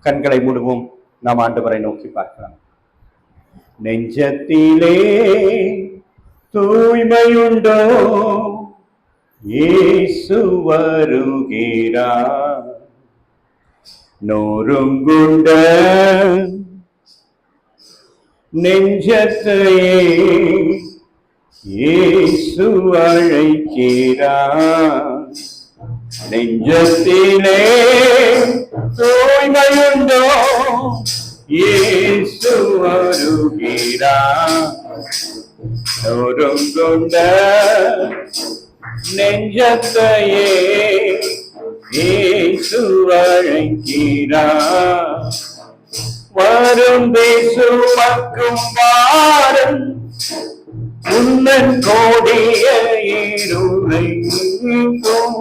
கண்களை மூடுவோம். நாம் ஆண்டவரை நோக்கி பார்க்கலாம். நெஞ்சத்திலே தூய்மையுண்டோ, இயேசு வருகிறார். நொறுங்குண்ட நெஞ்சத்தையே இயேசு அழைக்கிறார். நெஞ்சத்திலே தூய்மையுண்டோ, இயேசு வருகிறார். நொறுங்குண்ட நெஞ்சத்தையே இயேசு அழைக்கிறார். வருந்தி சுமக்கும் பாரம் உன்னன் கோடிய இருளை நீக்கும்.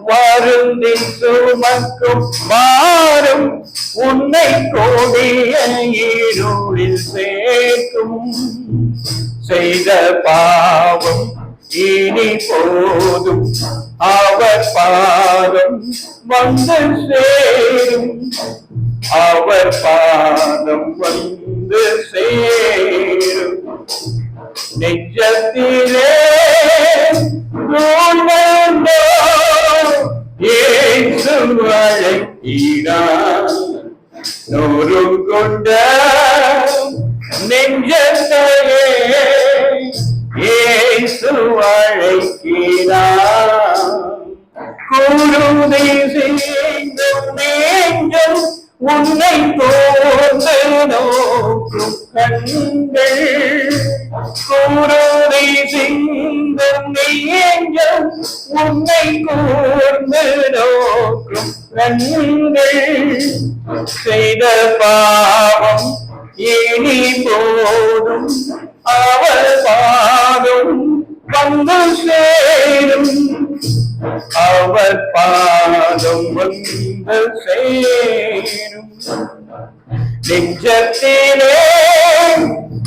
வருந்தி சுமக்கும் பாரம் உன்னை கோடிய இருளில் சேர்க்கும். செய்த பாவம் இனி போதும், அவர் பாதம் வந்து சேரும். அவர் பாதம் வந்து சேரும். நெஞ்சத்திலே தூய்மையுண்டோ, இயேசு அழைக்கிறார். நொறுங்குண்ட நெஞ்சத்தையே இயேசு அழைக்கிறார். குருதி செய்தும் நெஞ்சம் உன்னை போன்று நோக்கும் கண்கள். குருதி சிந்தும் நெஞ்சம் உன்னை கூர்ந்து நோக்கும் கண்கள். செய்த பாவம் இனி போதும், அவர் பாதம் வந்து சேரும். அவர் பாதம் வந்து சேரும். நெஞ்சத்திலே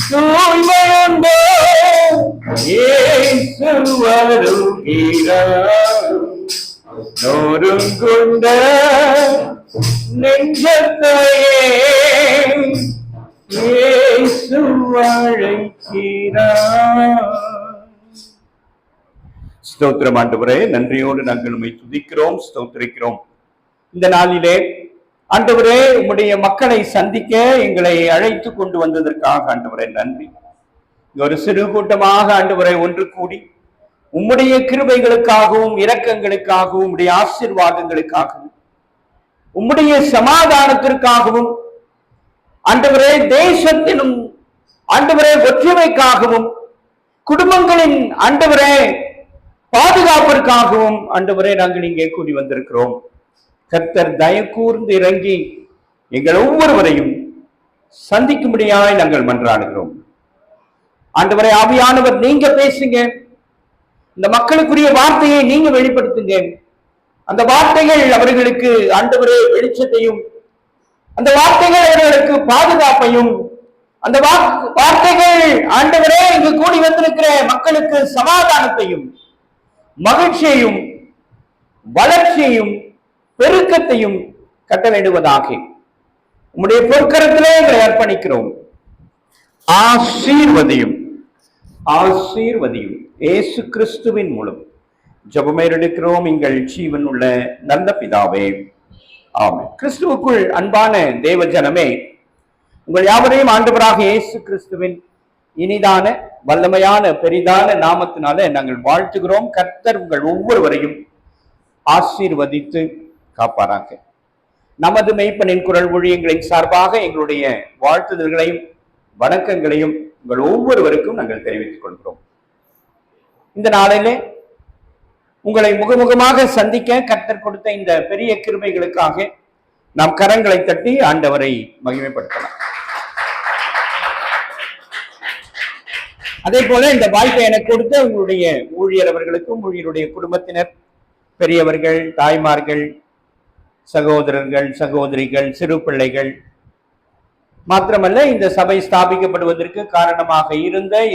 தூய்மையுண்டோ, இயேசு வருகிறார். நொறுங்குண்ட நெஞ்சத்தையே இயேசு அழைக்கிறார். ஸ்தோத்திரம் ஆண்டவரே, நன்றியோடு நாங்கள் உம்மை துதிக்கிறோம், ஸ்தோத்திரிக்கிறோம். இந்த நாளிலே ஆண்டவரே, உம்முடைய மக்களை சந்திக்க எங்களை அழைத்து கொண்டு வந்ததற்காக ஆண்டவரே நன்றி. ஒரு சிறு கூட்டமாக ஆண்டவரை ஒன்று கூடி உம்முடைய கிருபைகளுக்காகவும் இரக்கங்களுக்காகவும் உம்முடைய ஆசீர்வாதங்களுக்காகவும் உம்முடைய சமாதானத்திற்காகவும் ஆண்டவரே தேசத்திலும் ஆண்டவரே ஒற்றுமைக்காகவும் குடும்பங்களின் ஆண்டவரே பாதுகாப்பிற்காகவும் ஆண்டவரே நாங்கள் இங்கே கூடி வந்திருக்கிறோம். கர்த்தர் தயவு கூர்ந்து இறங்கி எங்கள் ஒவ்வொருவரையும் சந்திக்கும்படியாய் நாங்கள் மன்றாடுகிறோம். ஆண்டவரே ஆவியானவர் நீங்க பேசுங்க, இந்த மக்களுக்குரிய வார்த்தையை நீங்க வெளிப்படுத்துங்க. அந்த வார்த்தைகள் அவர்களுக்கு ஆண்டவரே வெளிச்சத்தையும், அந்த வார்த்தைகள் அவர்களுக்கு பாதுகாப்பையும், அந்த வார்த்தைகள் ஆண்டவரே இங்கு கூடி வந்திருக்கிற மக்களுக்கு சமாதானத்தையும் மகிழ்ச்சியையும் வளர்ச்சியையும் பெருக்கத்தையும் கட்டளையிடுவதாக உம்முடைய பொற்கரத்திலே எங்களை அர்ப்பணிக்கிறோம். ஆசீர்வதியும் ஆசீர்வதியும் இயேசு கிறிஸ்துவின் மூலம் ஜெபமே எடுக்கிறோம் எங்கள் ஜீவன் உள்ள நல்ல பிதாவே, ஆமென். கிறிஸ்துவுக்குள் அன்பான தேவ ஜனமே, உங்கள் யாவரையும் ஆண்டவராக இயேசு கிறிஸ்துவின் இனிதான வல்லமையான பெரிதான நாமத்தினால நாங்கள் வாழ்த்துகிறோம். கர்த்தர் உங்கள் ஒவ்வொருவரையும் ஆசீர்வதித்து காப்பாராக. நமது மெய்ப்பனின் குரல் ஊழியங்களின் சார்பாக எங்களுடைய வாழ்த்துதல்களையும் வணக்கங்களையும் உங்கள் ஒவ்வொருவருக்கும் நாங்கள் தெரிவித்துக் கொள்கிறோம். இந்த நாளிலே உங்களை முகமுகமாக சந்திக்க கர்த்தர் கொடுத்த இந்த பெரிய கிருபைகளுக்காக நாம் கரங்களை தட்டி ஆண்டவரை மகிமைப்படுத்தலாம். அதே போல இந்த வாய்ப்பை எனக்கு கொடுத்த உங்களுடைய ஊழியர் அவர்களுக்கும் ஊழியருடைய குடும்பத்தினர், பெரியவர்கள், தாய்மார்கள், சகோதரர்கள், சகோதரிகள், சிறு பிள்ளைகள் மாத்திரமல்ல, இந்த சபை ஸ்தாபிக்கப்படுவதற்கு காரணமாக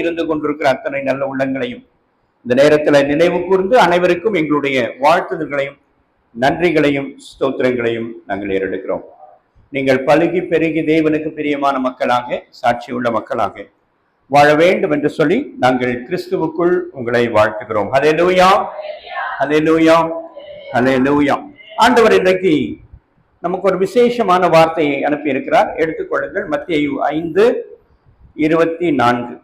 இருந்து கொண்டிருக்கிற அத்தனை நல்ல உள்ளங்களையும் இந்த நேரத்தில் நினைவு கூர்ந்து அனைவருக்கும் எங்களுடைய வாழ்த்துதல்களையும் நன்றிகளையும் ஸ்தோத்திரங்களையும் நாங்கள் ஏறெடுக்கிறோம். நீங்கள் பலுகி பெருகி தேவனுக்கு பிரியமான மக்களாக, சாட்சியுள்ள மக்களாக வாழ வேண்டும் என்று சொல்லி நாங்கள் கிறிஸ்துவுக்குள் உங்களை வாழ்த்துகிறோம். ஹல்லேலூயா, ஹல்லேலூயா, ஹல்லேலூயா. ஆண்டவர் இன்றைக்கு நமக்கு ஒரு விசேஷமான வார்த்தையை அனுப்பி இருக்கிறார். எடுத்துக்கொள்ளுங்கள். மத்தேயு 5:24.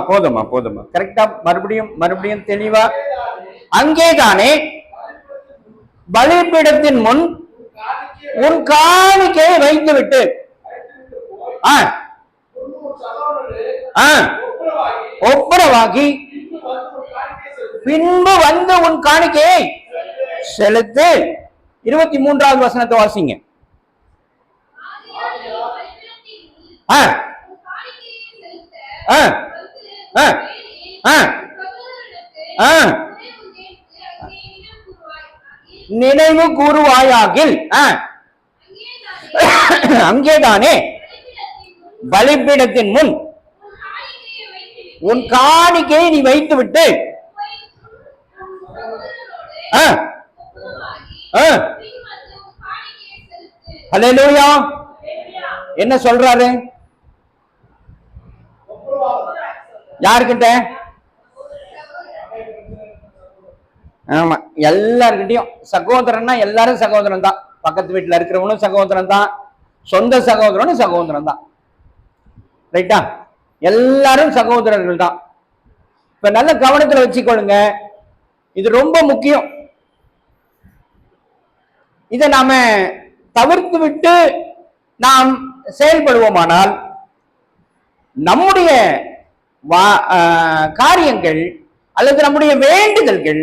போதுமா போதுமா, கரெக்டா? மறுபடியும் தெளிவா. அங்கேதானே பலிபீடத்தின் முன் உன் காணிக்கையை வைத்து விட்டு ஒப்புரவாகி பின்பு வந்து உன் காணிக்கையை செலுத்து. 23வது வசனத்தை வாசிங்க. நினைவு கூறுவாயாகில் அங்கேதானே பலிபீடத்தின் முன் உன் காணிக்கையை நீ வைத்து விட்டு ஹல்லேலூயா. என்ன சொல்றாரு? யாருக்கிட்ட? ஆமா, எல்லார்கிட்டையும். சகோதரன்னா எல்லாரும் சகோதரன் தான். பக்கத்து வீட்டுல இருக்கிறவனும் சகோதரன் தான், சொந்த சகோதரனும் சகோதரன் தான். ரைட்டா? எல்லாரும் சகோதரர்கள் தான். இப்ப நல்ல கவனத்துல வச்சுக்கொள்ளுங்க, இது ரொம்ப முக்கியம். இதை நாம தவிர்த்து விட்டு நாம் செயல்படுவோமானால் நம்முடைய காரியங்கள் அல்லது நம்முடைய வேண்டுதல்கள்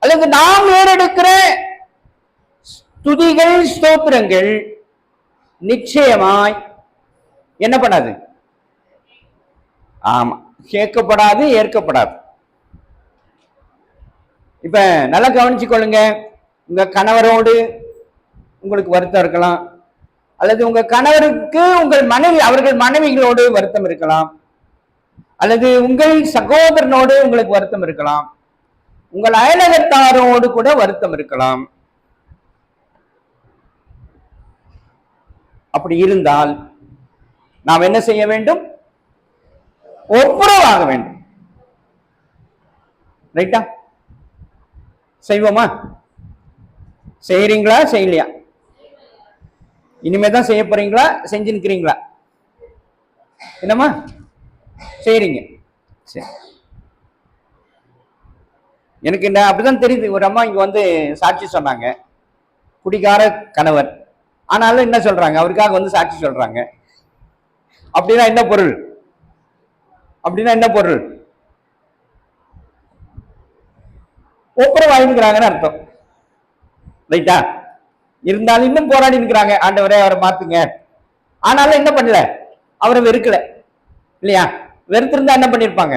அல்லது நாம் ஏறெடுக்கிற துதிகள், ஸ்தோத்திரங்கள் நிச்சயமாய் என்ன பண்ணாது? ஆமா, கேட்கப்படாது, ஏற்கப்படாது. இப்ப நல்லா கவனிச்சு கொள்ளுங்க. உங்க கணவரோடு உங்களுக்கு வருத்தம் இருக்கலாம், அல்லது உங்க கணவருக்கு உங்கள் மனைவி, அவர்கள் மனைவிகளோடு வருத்தம் இருக்கலாம், அல்லது உங்கள் சகோதரனோடு உங்களுக்கு வருத்தம் இருக்கலாம், உங்கள் அயலகத்தாரோடு கூட வருத்தம் இருக்கலாம். அப்படி இருந்தால் நாம் என்ன செய்ய வேண்டும்? ஒப்புரவாக வேண்டும். ரைட்டா? செய்வோமா? செய்யறீங்களா? செய்யலையா? இனிமேதான் செய்ய போறீங்களா? செஞ்சு நிக்கிறீங்களா? என்னம்மா செய்யறீங்க? சரி. எனக்கு இந்த அப்படிதான் தெரியுது. ஒரு அம்மா இங்க வந்து சாட்சி சொன்னாங்க. குடிகார கணவர், ஆனாலும் என்ன சொல்றாங்க? அவருக்காக வந்து சாட்சி சொல்றாங்க. அப்படின்னா என்ன பொருள்? அப்படின்னா என்ன பொருள்? ஒப்புரவாயிருக்கிறாங்கன்னு அர்த்தம். ரைட்டா? இருந்தாலும் இன்னும் போராடி இருக்கிறாங்க, ஆண்டவரே அவரை மாத்துங்க. ஆனாலும் என்ன பண்ணல? அவரை வெறுக்கல இல்லையா? வெறுத்திருந்தா என்ன பண்ணிருப்பாங்க?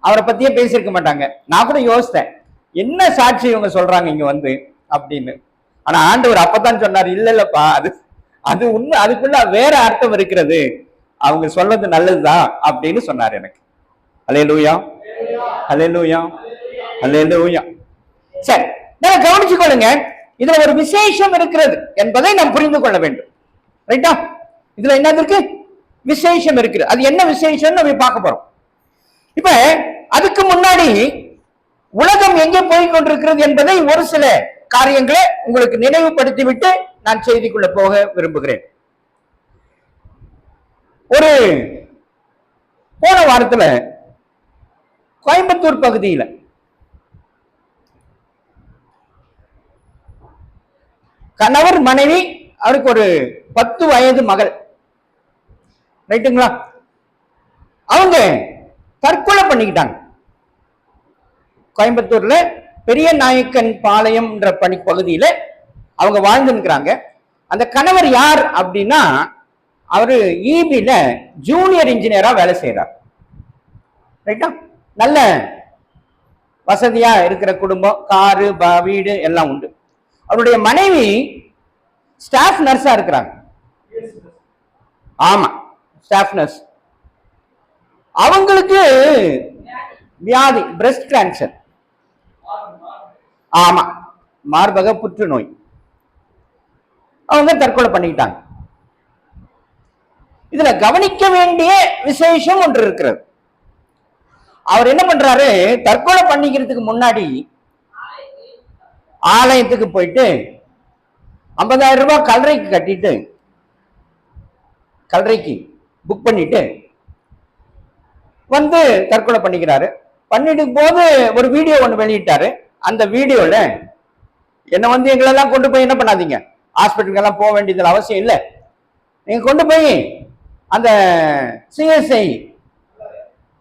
அவரை பத்தியே பேசியிருக்க மாட்டாங்க. நான் கூட யோசித்தேன், என்ன சாட்சி இவங்க சொல்றாங்க இங்க வந்து அப்படின்னு. ஆனா ஆண்டவர் அப்பதான் சொன்னார், இல்ல இல்லப்பா, அது உண்மை, அதுக்குள்ள வேற அர்த்தம் இருக்கிறது, அவங்க சொல்றது நல்லதுதான் அப்படின்னு சொன்னார் எனக்கு. ஹல்லேலூயா, ஹல்லேலூயா, ஹல்லேலூயா. சரி, நான் கவனிச்சுக்கொள்ளுங்க. இதுல ஒரு விசேஷம் இருக்கிறது என்பதை நாம் புரிந்து கொள்ள வேண்டும். ரைட்டா? இதுல என்ன இருக்கு? விசேஷம் இருக்குது. அது என்ன விசேஷம் நம்ம பார்க்க போறோம். இப்ப அதுக்கு முன்னாடி உலகம் எங்கே போய் கொண்டிருக்கிறது என்பதை ஒரு சில காரியங்களை உங்களுக்கு நினைவுபடுத்தி விட்டு நான் செய்திக்குள்ள போக விரும்புகிறேன். ஒரு போன வாரத்துல கோயம்புத்தூர் பகுதியில கணவர் மனைவி, அவருக்கு ஒரு 10 வயது மகள். ரைட்டுங்களா? அவங்க தற்கொலை பண்ணிக்கிட்டாங்க. கோயம்புத்தூர்ல பெரிய நாயக்கன் பாளையம்ன்ற பகுதியில அவங்க வாழ்ந்துருக்கிறாங்க. அந்த கணவர் யார் அப்படின்னா அவரு ஈபில ஜூனியர் இன்ஜினியரா வேலை செய்யறார். ரைட்டா, நல்ல வசதியா இருக்கிற குடும்பம், காரு வீடு எல்லாம் உண்டு. அவருடைய மனைவி ஸ்டாஃப் நர்ஸா இருக்கிறாங்க. ஆமா, ஸ்டாஃப் நர்ஸ். அவங்களுக்கு வியாதி பிரஸ்ட் கேன்சர். ஆமா, மார்பக புற்றுநோய். அவங்க தற்கொலை பண்ணிக்கிட்டாங்க. இதுல கவனிக்க வேண்டிய விசேஷம் ஒன்று இருக்கிறது. அவர் என்ன பண்றாரு, தற்கொலை பண்ணிக்கிறதுக்கு முன்னாடி ஆலயத்துக்கு போயிட்டு 50,000 ரூபாய் கல்லறைக்கு கட்டிட்டு, கல்லறைக்கு புக் பண்ணிட்டு வந்து தற்கொலை பண்ணிக்கிறாரு. பண்ணிட்டு போது ஒரு வீடியோ ஒன்று வெளியிட்டாரு. அந்த வீடியோல என்ன வந்து எங்களெல்லாம் கொண்டு போய் என்ன பண்ணாதீங்க, ஹாஸ்பிட்டலுக்கு எல்லாம் போக வேண்டியது அவசியம் இல்லை, நீங்க கொண்டு போய் அந்த சிஎஸ்ஐ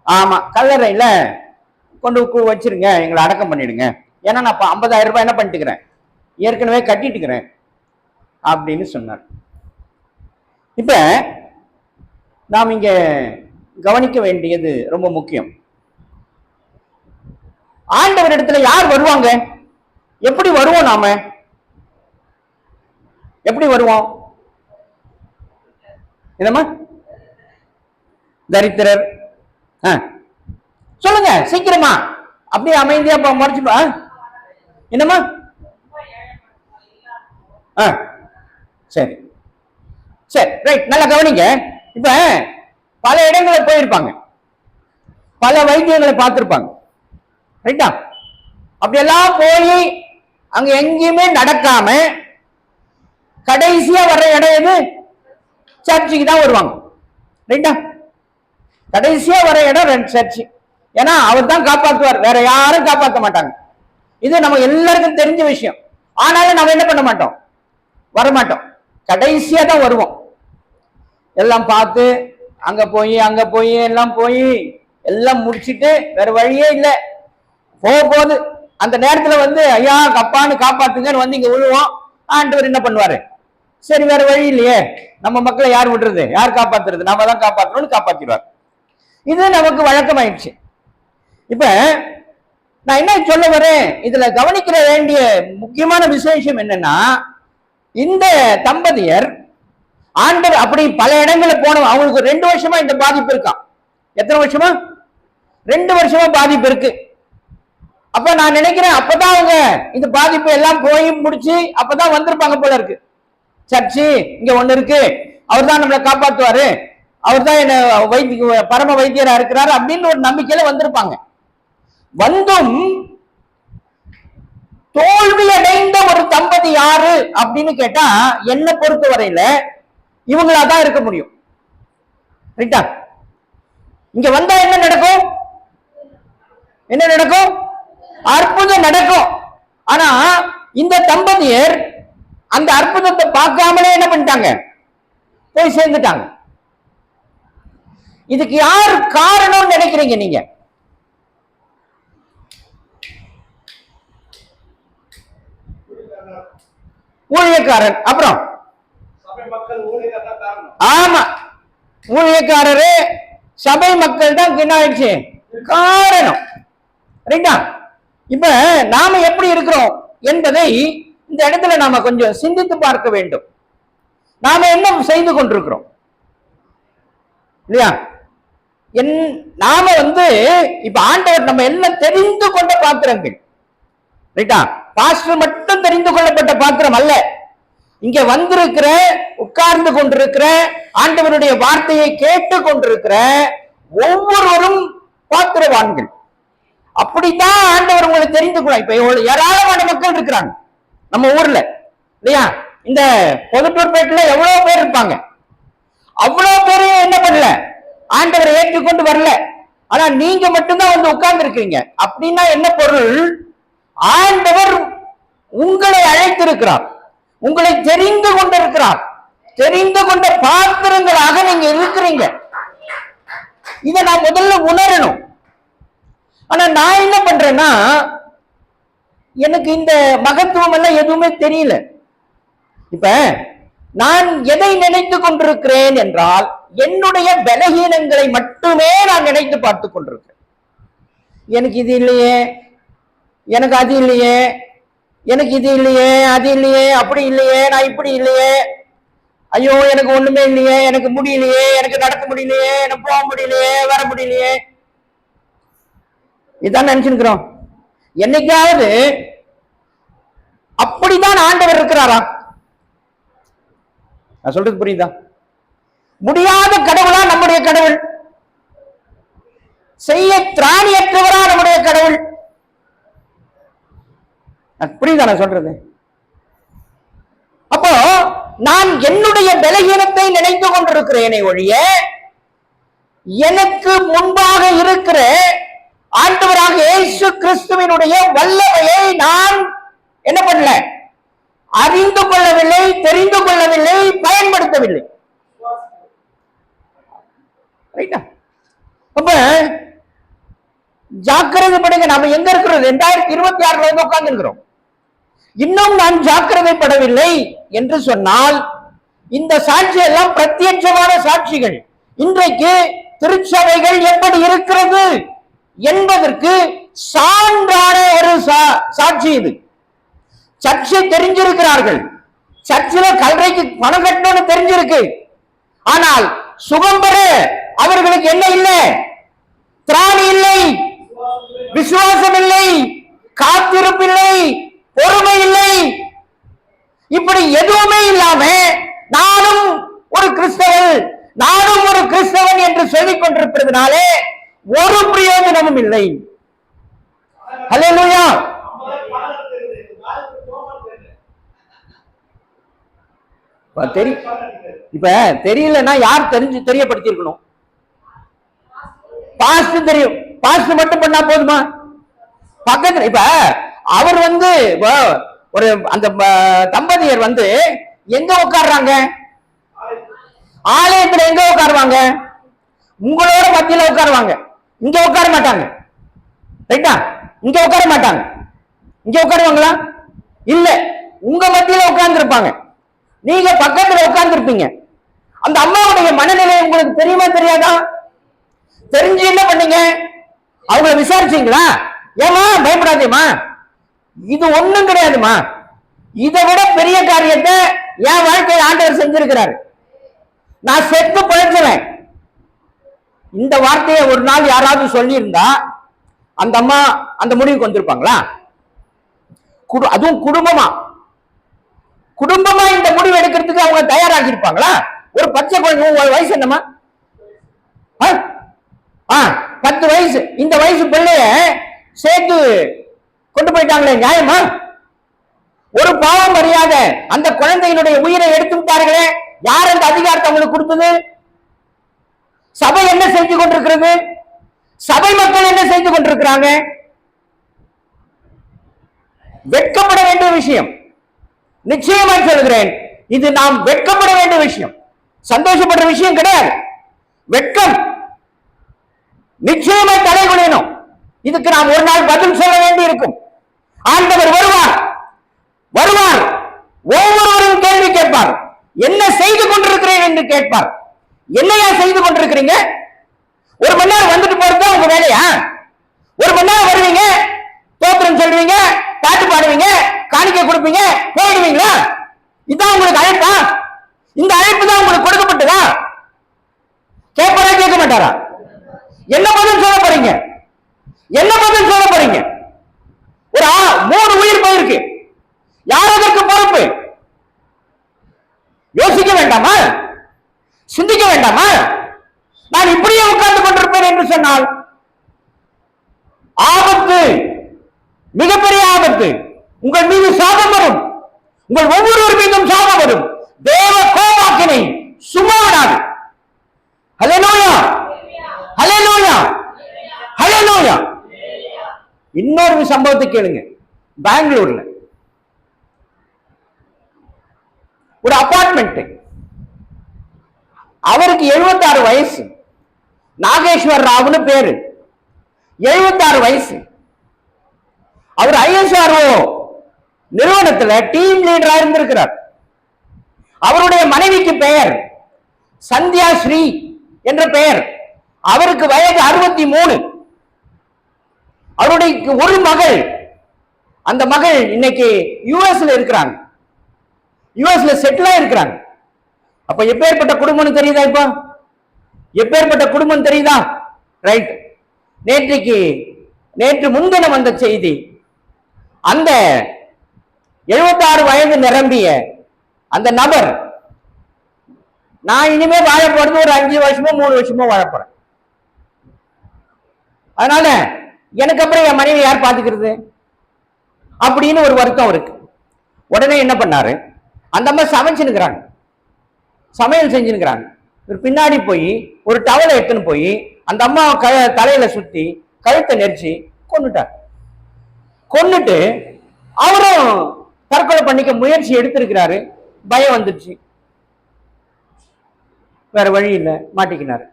ஆமா கல்லறையில கொண்டு வச்சிருங்க, எங்களை அடக்கம் பண்ணிடுங்க, ஏன்னா நான் 50,000 ரூபாய் என்ன பண்ணிட்டுக்கிறேன், ஏற்கனவே கட்டிட்டுக்கிறேன் அப்படின்னு சொன்னார். இப்ப நாம் இங்க கவனிக்க வேண்டியது ரொம்ப முக்கியம். ஆண்டவர் இடத்துல யார் வருவாங்க, எப்படி வருவோம், நாம எப்படி வருவோம்? என்னம்மா? தரித்திரர். சொல்லுங்க சீக்கிரமா, அப்படியே அமைதியா மறைச்சுப்பா. என்னம்மா? சரி சரி, ரைட், நல்லா கவனிங்க. இப்ப பல இடங்களை போயிருப்பாங்க, பல வைத்தியங்களை பார்த்திருப்பாங்க. ரைட்டா? அப்படியெல்லாம் போய் அங்க எங்கேயுமே நடக்காம கடைசியா வர்ற இடம் எது? சர்ச்சுக்கு தான் வருவாங்க. ரைட்டா? கடைசியா வர இடம் சர்ச்சு. ஏன்னா அவர் தான் காப்பாற்றுவார், வேற யாரும் காப்பாற்ற மாட்டாங்க. இது நம்ம எல்லாருக்கும் தெரிஞ்ச விஷயம். ஆனாலும் நம்ம என்ன பண்ண மாட்டோம், வரமாட்டோம், கடைசியா தான் வருவோம். எல்லாம் பார்த்து அங்க போய் எல்லாம் போய் எல்லாம் முடிச்சுட்டு வேற வழியே இல்லை, போகுது. அந்த நேரத்துல வந்து ஐயா கப்பான்னு காப்பாத்துங்கன்னு வந்து இங்க விழுவோம். ஆண்டவர் என்ன பண்ணுவாரு, சரி வேற வழி இல்லையே, நம்ம மக்களை யார் விடுறது, யார் காப்பாத்துறது, நாம தான் காப்பாற்றணும்னு காப்பாத்திடுவார். இது நமக்கு வழக்கமாயிடுச்சு. இப்ப நான் என்ன சொல்ல வரேன், இதுல கவனிக்கிற வேண்டிய முக்கியமான விசேஷம் என்னன்னா, இந்த தம்பதியர் ஆண்டவர் அப்படி பல இடங்களில் போனோம். அவங்களுக்கு 2 வருஷமா இந்த பாதிப்பு இருக்கான். எத்தனை வருஷமா? 2 வருஷமா பாதிப்பு இருக்கு. அப்ப நான் நினைக்கிறேன் அப்பதான் அவங்க இந்த பாதிப்பு எல்லாம் போய் முடிச்சு அப்பதான் வந்திருப்பாங்க போல இருக்கு. சர்ச்சு இங்க ஒண்ணு இருக்கு, அவர் தான் நம்மளை காப்பாற்றுவாரு, அவர் தான் என்ன பரம வைத்தியரா இருக்கிறாரு அப்படின்னு ஒரு நம்பிக்கையில வந்திருப்பாங்க. வந்தும் தோல்வி அடைந்த ஒரு தம்பதி யாரு அப்படின்னு கேட்டா என்ன பொறுத்த வரையில இவங்களாதான் இருக்க முடியும். ரைட்டா? இங்க வந்தா என்ன நடக்கும், என்ன நடக்கும்? அற்புதம் நடக்கும். ஆனா இந்த தம்பதியர் அந்த அற்புதத்தை பார்க்காமலே என்ன பண்ணிட்டாங்க, போய் சேர்ந்துட்டாங்க. இதுக்கு யார் காரணம் நினைக்கிறீங்க நீங்க? ஊழியக்காரன். அப்புறம் ஆமா, ஊழியக்காரரு சபை மக்கள் தான் என்ன ஆயிடுச்சு காரணம். ரைட்டா? இப்ப நாம எப்படி இருக்கிறோம் என்பதை இந்த இடத்துல நாம கொஞ்சம் சிந்தித்து பார்க்க வேண்டும். நாம என்ன செய்து கொண்டிருக்கிறோம் இல்லையா? நாம வந்து இப்ப ஆண்டவர் நம்ம எல்லாம் தெரிந்து கொண்ட பாத்திரங்கள். ரைட்டா? பாஸ்டர் மட்டும் தெரிந்து கொள்ளப்பட்ட பாத்திரம் அல்ல. இங்க வந்திருக்கிற, உட்கார்ந்து கொண்டிருக்கிற, ஆண்டவருடைய வார்த்தையை கேட்டு கொண்டிருக்கிற ஒவ்வொருவரும் பாத்திரவான்கள். அப்படித்தான் ஆண்டவர் உங்களை தெரிந்து கொள்ள. இப்ப ஏராளமான மக்கள் இருக்கிறாங்க நம்ம ஊர்ல இல்லையா? இந்த பொதுப்பேட்டில எவ்வளவு பேர் இருப்பாங்க, அவ்வளவு பேரையும் என்ன பண்ணல, ஆண்டவரை ஏற்றுக்கொண்டு வரல. ஆனா நீங்க மட்டும்தான் வந்து உட்கார்ந்து இருக்கீங்க. அப்படின்னா என்ன பொருள்? ஆண்டவர் உங்களை அழைத்திருக்கிறார், உங்களை தெரிந்து கொண்டிருக்கிறார், தெரிந்து கொண்ட பாத்திரங்களாக நீங்க இருக்கிறீங்க. இதை நான் முதல்ல உணரணும். ஆனா நான் என்ன பண்றேன்னா, எனக்கு இந்த மகத்துவம் எல்லாம் எதுவுமே தெரியல. இப்ப நான் எதை நினைத்து கொண்டிருக்கிறேன் என்றால் என்னுடைய பலகீனங்களை மட்டுமே நான் நினைத்து பார்த்து கொண்டிருக்கிறேன். எனக்கு இது இல்லையே, எனக்கு அது இல்லையே, எனக்கு இது இல்லையே, அது இல்லையே, அப்படி இல்லையே, நான் இப்படி இல்லையே, ஐயோ எனக்கு ஒண்ணுமே இல்லையே, எனக்கு முடியலையே, எனக்கு நடக்க முடியலையே, எனக்கு போக முடியலையே, வர முடியலையே, இதான் நினைச்சுக்கிறோம். என்னைக்காவது அப்படிதான் ஆண்டவர் இருக்கிறாரா? நான் சொல்றது புரியுதா? முடியாத கடவுளா நம்முடைய கடவுள்? செய்ய திராணியற்றவரா நம்முடைய கடவுள்? புரியுதா நான் சொல்றது? அப்போ நான் என்னுடைய பலகீனத்தை நினைத்து கொண்டிருக்கிறேனே ஒழிய எனக்கு முன்பாக இருக்கிற ஆண்டவராக இயேசு கிறிஸ்துவினுடைய வல்லமையை நான் என்ன பண்ணல, அறிந்து கொள்ளவில்லை, தெரிந்து கொள்ளவில்லை, பயன்படுத்தவில்லை. அப்ப ஜாக்கிரதை படுங்க. நாம எங்க இருக்கிறோம்? 2026 வந்து உட்கார்ந்து இருக்கிறோம். இன்னும் நான் ஜாக்கிரதைப்படவில்லை என்று சொன்னால் இந்த சாட்சி எல்லாம் பிரத்யட்சமான சாட்சிகள். இன்றைக்கு திருச்சபைகள் எப்படி இருக்கிறது என்பதற்கு சான்றான ஒரு சாட்சி இது. சர்ச்சை தெரிஞ்சிருக்கிறார்கள், சர்ச்சில் கல்றைக்கு பணம் கட்டணும்னு தெரிஞ்சிருக்கு. ஆனால் சுகம் பெற அவர்களுக்கு என்ன இல்லை? திராணி இல்லை, விசுவாசம் இல்லை, காத்திருப்பு இல்லை, பொறுமை இல்லை. இப்படி எதுவுமே இல்லாம நானும் ஒரு கிறிஸ்தவன், நானும் ஒரு கிறிஸ்தவன் என்று சொல்லிக் கொண்டிருப்பதனாலே ஒரு பிரயோஜனமும் இல்லை. ஹல்லேலூயா. இப்ப தெரியலன்னா யார் தெரியப்படுத்தி இருக்கணும்? பாஸ்ட் தெரியும், பாஸ்ட் மட்டும் பண்ணா போதுமா? பக்கத்துல இப்ப அவர் வந்து ஒரு அந்த தம்பதியர் வந்து எங்க உட்கார்றாங்க? ஆலயத்துல எங்க உட்காருவாங்க? உங்களோட மத்தியில உட்காருவாங்க, இங்க உட்கார மாட்டாங்க. ரைட்டா? இங்க உட்கார மாட்டாங்க. இங்க உட்காருவாங்களா? இல்ல, உங்க மத்தியில உட்கார்ந்து இருப்பாங்க, நீங்க பக்கத்துல உட்கார்ந்து இருப்பீங்க. அந்த அம்மாவுடைய மனநிலை உங்களுக்கு தெரியுமா தெரியாதா? தெரிஞ்சு என்ன பண்ணீங்க? அவங்கள விசாரிச்சீங்களா? ஏமா பயப்படாதேமா, இது ஒண்ணும் கிடையாதுமா, இதை விட பெரிய காரியத்தை என் வாழ்க்கையில் ஆண்டவர் செஞ்சிருக்கிறார், நான் செத்து பிழைச்சவன். இந்த வார்த்தையை ஒரு நாள் யாராவது சொல்லி இருந்தா அந்த அம்மா அந்த முடிவுக்கு வந்திருப்பாங்களா? அதுவும் குடும்பமா இந்த முடிவு எடுக்கிறதுக்கு அவங்க தயாராகி இருப்பாங்களா? ஒரு பச்சை குழந்தை வயசு என்னமா? 10 வயசு. இந்த வயசு பிள்ளைய சேர்த்து கொண்டு போயிட்டாங்களே, நியாயமா? ஒரு பாவம் அறியாத அந்த குழந்தையினுடைய உயிரை எடுத்து விட்டார்களே, யார் அந்த அதிகாரத்தை அவங்களுக்கு கொடுத்தது? சபை என்ன செஞ்சு கொண்டிருக்கிறது? சபை மக்கள் என்ன செய்து கொண்டிருக்கிறாங்க? வெட்கப்பட வேண்டிய விஷயம். நிச்சயமா சொல்கிறேன், இது நாம் வெட்கப்பட வேண்டிய விஷயம், சந்தோஷப்படுற விஷயம் கிடையாது. வெட்கம் நிச்சயமா தலை குனியணும். இதுக்கு நாம் ஒரு நாள் பதில் சொல்ல வேண்டி இருக்கும். ஆண்டவர் வருவார், ஒவ்வொருவரும் கேள்வி கேட்பார். என்ன செய்து கொண்டிருக்கிறேன் என்று கேட்பார். என்னையா செய்து கொண்டிருக்கிறீங்க? ஒரு மணி நேரம் வந்துட்டு போறது உங்க வேலையா? ஒரு மணி நேரம் வருவீங்க, தோத்திரம் சொல்றீங்க, பாட்டு பாடுவீங்க, காணிக்கை கொடுப்பீங்க, போயிடுவீங்களா? இதான் உங்களுக்கு அழைப்பா? இந்த அழைப்பு தான் உங்களுக்கு கொடுக்கப்பட்டதா? கேட்பாரா கேட்க மாட்டாரா? என்ன பதில் சொல்ல போறீங்க? என்ன பதில் சொல்ல போறீங்க? ஒரு 3 உயிர் போயிருக்கு, யார் அதற்கு பொறுப்பு? யோசிக்க வேண்டாமா? சிந்திக்க வேண்டாமா? நான் இப்படியே உட்கார்ந்து கொண்டிருப்பேன் என்று சொன்னால் ஆபத்து, மிகப்பெரிய ஆபத்து. உங்கள் மீது சாபம் வரும், உங்கள் ஒவ்வொருவர் மீதும் சாபம் வரும். தேவ கோபாக்கினை சும்மா விடாது. ஹல்லேலூயா, ஹல்லேலூயா, ஹல்லேலூயா. இன்னொரு சம்பவத்தை கேளுங்க. பெங்களூர்ல ஒரு அபார்ட்மெண்ட், அவருக்கு 76 வயசு, நாகேஸ்வர் ராவ்னு பேரு, 76 வயசு. அவர் ஐஎஸ்ஆர்ஓ நிறுவனத்துல டீம் லீடரா இருந்திருக்கிறார். அவருடைய மனைவிக்கு பெயர் சந்தியா ஸ்ரீ என்ற பெயர். அவருக்கு வயது 63. அவருடைய ஒரு மகள், அந்த மகள் இன்னைக்கு யுஎஸ்ல இருக்கிறாங்க, யுஎஸ்ல செட்டிலா இருக்கிறாங்க. அப்ப எப்பேற்பட்ட குடும்பம் தெரியுதா? இப்ப எப்பேற்பட்ட குடும்பம் தெரியுதா? ரைட். நேற்று முன்தினம் வந்த செய்தி, அந்த 76 வயது நிரம்பிய அந்த நபர், நான் இனிமே வாழ போறது ஒரு 5 வருஷமோ 3 வருஷமோ வாழ போறேன், அதனால எனக்கு அப்புறம் என் மனைவி யார் பாத்துக்கிறது அப்படின்னு ஒரு வருத்தம் இருக்கு. உடனே என்ன பண்ணாரு, அந்த அம்மா சமைச்சுனுக்கிறாங்க, சமையல் செஞ்சுனுக்கிறாங்க. பின்னாடி போய் ஒரு டவலை எடுத்துன்னு போய் அந்த அம்மா தலையில சுத்தி கழுத்தை நெரிச்சு கொன்னுட்டார். கொன்னுட்டு அவரும் தற்கொலை பண்ணிக்க முயற்சி எடுத்திருக்கிறாரு. பயம் வந்துருச்சு, வேற வழி இல்லை, மாட்டிக்கினாரு.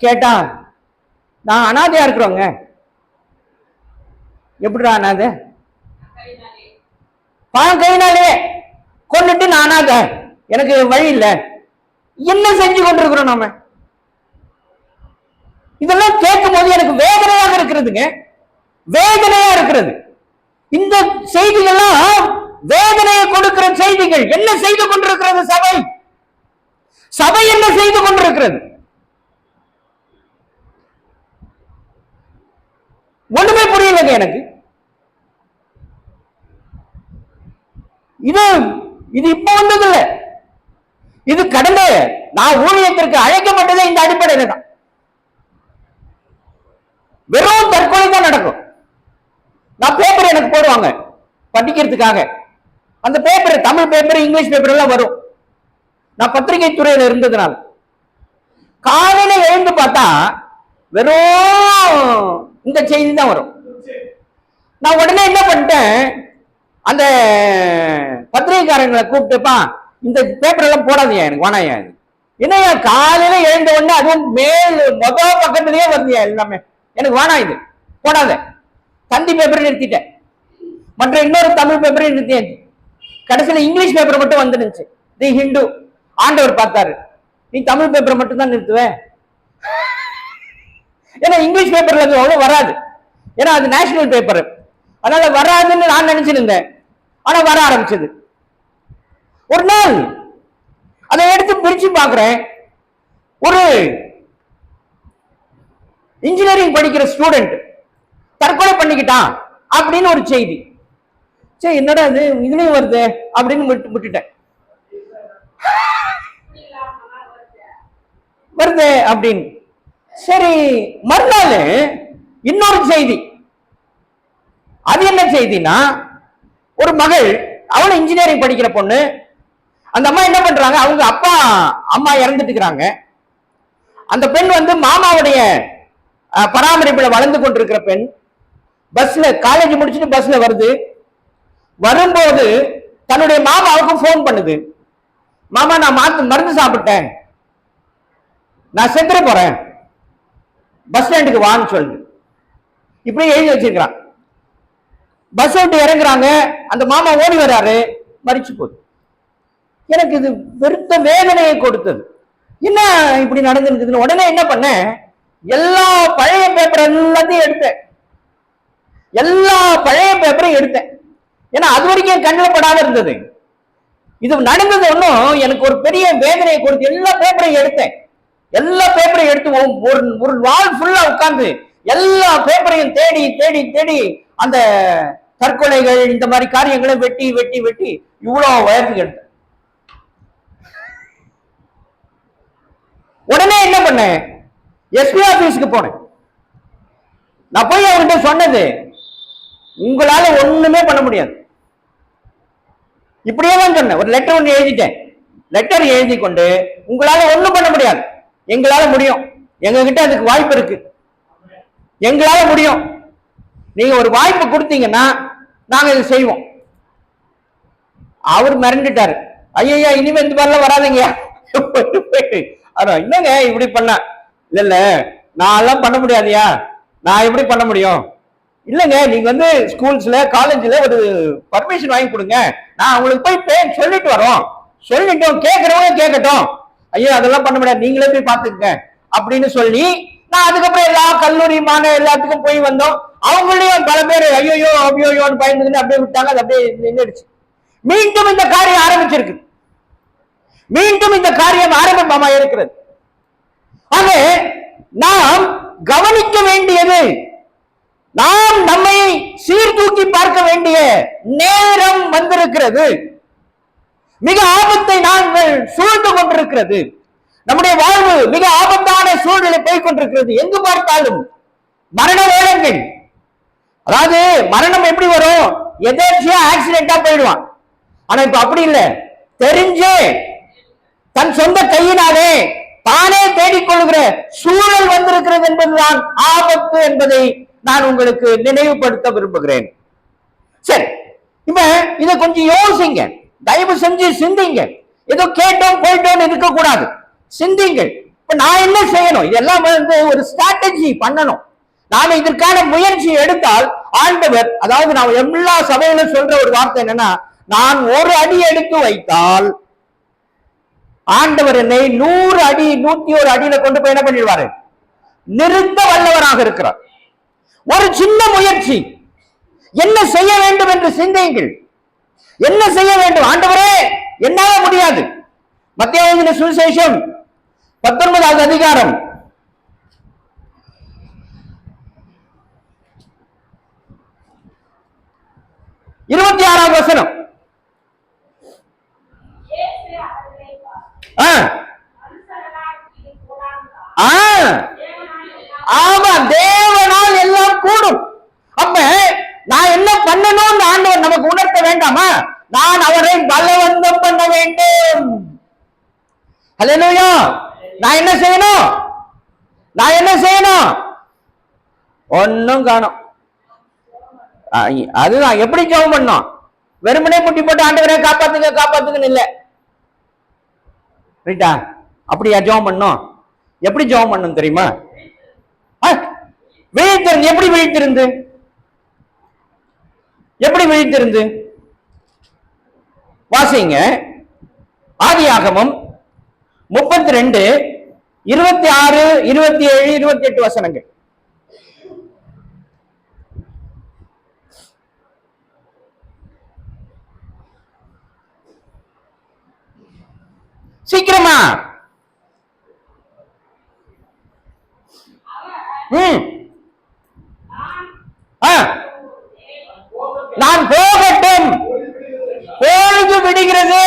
கேட்டா, நான் அனாதையா இருக்கிறோங்க. எப்படிடா அனாதை? பணம் கையினாலே கொண்டுட்டு நான் அனாதை, எனக்கு வழி இல்லை. என்ன செஞ்சு கொண்டிருக்கிறோம் நாம? இதெல்லாம் கேட்கும் போது எனக்கு வேதனையாக இருக்கிறதுங்க, வேதனையா இருக்கிறது. இந்த செய்திகள்லாம் வேதனையை கொடுக்கிற செய்திகள். என்ன செய்து கொண்டிருக்கிறது சபை? சபை என்ன செய்து கொண்டிருக்கிறது? ஒண்ணுமே புரியலங்க எனக்கு. இது இப்ப வந்தது இல்ல, இது கடந்த நான் ஊழியத்திற்கு அழைக்கப்பட்டதே இந்த அடிப்படையில தான். வெறும் தற்கொலை தான் நடக்கும். நான் பேப்பர் எனக்கு போடுவாங்க படிக்கிறதுக்காக, அந்த paper Tamil paper English paper எல்லாம் வரும். நான் பத்திரிகை துறையில இருந்ததுனால காலையில எழுந்து பார்த்தா வெறும் இந்த செய்தி தான் வரும். நான் உடனே என்ன பண்ணிட்டேன், அந்த பத்திரிகைக்காரங்களை கூப்பிட்டுப்பா, இந்த பேப்பர் எல்லாம் போடாதீங்க, எனக்கு வேணாயா. என்னையா காலையில எழுந்த உடனே அதுவும் மேல் முதல் பக்கத்திலேயே வருதுயா எல்லாமே, எனக்கு வேணாம், இது போடாத. தந்தி பேப்பரை நிறுத்திட்டேன், மற்ற இன்னொரு தமிழ் பேப்பரை நிறுத்தியாச்சு. கடைசியில் இங்கிலீஷ் பேப்பர் மட்டும் வந்துருந்துச்சு, தி ஹிந்து. ஆண்டவர் பார்த்தாரு, நீ தமிழ் பேப்பரை மட்டும் தான் நிறுத்துவ, ஏன்னா இங்கிலீஷ் பேப்பர்ல அவ்வளவு வராது, ஏன்னா அது நேஷனல் பேப்பர், அதனால வராதுன்னு நான் நினைச்சிருந்தேன். ஆனா வர ஆரம்பிச்சது. ஒரு நாள் அதை எடுத்து பிரிச்சு பார்க்கிறேன், ஒரு இன்ஜினியரிங் படிக்கிற ஸ்டூடெண்ட் தற்கொலை பண்ணிக்கிட்டான் அப்படின்னு ஒரு செய்தி. சரி, என்னடா இது இதுலயும் வருது அப்படின்னு விட்டுட்டேன். வருது அப்படின்னு. சரி, மறுநாள் இன்னொரு செய்தி. அது என்ன செய்தினா, ஒரு மகள், அவளும் இன்ஜினியரிங் படிக்கிற பொண்ணு. அந்த அம்மா என்ன பண்றாங்க, அவங்க அப்பா அம்மா இறந்துட்டு இருக்கிறாங்க. அந்த பெண் மாமாவுடைய பராமரிப்புல வளர்ந்து கொண்டிருக்கிற பெண். பஸ்ல காலேஜ் முடிச்சுட்டு பஸ்ல வருது. வரும்போது தன்னுடைய மாமாவுக்கு போன் பண்ணுது, மாமா நான் மருந்து சாப்பிட்டேன், நான் செத்துற போறேன், பஸ் ஸ்டாண்டுக்கு வான்னு சொல்லுது. இப்படி எழுதி வச்சிருக்கிறான். பஸ் விட்டு இறங்குறாங்க, அந்த மாமா ஓடி வர்றாரு, மறிச்சு போகுது. எனக்கு இது பெருத்த வேதனையை கொடுத்தது. என்ன இப்படி நடந்துருக்குதுன்னு உடனே என்ன பண்ண, எல்லா பழைய பேப்பர் எல்லாத்தையும் எடுத்தேன், எல்லா பழைய பேப்பரையும் எடுத்தேன். ஏன்னா அது வரைக்கும் கண்ணில் படாத இருந்தது. இது நடந்தது ஒன்றும் எனக்கு ஒரு பெரிய வேதனையை கொடுத்து எல்லா பேப்பரையும் எடுத்தேன். எல்லா பேப்பரையும் எடுத்து ஒரு வால் ஃபுல்லா உட்கார்ந்து எல்லா பேப்பரையும் தேடி தேடி தேடி அந்த தற்கொலைகள் இந்த மாதிரி காரியங்களை வெட்டி வெட்டி வெட்டி இவ்வளவு உயரத்துக்கு எடுத்தேன். உடனே என்ன பண்ணேன், எஸ்பி ஆபீஸ்க்கு போனேன். நான் போய் அவர்கிட்ட சொன்னது, உங்களால ஒண்ணுமே பண்ண முடியாது, இப்படியே தான் சொன்னேன். ஒரு லெட்டர் ஒன்று எழுதிட்டேன். லெட்டர் எழுதி கொண்டு, உங்களால ஒண்ணும் பண்ண முடியாது, எங்களால முடியும், எங்க கிட்ட அதுக்கு வாய்ப்பு இருக்கு, எங்களால முடியும், நீங்க ஒரு வாய்ப்பு கொடுத்தீங்கன்னா நாங்க இதை செய்வோம். அவர் மிரண்டுட்டாரு, ஐயா இனிமே இந்த மாதிரிலாம் வராதுங்க. என்னங்க இப்படி பண்ண, இல்ல இல்ல நான் எல்லாம் பண்ண முடியாதியா, நான் எப்படி பண்ண முடியும், இல்லங்க, நீங்க வந்து ஸ்கூல்ஸ்ல காலேஜ்ல ஒரு பர்மிஷன் வாங்கி கொடுங்க, நான் உங்களுக்கு போய் சொல்லிட்டு வரோம், சொல்லிட்டோம், கேட்கறவங்க கேட்கட்டும், ஐயோ அதெல்லாம் பண்ண முடியாது, நீங்களே போய் பாத்துக்கங்க அப்படின்னு சொல்லி நான் அதுக்கப்புறம் எல்லா கல்லூரி எல்லாத்துக்கும் போய் வந்தோம். அவங்களையும் பல பேர் ஐயோ அப்படியோன்னு பயந்துன்னு அப்படியே விட்டாங்க. அது அப்படியே நின்றுடுச்சு. மீண்டும் இந்த காரியம் ஆரம்பிச்சிருக்கு. மீண்டும் இந்த காரியம் ஆரம்பமா இருக்கிறது. ஆக நாம் கவனிக்க வேண்டியது, நாம் நம்மை சீர்தூக்கி பார்க்க வேண்டிய நேரம் வந்திருக்கிறது. மிக ஆபத்தை நாங்கள் சூழ்ந்து கொண்டிருக்கிறது. நம்முடைய வாழ்வு மிக ஆபத்தான சூழ்நிலை போய்கொண்டிருக்கிறது. எங்கு பார்த்தாலும் மரண வேளங்கள். அதாவது மரணம் எப்படி வரும்? எதேர்ச்சியா ஆக்சிடென்டா போயிடுவான். ஆனா இப்ப அப்படி இல்லை, தெரிஞ்சு தன் சொந்த கையினாலே தானே தேடிக்கொள்கிற சூழல் வந்திருக்கிறது என்பதுதான் ஆபத்து என்பதை நான் உங்களுக்கு நினைவுபடுத்த விரும்புகிறேன். சரி, இப்ப இதை கொஞ்சம் யோசிங்க, தயவு செஞ்சு சிந்திங்க. ஏதோ கேட்டோம் போயிட்டோம் இருக்க கூடாது, சிந்திங்கள். இப்ப நான் என்ன செய்யணும்? இதெல்லாம் வந்து ஒரு ஸ்ட்ராட்டஜி பண்ணணும். நாம இதற்கான முயற்சி எடுத்தால் ஆண்டவர், அதாவது நான் எல்லா சபையிலும் சொல்ற ஒரு வார்த்தை என்னன்னா, நான் ஒரு அடி எடுத்து வைத்தால் ஆண்டவர் என்னை 100 அடி 101 அடியில கொண்டு போய் என்ன பண்ணிடுவாரு? நிறுத்த வல்லவராக இருக்கிறார். ஒரு சின்ன முயற்சி. என்ன செய்ய வேண்டும் என்று சிந்தியுங்கள். என்ன செய்ய வேண்டும்? ஆண்டவரே என்னால முடியாது. மத்தேயு சுவிசேஷம் 19வது அதிகாரம் 26வது வசனம். ஆமா, தேவனால் எல்லாம் கூடும். அப்ப நான் என்ன பண்ணணும்? ஆண்டவர் நமக்கு உணர்த்த வேண்டாமா? நான் அவரை பலவந்தம் பண்ண வேண்டும். ஹல்லேலூயா. நான் என்ன செய்யணும்? நான் என்ன செய்யணும்? ஒன்னும் காணோம். அதுதான் எப்படி ஜெபம் பண்ணோம்? வெறுமனே முட்டி போட்டு ஆண்டவரே காப்பாத்துங்க காப்பாத்துங்கன்னு இல்ல. ரைட்டா? அப்படியா ஜெபம் பண்ணோம்? எப்படி ஜெபம் பண்ணணும் தெரியுமா? விழித்திருந்து. எப்படி விழித்திருந்து? எப்படி விழித்திருந்து? வாசிங்க. ஆதியாகமம் 32, 26, 27, 28 வசனங்கள். சீக்கிரமா. நான் போகட்டும், பொழுது விடுகிறது.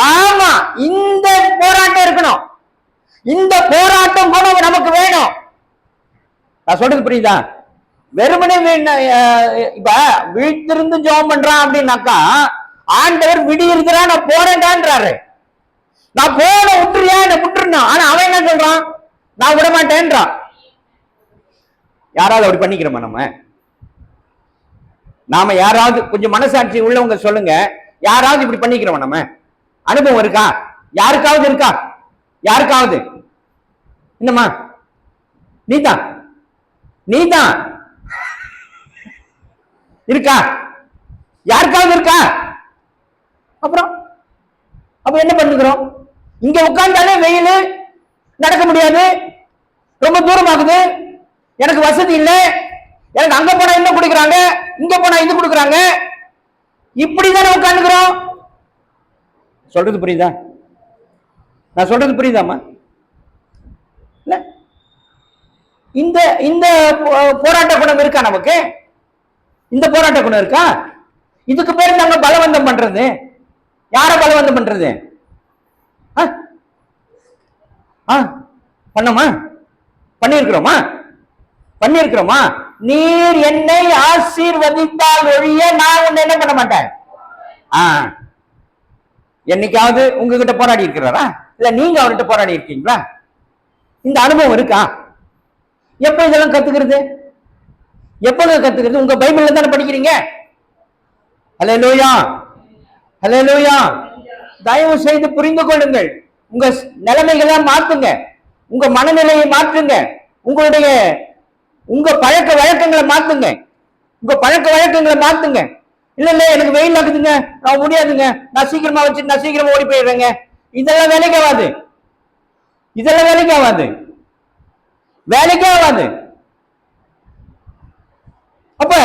ஆமா, இந்த போராட்டம் இருக்கணும். இந்த போராட்டம் கூட நமக்கு வேணும். நான் சொல்றது புரியுதா? வெறுமனே இப்ப வீட்டிலிருந்து ஜெபம் பண்றான் அப்படின்னாக்கா, ஆண்டவர் விடியிருக்கிறா நான் போறேன்டான்றாரு. நான் போன விட்டுறியா, என்ன விட்டுருந்தான். ஆனா அவன் என்ன சொல்றான்? நான் விட மாட்டேன்றான். யாராவது அப்படி பண்ணிக்கிறோமா? நாம யாராவது கொஞ்சம் மனசாட்சி உள்ளவங்க சொல்லுங்க, யாராவது இப்படி பண்ணிக்கிறோம்? நம்ம அனுபவம் இருக்கா? யாருக்காவது இருக்கா? யாருக்காவது? என்னம்மா நீதான் இருக்கா? யாருக்காவது இருக்கா? அப்புறம் அப்ப என்ன பண்ணுகிறோம்? இங்க உட்கார்ந்தாலே வெயில், நடக்க முடியாது, ரொம்ப தூரமாகுது, எனக்கு வசதி இல்லை, எனக்கு அங்க போனா என்ன கொடுக்குறாங்க, இங்க போனா இது கொடுக்குறாங்க, இப்படிதானே உட்காந்துக்கிறோம். சொல்றது புரியுதா? நான் சொல்றது புரியுதாமா? இல்ல, இந்த இந்த போராட்ட குணம் இருக்கா நமக்கு? இந்த போராட்ட குணம் இருக்கா? இதுக்கு பேர் நாங்க பலவந்தம் பண்றது. யார பலவந்தம் பண்றது? பண்ணோமா? பண்ணிருக்கிறோமா? நீர் என்னை ஆசீர்வதித்தால் ஒழிய நான் உன்னை என்ன பண்ண மாட்டேன். என்னைக்காவது உங்ககிட்ட போராடி இருக்கிறாரா? இல்ல நீங்க அவர்கிட்ட போராடி இருக்கீங்களா? இந்த அனுபவம் இருக்கா? எப்ப இதெல்லாம் கத்துக்கிறது? எப்பங்க கத்துக்கிறது? உங்க பைபிள்ல தானே படிக்கிறீங்க. ஹல்லேலூயா, ஹல்லேலூயா. தயவு செய்து புரிந்து கொள்ளுங்கள். உங்க நிலைமைகளை மாத்துங்க, உங்க மனநிலையை மாற்றுங்க, உங்க பழக்க வழக்கங்களை மாத்துங்க, உங்க பழக்க வழக்கங்களை மாத்துங்க. இல்ல இல்ல எனக்கு வெயில் ஆகுதுங்க, நான் முடியாதுங்க, நான் சீக்கிரமா வச்சுட்டு நான் சீக்கிரமா ஓடி போயிடுறேங்க. இதெல்லாம் வேலைக்கு ஆகாது, இதெல்லாம் வேலைக்கு ஆகாது, வேலைக்கே ஆகாது. அப்ப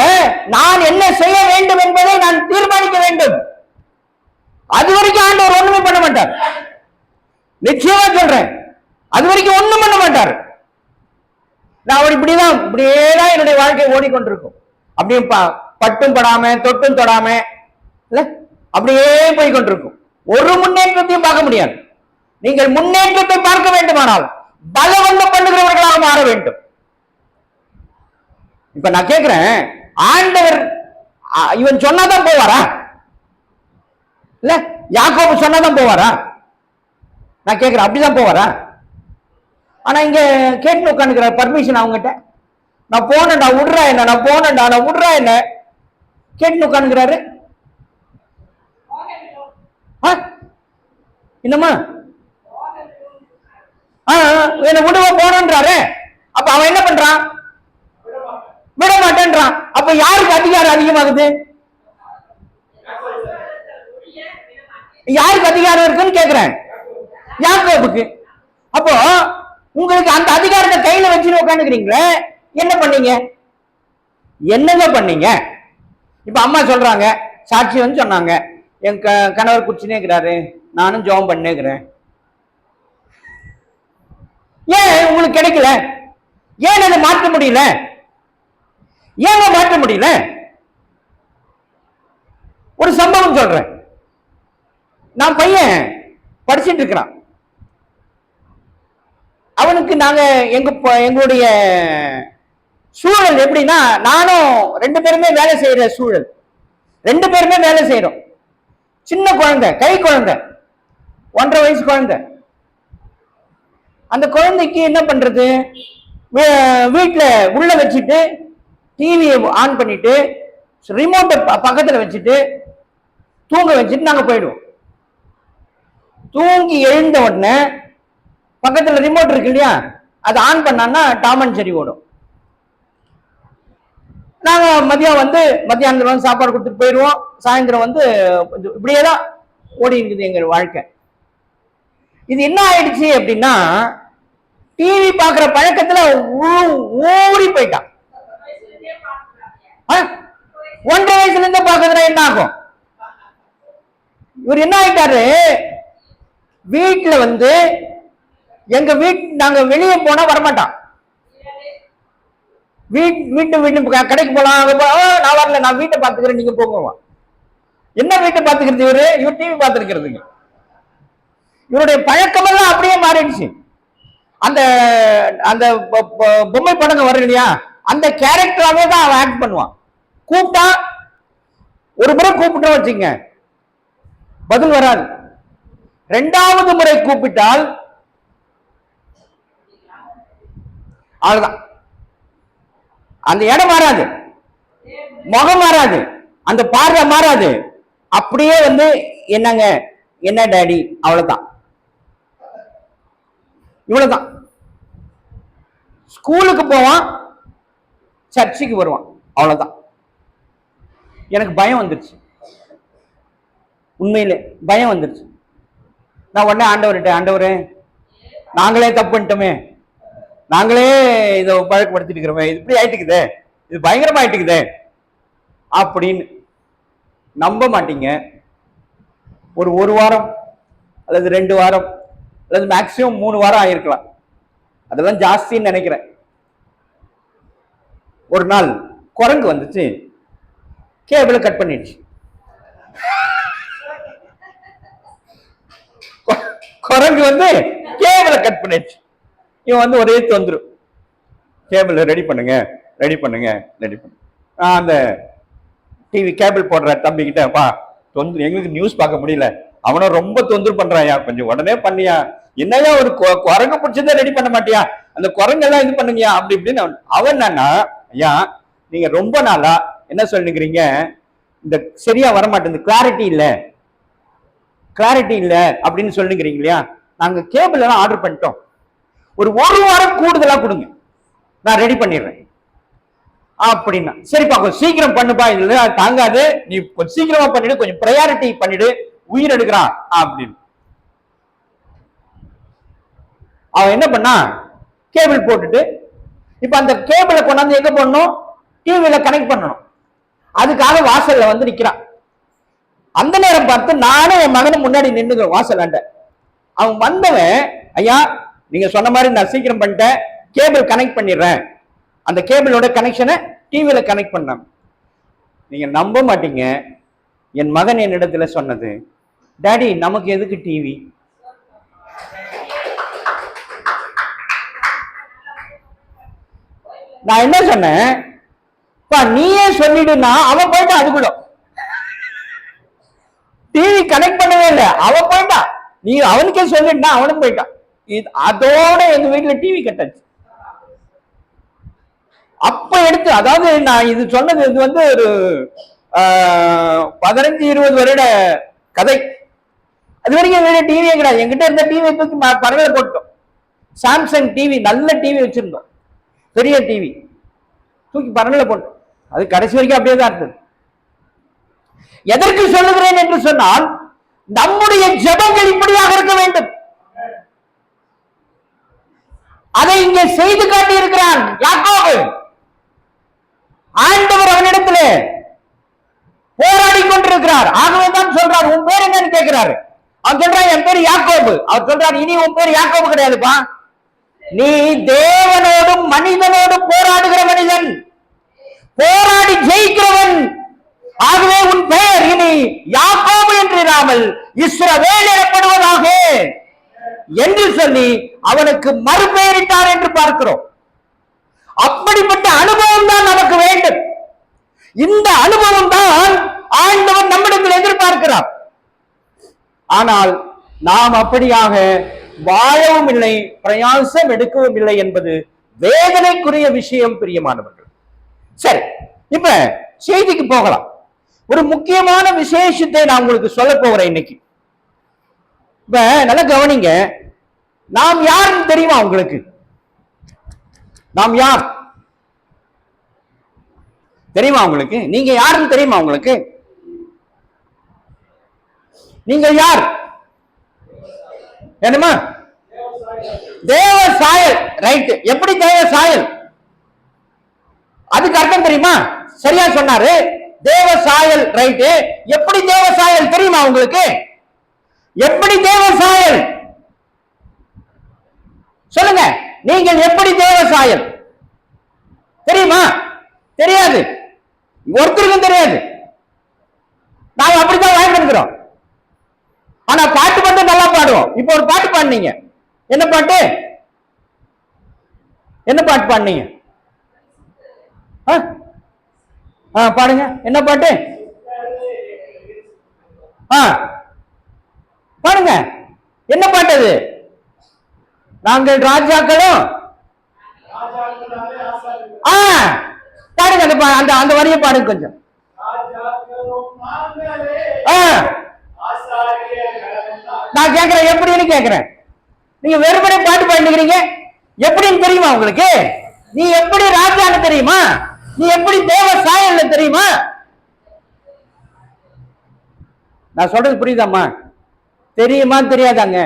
நான் என்ன செய்ய வேண்டும் என்பதை நான் தீர்மானிக்க வேண்டும். அது வரைக்கும் ஆண்டவர் ஒண்ணுமே பண்ண மாட்டார். நிச்சயமா சொல்றேன், அது வரைக்கும் ஒண்ணும் பண்ண மாட்டார். நான் இப்படியேதான் என்னுடைய வாழ்க்கை ஓடிக்கொண்டிருக்கும். அப்படியே பட்டும் படாம தொட்டும் தொடாம இல்ல அப்படியே போய் கொண்டிருக்கும். ஒரு முன்னேற்றத்தையும் பார்க்க முடியாது. நீங்கள் முன்னேற்றத்தை பார்க்க வேண்டுமானால் பலவந்தம் பண்ணுகிறவர்களாக மாற வேண்டும். இப்ப நான் கேட்கிறேன், ஆண்டவர் இவன் சொன்னாதான் போவாரா? இல்ல யாக்கோபு சொன்னாதான் போவாரா? நான் கேட்கிறேன், அப்படிதான் போவாரா? ஆனா இங்க கேட்டு உட்காந்துக்கிற பர்மிஷன் அவங்ககிட்ட, நான் போனேன்டா விடுறா என்ன, நான் போனேன்டா நான் விடுறா என்ன கேட்டு உட்காந்துக்கிறாரு. என்னம்மா என்ன விடுவ போனன்றாரு. அப்ப அவன் என்ன பண்றான்? விட மாட்டேன்றான். அப்ப யாருக்கு அதிகாரம் அதிகமாகுது? யாருக்கு அதிகாரம் இருக்குன்னு கேக்குறேன், யாக்கோபுக்கு. அப்போ உங்களுக்கு அந்த அதிகாரத்தை கையில வச்சுன்னு உட்காந்துக்கிறீங்களே, என்ன பண்ணீங்க? என்னங்க பண்ணீங்க? இப்ப அம்மா சொல்றாங்க, சாட்சி வந்து சொன்னாங்க, என் கணவர் குடிச்சுனே இருக்கிறாரு, நானும் ஜெபம் பண்ணேக்கிறேன். ஏன் உங்களுக்கு கிடைக்கல? ஏன் அதை மாற்ற முடியல? ஏன் மாற்ற முடியல? ஒரு சம்பவம் சொல்றேன். நான் பையன் படிச்சுட்டு இருக்கிறான். அவனுக்கு நாங்க எங்களுடைய சூழல் எப்படின்னா, நானும் 2 பேருமே வேலை செய்யற சூழல். 2 பேருமே வேலை செய்யறோம். சின்ன குழந்தை, கை குழந்தை, 1.5 வயசு குழந்தை. அந்த குழந்தைக்கு என்ன பண்றது? வீட்டுல உள்ள வச்சுட்டு டிவியை ஆன் பண்ணிட்டு ரிமோட்டை பக்கத்துல வச்சுட்டு தூங்க வச்சுட்டு நாங்க போயிடுவோம். தூங்கி எழுந்த உடனே பக்கத்துல ரிமோட் இருக்கு இல்லையா, அதை ஆன் பண்ணா டாம் அண்ட் ஜெர்ரி ஓடும். நாங்க மத்தியானத்துல வந்து சாப்பாடு கொடுத்துட்டு போயிடுவோம். சாயந்தரம் வந்து இப்படியேதான் ஓடி இருக்குது எங்க வாழ்க்கை. இது என்ன ஆயிடுச்சு அப்படின்னா, டிவி பாக்குற பழக்கத்துல ஊறி போயிட்டான். 1.5 வயசுல இருந்தே பாக்குறதுனா என்ன ஆகும்? இவர் என்ன ஆயிட்டாரு, வீட்டுல வந்து நாங்க வெளியே போனா வரமாட்டான். வீட்டு கடைக்கு போலாம், நான் வரல, நான் வீட்டை பாத்துக்கிறேன், நீங்க போங்க. என்ன வீட்டை பாத்துக்கிறது? இவர் டிவி பாத்துருக்கிறதுங்க. இவருடைய பழக்கமெல்லாம் அப்படியே மாறிடுச்சு. அந்த அந்த பொம்மை படங்க வரும் இல்லையா, அந்த கேரக்டராவே தான் அவன் ஆக்ட் பண்ணுவான். கூப்பிட்டா ஒரு முறை கூப்பிட்டு வச்சுங்க, பதில் வராது. 2வது முறை கூப்பிட்டால் அவ்வளவுதான். அந்த இடம் மாறாது, முகம் மாறாது, அந்த பார்வை மாறாது. அப்படியே வந்து என்னங்க, என்ன டாடி, அவ்வளவுதான். இவ்வளவுதான். ஸ்கூலுக்கு போவான், சர்ச்சுக்கு வருவான், அவ்வளவுதான். எனக்கு பயம் வந்துருச்சு, உண்மையிலே பயம் வந்துருச்சு. நான் உடனே ஆண்டவரே நாங்களே தப்பு பண்ணிட்டோமே, நாங்களே இதை பழக்கப்படுத்திட்டு இருக்கிறோமே, இது இப்படி ஆயிட்டுக்குதே, இது பயங்கரமா ஆயிட்டுக்குதே அப்படின்னு. நம்ப மாட்டீங்க, ஒரு வாரம் அல்லது 2 வாரம் அல்லது மேக்சிமம் 3 வாரம் ஆயிருக்கலாம், அதெல்லாம் ஜாஸ்தின்னு நினைக்கிறேன். ஒரு நாள் குரங்கு வந்துச்சு, கேபிளை கட் பண்ணிடுச்சு. குரங்கு வந்து கேபிளை கட் பண்ணிடுச்சு. இவன் வந்து ஒரே தொந்தரு, கேபிள் ரெடி பண்ணுங்க. அந்த டிவி கேபிள் போடுற தம்பி கிட்ட, தொந்தரு, எங்களுக்கு நியூஸ் பார்க்க முடியல, அவனை ரொம்ப தொந்தரவு பண்றாயா, கொஞ்சம் உடனே பண்ணியா, என்னையா ஒரு குரங்கு பிடிச்சதை ரெடி பண்ண மாட்டியா, அந்த குரங்கெல்லாம் இது பண்ணுங்கயா அப்படி இப்படின்னு. அவன் என்னன்னா, ஐயா நீங்க ரொம்ப நாளா என்ன சொல்லுங்கிறீங்க, இந்த சரியா வரமாட்டேங்குது, கிளாரிட்டி இல்ல அப்படின்னு சொல்லுங்கிறீங்க இல்லையா. நாங்க கேபிள் எல்லாம் ஆர்டர் பண்ணிட்டோம், ஒரு வாரம் கூடுதலா கொடுங்க, நான் ரெடி பண்ணிடுறேன் அப்படின்னா. சரிப்பா கொஞ்சம் சீக்கிரம் பண்ணுப்பா, இதுல தாங்காது, நீ கொஞ்சம் சீக்கிரமா பண்ணிடு, கொஞ்சம் ப்ரையாரிட்டி பண்ணிடு, உயிர் எடுக்கிறான் அப்படின்னு. அவன் என்ன பண்ணா, கேபிள் போட்டுட்டு இப்ப அந்த கேபிளை கொண்டாந்து எங்க போடணும், டிவியில கனெக்ட் பண்ணணும். அதுக்காக வாசல்ல வந்து நிக்கிறான். அந்த நேரம் பார்த்து நானும் என் மகனும் முன்னாடி நின்னுக்கிறோம் வாசலாண்ட. அவன் வந்தவன், ஐயா நீங்க சொன்ன மாதிரி நான் சீக்கிரம் பண்ணிட்டேன், கேபிள் கனெக்ட் பண்ணிடுறேன், அந்த கேபிளோட கனெக்ஷனை டிவியில கனெக்ட் பண்ண. நீங்க நம்ப மாட்டீங்க, என் மகன் என்னிடத்துல சொன்னது, டாடி நமக்கு எதுக்கு டிவி? நான் என்ன சொன்னேன், நீயே சொல்லிடுனா, அவன் போயிட்டான், அதுக்குள்ள டிவி கனெக்ட் பண்ணவே இல்லை, அவன் போயிட்டான். நீ அவனுக்கே சொல்லிட்டா, அவனும் போயிட்டான். அதோட எங்க வீட்டுல டிவி கட்டாச்சு. அப்ப எடுத்து, அதாவது நான் இது சொன்னது இது வந்து ஒரு 15-20 வருட கதை. அது வரைக்கும் எங்க டிவியே கிடையாது. எங்கிட்ட இருந்த டிவி தூக்கி பறவையில போட்டோம். சாம்சங் டிவி, நல்ல டிவி வச்சிருந்தோம், பெரிய டிவி தூக்கி பறவையில போட்டோம். அது கடைசி வரைக்கும் அப்படியே தான் இருந்தது. எதற்கு சொல்லுகிறேன் என்று சொன்னால், நம்முடைய ஜெபங்கள் இப்படியாக இருக்க வேண்டும். அதை இங்கே செய்து காட்டி இருக்கிறான் யாக்கோபு. ஆண்டவர் அவனிடத்தில் போராடி கொண்டிருக்கிறார். ஆகவே தான் சொல்றார், உன் பேர் என்னன்னு கேட்கிறாரு. அவன் சொல்றான், என் பேர் யாக்கோபு. அவர் சொல்றார், இனி உன் பேர் யாக்கோபு கிடையாதுப்பா, நீ தேவனோடும் மனிதனோடும் போராடுகிற மனிதன், போராடி ஜெயிக்கிறவன். ஆகவே உன் பெயர் இனி யாக்கோபு என்று இராமல் இஸ்ரவேல் எனப்படுவதாக என்று சொல்லி அவனுக்கு மறுபெயரிட்டார் என்று பார்க்கிறோம். அப்படிப்பட்ட அனுபவம் தான் நமக்கு வேண்டும். இந்த அனுபவம் தான் ஆண்டவர் நம்மிடத்தில் எதிர்பார்க்கிறார். ஆனால் நாம் அப்படியாக வாழவும் இல்லை, பிரயாசம் எடுக்கவும் இல்லை என்பது வேதனைக்குரிய விஷயம் பிரியமானவர்கள். சரி, இப்ப செய்திக்கு போகலாம். ஒரு முக்கியமான விசேஷத்தை நான் உங்களுக்கு சொல்ல போகிறேன் இன்னைக்கு. இப்ப நல்லா கவனிங்க, நாம் யாருன்னு தெரியுமா உங்களுக்கு? நாம் யார் தெரியுமா உங்களுக்கு? நீங்க யாருன்னு தெரியுமா உங்களுக்கு? நீங்க யார் என்னமா? தேவ சாயல். ரைட். எப்படி தேவ சாயல்? அதுக்கு அர்த்தம் தெரியுமா? சரியா சொன்னாரு, தேவ சாயல். ரைட். எப்படி தேவ சாயல் தெரியுமா உங்களுக்கு? எப்படி தேவ சாயல் சொல்லுங்க. நீங்கள் எப்படி தேவ சாயல் தெரியுமா? தெரியாது, ஒருத்தருக்கும் தெரியாது. நாங்க அப்படித்தான் வாழ்ந்துருக்கிறோம். ஆனா பாட்டு மட்டும் நல்லா பாடுவோம். இப்ப ஒரு பாட்டு பாடுனீங்க, என்ன பாட்டு? என்ன பாட்டு பாடுனீங்க? பாடுங்க, என்ன பாட்டு? பாருங்க, என்ன பாட்டு அது? நாங்கள் ராஜாக்களும். பாருங்க, அந்த அந்த வரியை பாருங்க கொஞ்சம். நான் கேட்கிறேன், எப்படின்னு கேட்கிறேன். நீங்க வெறுமனே பாட்டு பாடிக்கிறீங்க, எப்படின்னு தெரியுமா உங்களுக்கு? நீ எப்படி ராஜான்னு தெரியுமா? நீ எப்படி தேவ சாயல் தெரியுமா? நான் சொல்றது புரியுதாம்மா? தெரியுமா தெரியாதாங்க?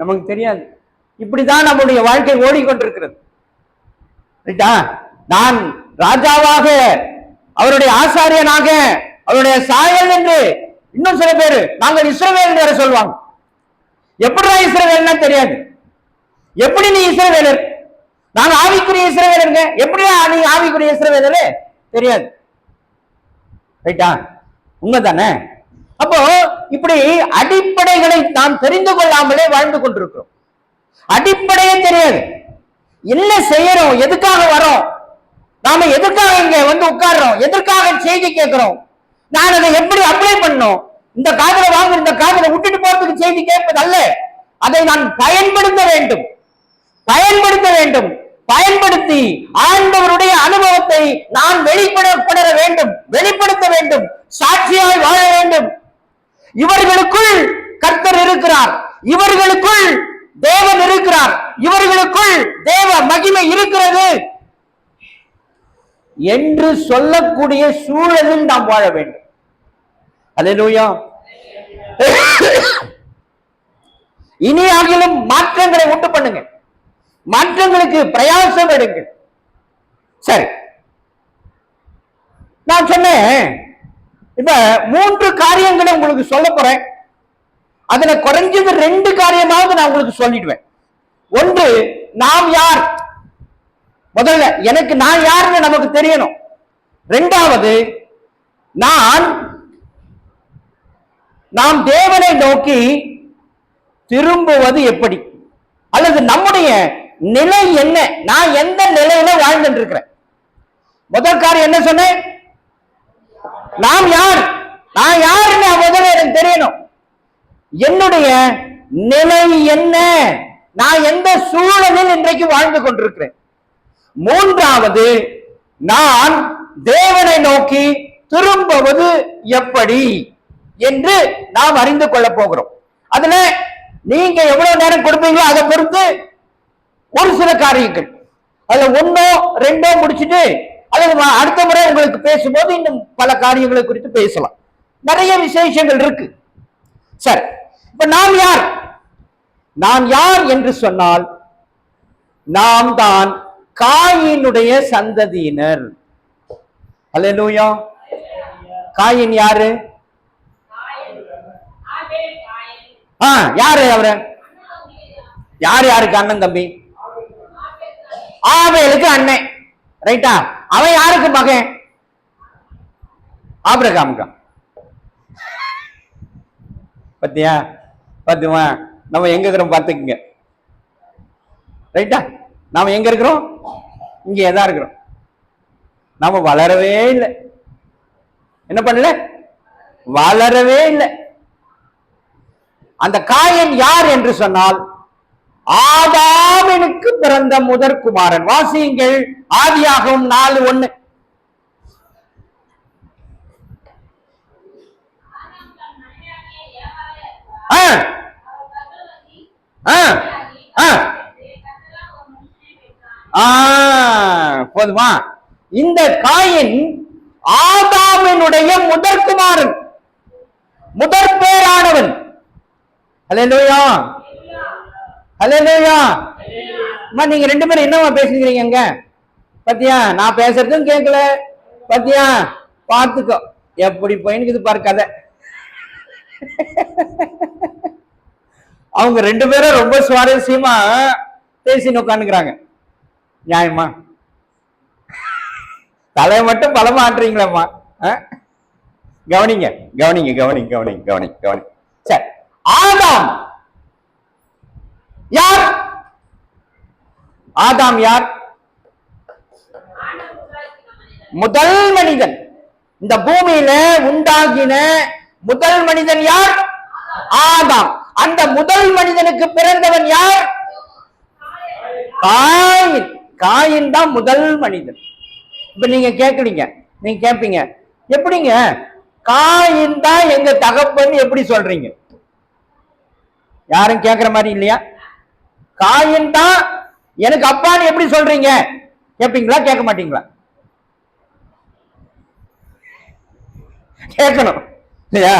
நமக்கு தெரியாது. இப்படிதான் நம்முடைய வாழ்க்கை ஓடிக்கொண்டிருக்கிறது. நான் ராஜாவாக, அவருடைய ஆசாரியனாக, அவருடைய சாயல் என்று. இன்னும் சில பேர் நாங்கள் இஸ்ரவேல் வேற சொல்லுவாங்க. எப்படிதான் இஸ்ரவேல்னா தெரியாது. எப்படி நீ இஸ்ரவேலர்? நாங்க ஆவிக்குரிய இஸ்ரவேலருங்க. எப்படியா நீ ஆவிக்குரிய இஸ்ரவேலரு? தெரியாது. ரைட்டா? உண்மைதானே? அப்போ இப்படி அடிப்படைகளை நாம் தெரிந்து கொள்ளாமலே வாழ்ந்து கொண்டிருக்கிறோம். அடிப்படையே தெரியாது. என்ன செய்யறோம், எதுக்காக வரோம், நாம எதற்காக இங்க வந்து உட்கார்றோம், எதற்காக செய்தி கேட்கிறோம், நான் அதை எப்படி அப்ளை பண்ணோம், இந்த காதல வாங்க, இந்த காதல விட்டுட்டு போறதுக்கு செய்தி கேட்பது அல்ல. அதை நான் பயன்படுத்த வேண்டும், பயன்படுத்த வேண்டும். பயன்படுத்தி ஆண்டவருடைய அனுபவத்தை நான் வெளிப்படுத்த வேண்டும், சாட்சியாய் வாழ வேண்டும். இவர்களுக்குள் கர்த்தர் இருக்கிறார், இவர்களுக்குள் தேவன் இருக்கிறார், இவர்களுக்குள் தேவ மகிமை இருக்கிறது என்று சொல்லக்கூடிய சூழலில் நாம் வாழ வேண்டும். அல்லேலூயா. இனியாகிலும் மாற்றங்களை உண்டு பண்ணுங்க, மாற்றங்களுக்கு பிரயாசம் எடுங்க. சரி, நான் சொன்னேன் இப்ப 3 காரியங்களை உங்களுக்கு சொல்ல போறேன். அதுல குறைஞ்சது 2 காரியமாவது நான் உங்களுக்கு சொல்லிடுவேன். ஒன்று, நாம் யார். முதல்ல எனக்கு நான் யாருன்னு நமக்கு தெரியணும். 2வது, நாம் தேவனை நோக்கி திரும்புவது எப்படி, அல்லது நம்முடைய நிலை என்ன, நான் எந்த நிலையில வாழ்ந்துட்டு இருக்கிறேன். முதல் காரியம் என்ன சொன்னேன்? நாம் யார், நான் யாருன்னு முதல்ல எனக்கு தெரியணும். என்னுடைய நிலை என்ன, நான் எந்த சூழலில் இன்றைக்கு வாழ்ந்து கொண்டிருக்கிறேன். 3வது, நான் தேவனை நோக்கி திரும்புவது எப்படி என்று நாம் அறிந்து கொள்ள போகிறோம். அதுல நீங்க எவ்வளவு நேரம் கொடுப்பீங்களோ அதை பொறுத்து ஒரு சில காரியங்கள், அதுல 1ஓ 2ஓ முடிச்சுட்டு அல்லது அடுத்த முறை உங்களுக்கு பேசும்போது இன்னும் பல காரியங்களை குறித்து பேசலாம். நிறைய விசேஷங்கள் இருக்கு. சரி, இப்ப நாம் யார்? நாம் யார் என்று சொன்னால், நாம் தான் காயினுடைய சந்ததியினர். அல்லேலூயா. காயின் யாரு? யாரு அவரு? யாருக்கு அண்ணன் தம்பி? ஆபேலுக்கு அண்ணன், ரைட்டா? அவன் யாருக்கு மகன்? ஆபிரகாமுக்கு. பத்தியா பத்துமா? நம்ம எங்க இருக்கிறோம் பாத்துக்குங்க, ரைட்டா? நாம எங்க இருக்கிறோம்? இங்க எதா இருக்கிறோம். நாம வளரவே இல்லை. என்ன பண்ணல? வளரவே இல்லை. அந்த காயன் யார் என்று சொன்னால், ஆதாமுக்கு பிறந்த முதற்குமாரன். வாசியுங்கள், ஆதியாகமம் 4:1. போதுமா? இந்த காயின் ஆதாமினுடைய முதற்குமாரன், முதற் பேரானவன். அல்லேலூயா, அல்லேலூயா. நீங்க 2 பேரும் என்னவா பேசுறீங்க? பத்தியா, நான் பேசுறதும் கேட்கல. பத்தியா, பார்த்துக்கோ எப்படி போயின்னு பாரு கதை. அவங்க 2 பேரும் ரொம்ப சுவாரஸ்யமா பேசின்னு உட்காந்துக்கிறாங்க. நியாயமா? தலையை மட்டும் பலமா ஆட்டுறீங்களா? கவனிங்க கவனிங்க கவனிங்க கவனிங்க கவனிங்க கவனிங்க. சரி, ஆதாம் யார்? ஆதாம் யார்? முதல் மனிதன். இந்த பூமியில உண்டாகின முதல் மனிதன் யார்? ஆதாம். அந்த முதல் மனிதனுக்கு பிறந்தவன் யார்? காயின். காயின் தான் முதல் மனிதன். இப்ப நீங்க கேட்கறீங்க, நீங்க கேட்பீங்க, எப்படிங்க காயின் தான் எங்க தகப்பன் எப்படி சொல்றீங்க? யாரும் கேட்கிற மாதிரி இல்லையா? காயின் தான் எனக்கு அப்பான்னு எப்படி சொல்றீங்க? கேட்பீங்களா? கேட்க மாட்டீங்களா? கேட்கணும் இல்லையா?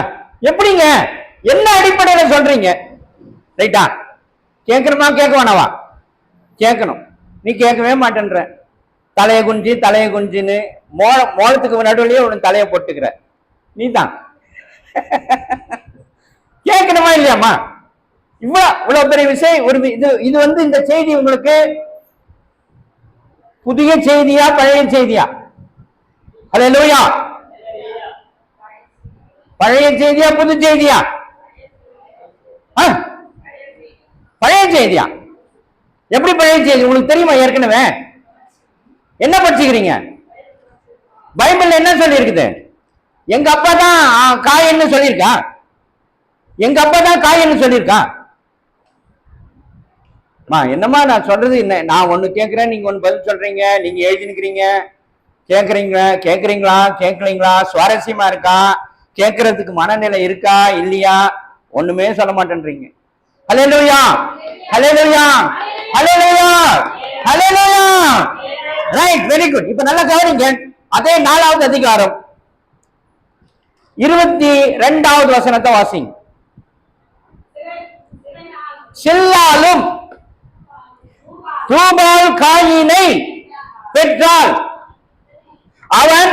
எப்படிங்க, என்ன அடிப்படையில சொல்றீங்க? ரைட்டா? கேட்கணுமா கேட்க வேணாவா? கேட்கணும். நீ கேட்கவே மாட்டேன்ற. தலையை குஞ்சின்னு மோளத்துக்கு நடுவிலேயே உன் தலையை போட்டுக்கிற நீ தான். கேட்கணுமா இல்லையாமா? இவ்வளவு பெரிய விஷயம். ஒரு இது வந்து இந்த செய்தி உங்களுக்கு புதிய செய்தியா பழைய செய்தியா? அல்லேலூயா. பழைய செய்தியா புது செய்தியா? பழைய செய்தியா? எப்படி பழைய செய்தி? உங்களுக்கு தெரியுமா? ஏற்கனவே என்ன படிச்சுக்கிறீங்க? பைபிள்ல என்ன சொல்லி இருக்குது? எங்க அப்பா தான் காயன்னு சொல்லியிருக்கா? எங்க அப்பா தான் காயின்னு சொல்லியிருக்கான். என்னம்மா நான் சொல்றது என்ன, நான் ஒண்ணு கேட்கிறேன், நீங்க ஒண்ணு பதில் சொல்றீங்க, நீங்க எழுதினுக்கிறீங்க, கேட்கறீங்களா, சுவாரஸ்யமா இருக்கா, கேட்கறதுக்கு மனநிலை இருக்கா இல்லையா, ஒண்ணுமே சொல்ல மாட்டேன்றீங்க. Hallelujah, hallelujah, hallelujah, hallelujah. Right, very good. இப்ப நல்லா கவனிங்க. அதே 4வது அதிகாரம் 22வது வசனத்தை வாசிங்க. சில்லாலும் தூபால் காயினை பெற்றால் அவன்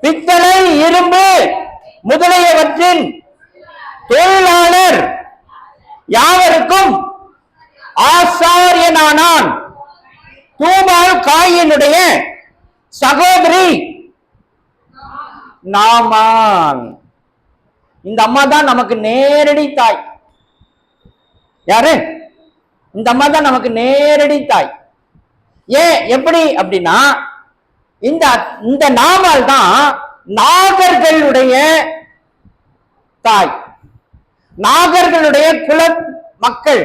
பித்தளை, இரும்பு முதலியவற்றின் தொழிலாளர் யாவருக்கும் ஆசாரியனானான். தூபால் காயினுடைய சகோதரி நாமான். இந்த அம்மா தான் நமக்கு நேரடி தாய். யாரு? இந்த அம்மா தான் நமக்கு நேரடி தாய். ஏன், எப்படி அப்படின்னா, இந்த நாமால் தான் நாகர்களுடைய தாய். நாகர்களுடைய குல மக்கள்,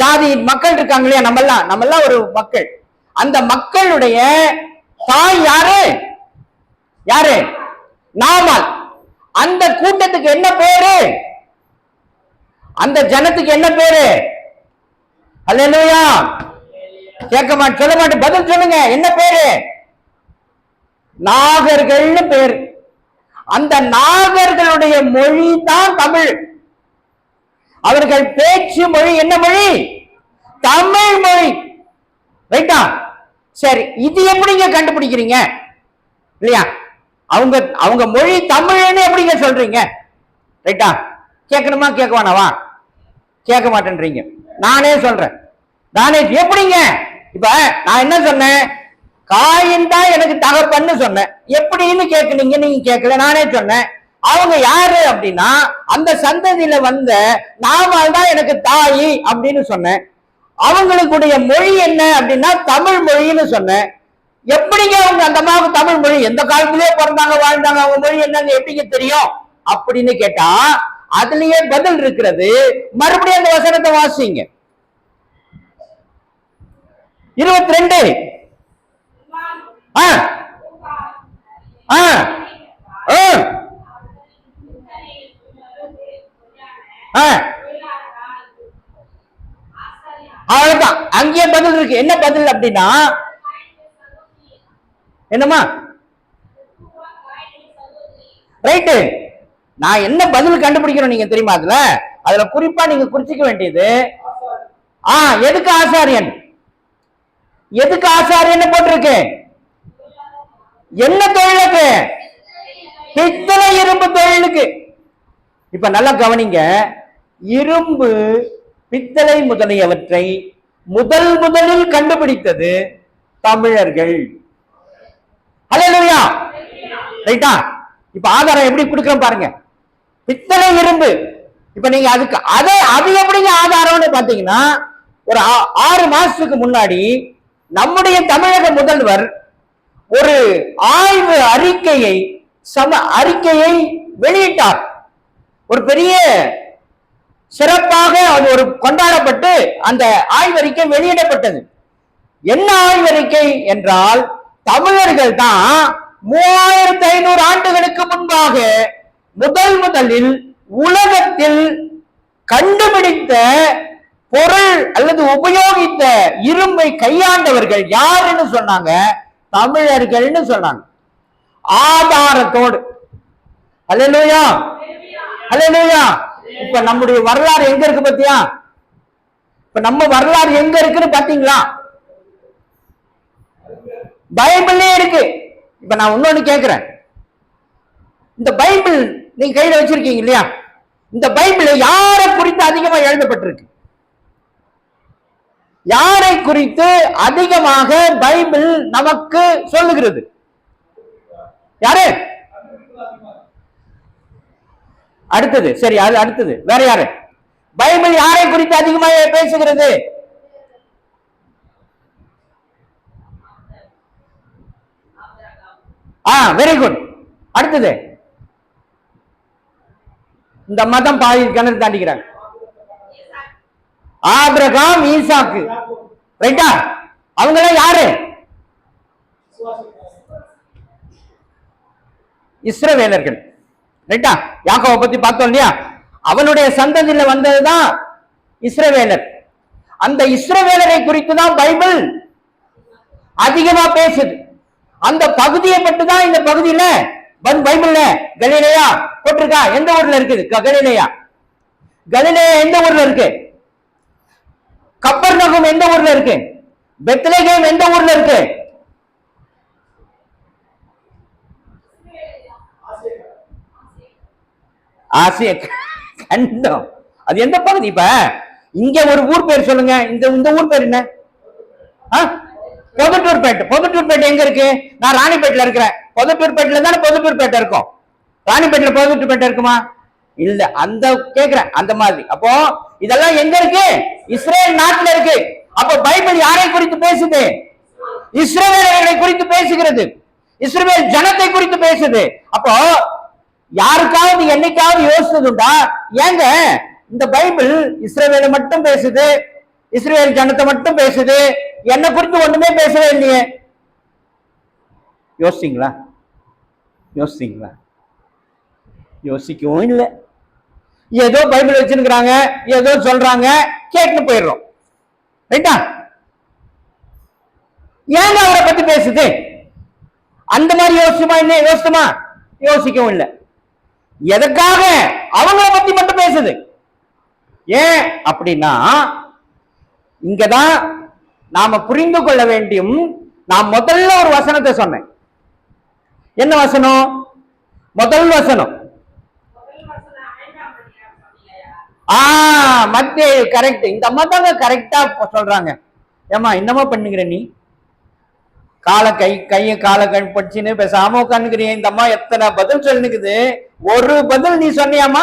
ஜாதி மக்கள் இருக்காங்க இல்லையா, நம்மெல்லாம் ஒரு மக்கள். அந்த மக்களுடைய தாய் யாரு? யாரு? நாமால். அந்த கூட்டத்துக்கு என்ன பேரு? அந்த ஜனத்துக்கு என்ன பேரு? அல்லேலூயா. கேட்க மாட்டேன், சொல்ல மாட்டேன், பதில் சொல்லுங்க, என்ன பேரு? நாகர்கள்னு பேரு. அந்த நாகர்களுடைய மொழி தான் தமிழ். அவர்கள் பேச்சு மொழி என்ன மொழி? தமிழ் மொழி. ரைட்டா? சரி, இது எப்படிங்க கண்டுபிடிக்கிறீங்க? இல்லையா, அவங்க மொழி தமிழ்னு எப்படிங்க சொல்றீங்க? ரைட்டா? கேட்கணுமா கேட்க வேணாவா? கேட்க மாட்டேன்றீங்க. நானே சொல்றேன். நானே எப்படிங்க? இப்ப நான் என்ன சொன்னேன்? காயின் தான் எனக்கு தகப்பன்னு சொன்னேன். எப்படின்னு கேட்குனீங்க, நீங்க கேட்கல, நானே சொன்னேன். அவங்க யாரு அப்படின்னா, அந்த சந்ததியில வந்த நாமால் தான் எனக்கு தாய் அப்படின்னு சொன்னேன். அவங்களுடைய மொழி என்ன அப்படின்னா தமிழ் மொழின்னு சொன்னேன். எப்படிங்க அவங்க அந்த அம்மாவுக்கு தமிழ் மொழி, எந்த காலத்திலேயே பிறந்தாங்க வாழ்ந்தாங்க, அவங்க மொழி என்னன்னு எப்படிங்க தெரியும் அப்படின்னு கேட்டா, அதுலயே பதில் இருக்கிறது. மறுபடியும் அந்த வசனத்தை வாசிங்க. 22. அவ்வளவுதான், அங்கேயே பதில் இருக்கு. என்ன பதில் அப்படின்னா, என்னமா ரைட்டு, நான் என்ன பதில் கண்டுபிடிக்கிறோம் நீங்க தெரியுமா? அதுல குறிப்பா நீங்க குறிச்சிக்க வேண்டியது, எதுக்கு ஆசாரியன், எதுக்கு ஆசாரியன் போட்டிருக்கு? என்ன தொழிலுக்கு? பித்தளை இரும்பு தொழிலுக்கு. இப்ப நல்லா கவனிங்க. இரும்பு, பித்தளை முதலியவற்றை முதலில் கண்டுபிடித்தது தமிழர்கள். ஹல்லேலூயா. ரைட்டா? இப்ப ஆதாரம் எப்படி கொடுக்கிறோம் பாருங்க. பித்தளை, இரும்பு. இப்ப நீங்க அதுக்கு அது எப்படிங்க ஆதாரம்னு பாத்தீங்கன்னா, ஒரு 6 மாசத்துக்கு முன்னாடி நம்முடைய தமிழக முதல்வர் ஒரு ஆய்வு அறிக்கையை வெளியிட்டார். ஒரு பெரிய சிறப்பாக அது ஒரு கொண்டாடப்பட்டு அந்த ஆய்வறிக்கை வெளியிடப்பட்டது. என்ன ஆய்வறிக்கை என்றால், தமிழர்கள் தான் 3500 ஆண்டுகளுக்கு முன்பாக முதலில் உலகத்தில் கண்டுபிடித்த பொருள் அல்லது உபயோகித்த இரும்பை கையாண்டவர்கள் யாருன்னு சொன்னாங்க? தமிழர்கள்னு சொன்னாங்க. ஆதாரத்தோடு. அல்லேலூயா, அல்லேலூயா. இப்ப நம்முடைய வரலாறு எங்க இருக்கு பாத்தியா? இப்ப நம்ம வரலாறு எங்க இருக்குன்னு பாத்தீங்களா? பைபிள்லயே இருக்கு. இப்ப நான் இன்னொன்னு கேட்கிறேன். இந்த பைபிள் நீங்க கையில வச்சிருக்கீங்க இல்லையா? இந்த பைபிள் யாரை குறித்து அதிகமா எழுதப்பட்டிருக்கு? யாரை குறித்து அதிகமாக பைபிள் நமக்கு சொல்லுகிறது? யாரு? அடுத்தது. சரி, அது அடுத்தது. வேற யாரு? பைபிள் யாரை குறித்து அதிகமாக பேசுகிறது? Very good. அடுத்தது இந்த அம்மா தான் பாதி கிணறு தாண்டிக்கிறாங்க. ஆபிரகாம், ஈசாக்கு, ரைட்டா? அவங்க எல்லாம் யாரு? இஸ்ரவேலர்கள், ரைட்டா? யாக்கோவை பத்தி பார்த்தோம் இல்லையா? அவனுடைய சந்ததியில வந்ததுதான் இஸ்ரவேலர். அந்த இஸ்ரவேலரை குறித்து தான் பைபிள் அதிகமா பேசுது. அந்த பகுதியை பற்றி தான் இந்த பகுதியில பைபிள்ல கலிலேயா போட்டிருக்கா. எந்த ஊர்ல இருக்குது கலிலேயா? கலிலேயா எந்த ஊர்ல இருக்கு? கப்பர்நகும் எந்த ஊர்ல இருக்கு? பெத்லகேம் எந்த ஊர்ல இருக்கு? ஆசிய கண்டம். அது எந்த பகுதி? இப்ப இங்க ஒரு ஊர் பேர் சொல்லுங்க. இந்த ஊர் பேர் என்ன? பொதுட்டூர்பேட்டை. பொதுட்டூர்பேட்டை எங்க இருக்கு? நான் ராணிப்பேட்டில் இருக்கிறேன். பொதுட்டூர்பேட்டில தானே பொதுட்டூர்பேட்டை இருக்கும். ராணிப்பேட்டில் பொதுட்டூர்பேட்டை இருக்குமா? இல்ல. அந்த கேக்குறேன் அந்த மாதிரி. அப்போ இதெல்லாம் எங்க இருக்கு? இஸ்ரேல் நாட்டில் இருக்கு. அப்போ பைபிள் யாரை குறித்து பேசுது? இஸ்ரவேலர்களை குறித்து பேசுகிறது. இஸ்ரவேல் ஜனத்தை குறித்து பேசுது. அப்போ யாருக்காவது என்னைக்காவது யோசிச்சதுண்டா, ஏங்க இந்த பைபிள் இஸ்ரவேலை மட்டும் பேசுது, இஸ்ரவேல் ஜனத்தை மட்டும் பேசுது, என்ன குறித்து ஒண்ணுமே பேசவே இல்லையே? யோசிங்களா? யோசிங்களா? யோசிக்கவும் இல்லை. ஏதோ பைபிள் வச்சிருக்கிறாங்க, ஏதோ சொல்றாங்க, கேட்டு போயிடுறோம். ரைட்டா? ஏங்க அவரை பத்தி பேசுது? அந்த மாதிரி யோசிச்சுமா? என்ன யோசிச்சுமா? யோசிக்கவும் இல்லை. எதுக்காக அவங்கள பத்தி மட்டும் பேசுது? ஏன் அப்படின்னா, இங்கதான் நாம புரிந்து கொள்ள வேண்டியும். நான் முதல்ல ஒரு வசனத்தை சொன்னேன். என்ன வசனம்? முதல் வசனம் மத்தேயு. கரெக்ட். இந்த அம்மா தாங்க கரெக்டா சொல்றாங்க. ஏமா என்னமா பண்ணுகிற நீ? கைய காலை படிச்சுன்னு பேசாம உட்காந்துக்கிறிய. இந்த அம்மா எத்தனை பதில் சொல்லுக்குது. ஒரு பதில் நீ சொன்னியாமா?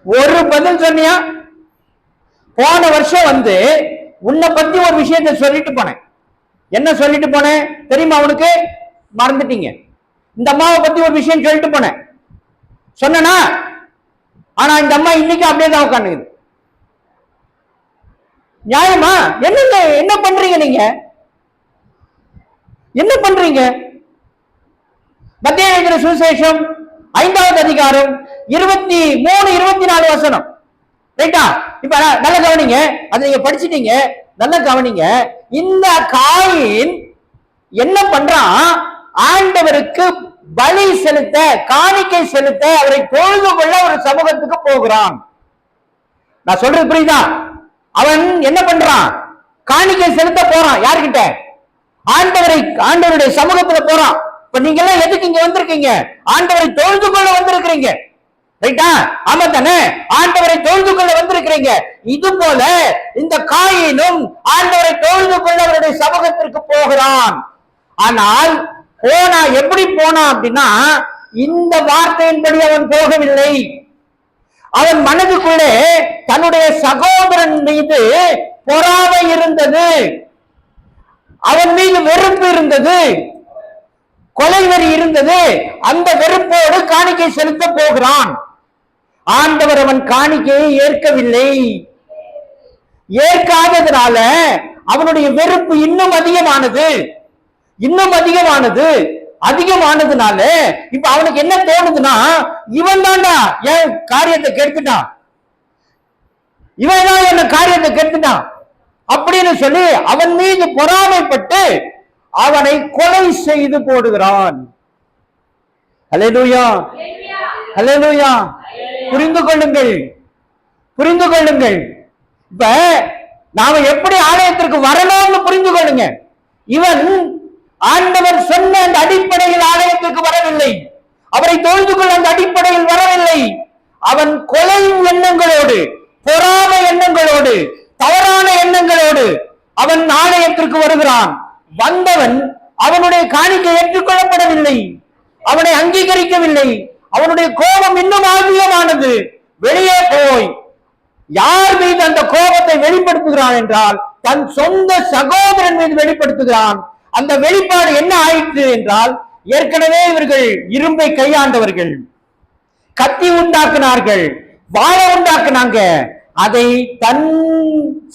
ஒரு பதில் சொன்னியா? போன வருஷம் உன்னை பத்தி ஒரு விஷயத்தை சொல்லிட்டு போனேன். என்ன சொல்லிட்டு போனேன் தெரியுமா உனக்கு? மறந்துட்டீங்க. இந்த அம்மாவை பத்தி ஒரு விஷயம் சொல்லிட்டு போனேன். சொன்னா? ஆனா இந்த அம்மா இன்னைக்கு அப்படியே தான் உட்காந்துக்குது. நியாயமா? என்னங்க என்ன பண்றீங்க நீங்க? என்ன பண்றீங்க? மத்தேயு எழுதின சுவிசேஷம் 5வது அதிகாரம் 23, 24 வசனம். ரைட்டா? இப்ப நல்ல கவனிங்க. அதை நீங்க படிச்சுட்டீங்க. நல்ல கவனிங்க. இந்த காயின் என்ன பண்றான்? ஆண்டவருக்கு பலி செலுத்த, காணிக்கை செலுத்த, அவரை தொழுது கொள்ள ஒரு சமூகத்துக்கு போகிறான். நான் சொல்றது புரியுதா? அவன் என்ன பண்றான்? காணிக்கை செலுத்த போறான். யாருக்கிட்ட? ஆண்டவருடைய சமூகத்துல போறான். இப்ப நீங்க எல்லாம் எதுக்கு இங்க வந்திருக்கீங்க? ஆண்டவரை தொழுது கொள்ள வந்திருக்கிறீங்க. ரைட்டா? ஆமா தானே? ஆண்டவரை தொழுது கொள்ள வந்திருக்கிறீங்க. இது போல இந்த காயினும் ஆண்டவரை தொழுது கொள்ள அவருடைய சமூகத்திற்கு போகிறான். ஆனால் போனா எப்படி போனா அப்படின்னா, இந்த வார்த்தையின்படி அவன் போகவில்லை. அவன் மனதுக்குள்ளே தன்னுடைய சகோதரன் மீது பொறாமை இருந்தது, அவன் மீது வெறுப்பு இருந்தது, கொலைவெறி இருந்தது. அந்த வெறுப்போடு காணிக்கை செலுத்த போகிறான். ஆண்டவர் அவன் காணிக்கையை ஏற்கவில்லை. ஏற்காததுனால அவனுடைய வெறுப்பு இன்னும் அதிகமானது. அதிகமானதுனால இப்ப அவனுக்கு என்ன தோணுதுன்னா, இவன் தான்டா என் காரியத்தை கெடுத்துட்டான், இவன் தான் என்ன காரியத்தை கெடுத்துட்டான் அப்படின்னு சொல்லி அவன் மீது பொறாமைப்பட்டு அவனை கொலை செய்து போடுகிறான். ஹல்லேலூயா, ஹல்லேலூயா. புரிந்து கொள்ளுங்கள். இப்ப நாம எப்படி ஆலயத்திற்கு வரணும்னு புரிந்து கொள்ளுங்க. இவன் ஆண்டவர் சொன்ன அந்த அடிப்படையில் ஆலயத்திற்கு வரவில்லை. அவரை தொழுது கொள்ள அந்த அடிப்படையில் வரவில்லை. அவன் கொலை எண்ணங்களோடு, பொறாமை எண்ணங்களோடு, தவறான எண்ணங்களோடு அவன் ஆலயத்திற்கு வருகிறான். வந்தவன் அவனுடைய காணிக்கை ஏற்றுக்கொள்ளப்படவில்லை, அவனை அங்கீகரிக்கவில்லை. அவனுடைய கோபம் இன்னும் அதிகமானது. வெளியே போய் யார் மீது அந்த கோபத்தை வெளிப்படுத்துகிறான் என்றால், தன் சொந்த சகோதரன் மீது வெளிப்படுத்துகிறான். அந்த வெளிப்பாடு என்ன ஆயிற்று என்றால், ஏற்கனவே இவர்கள் இரும்பை கையாண்டவர்கள், கத்தி உண்டாக்குனார்கள், வாழை உண்டாக்குனாங்க. அதை தன்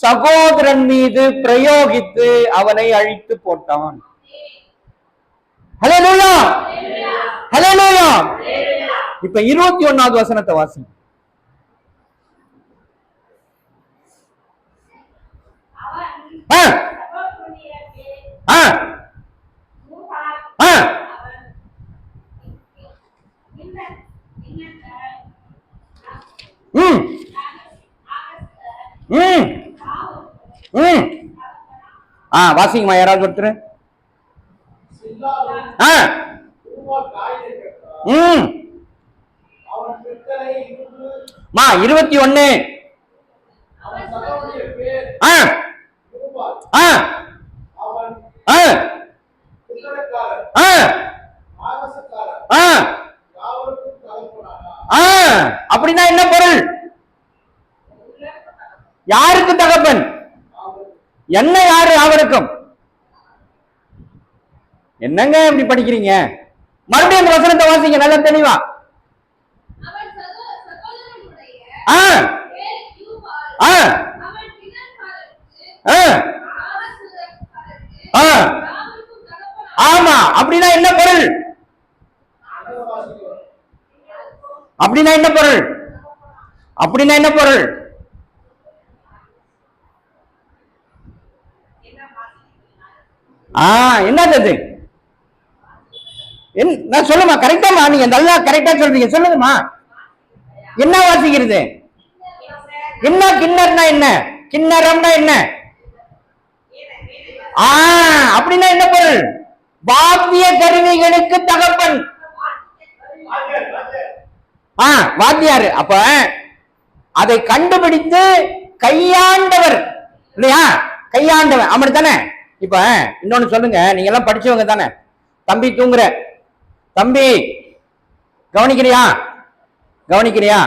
சகோதரன் மீது பிரயோகித்து அவனை அழித்து போட்டான். ஹல்லேலூயா, ஹல்லேலூயா. இப்ப 21வது வசனத்தை வாசி. வாசிங்கம்மா, யாராவது ஒருத்தர். 21. அப்படின்னா என்ன பொருள்? யாருக்கு தகப்பன்? என்ன யாரு அவருக்கும்? என்னங்க இப்படி படிக்கிறீங்க? மறுபடியும் அந்த வசனத்தை வாசிங்க நல்ல தெளிவா. ஆமா, அப்படின்னா என்ன பொருள்? அப்படின்னா என்ன பொருள்? அப்படின்னா என்ன பொருள்? என்னது? நான் சொல்லுமா, கரெக்டாமா? நீங்க நல்லா கரெக்டா சொல்றீங்க, சொல்லுங்கம்மா. என்ன வாசிக்கிறது? என்ன கிண்ணறனா என்ன? கிண்ணறம்னா என்ன? அப்படின்னா என்ன பொருள்? வாத்திய கருவிகளுக்கு தகப்பன். வாத்தியாரு. அப்ப அதை கண்டுபிடித்து கையாண்டவர் இல்லையா? கையாண்டவன் அப்படி தானே. இப்ப இன்னொன்னு சொல்லுங்க, நீங்க எல்லாம் படிச்சவங்க தானே. தம்பி தூங்குற, தம்பி கவனிக்கிறியா? கவனிக்கிறியா?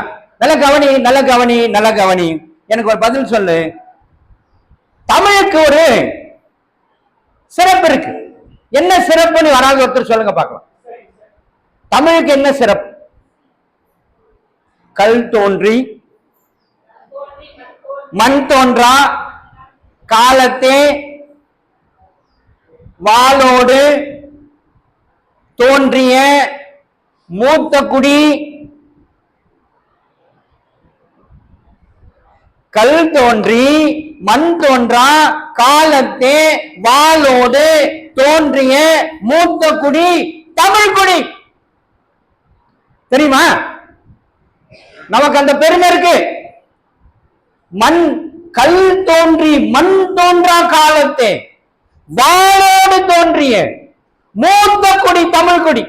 நல்ல கவனி, நல்ல கவனி, நல்ல கவனி. எனக்கு ஒரு பதில் சொல்லு. தமிழுக்கு ஒரு சிறப்பு இருக்கு. என்ன சிறப்புன்னு யாராவது ஒருத்தர் சொல்லுங்க பார்க்கலாம். தமிழுக்கு என்ன சிறப்பு? கல் தோன்றி மண் தோன்றா காலத்தே வாளோடு தோன்றிய மூத்த குடி. கல் தோன்றி மண் தோன்றா காலத்தே வாளோடு தோன்றிய மூத்த குடி தமிழ் குடி. தெரியுமா? நமக்கு அந்த பெருமை இருக்கு. மண் கல் தோன்றி மண் தோன்றா காலத்தே வாளோடு தோன்றிய மூத்த குடி தமிழ் குடி.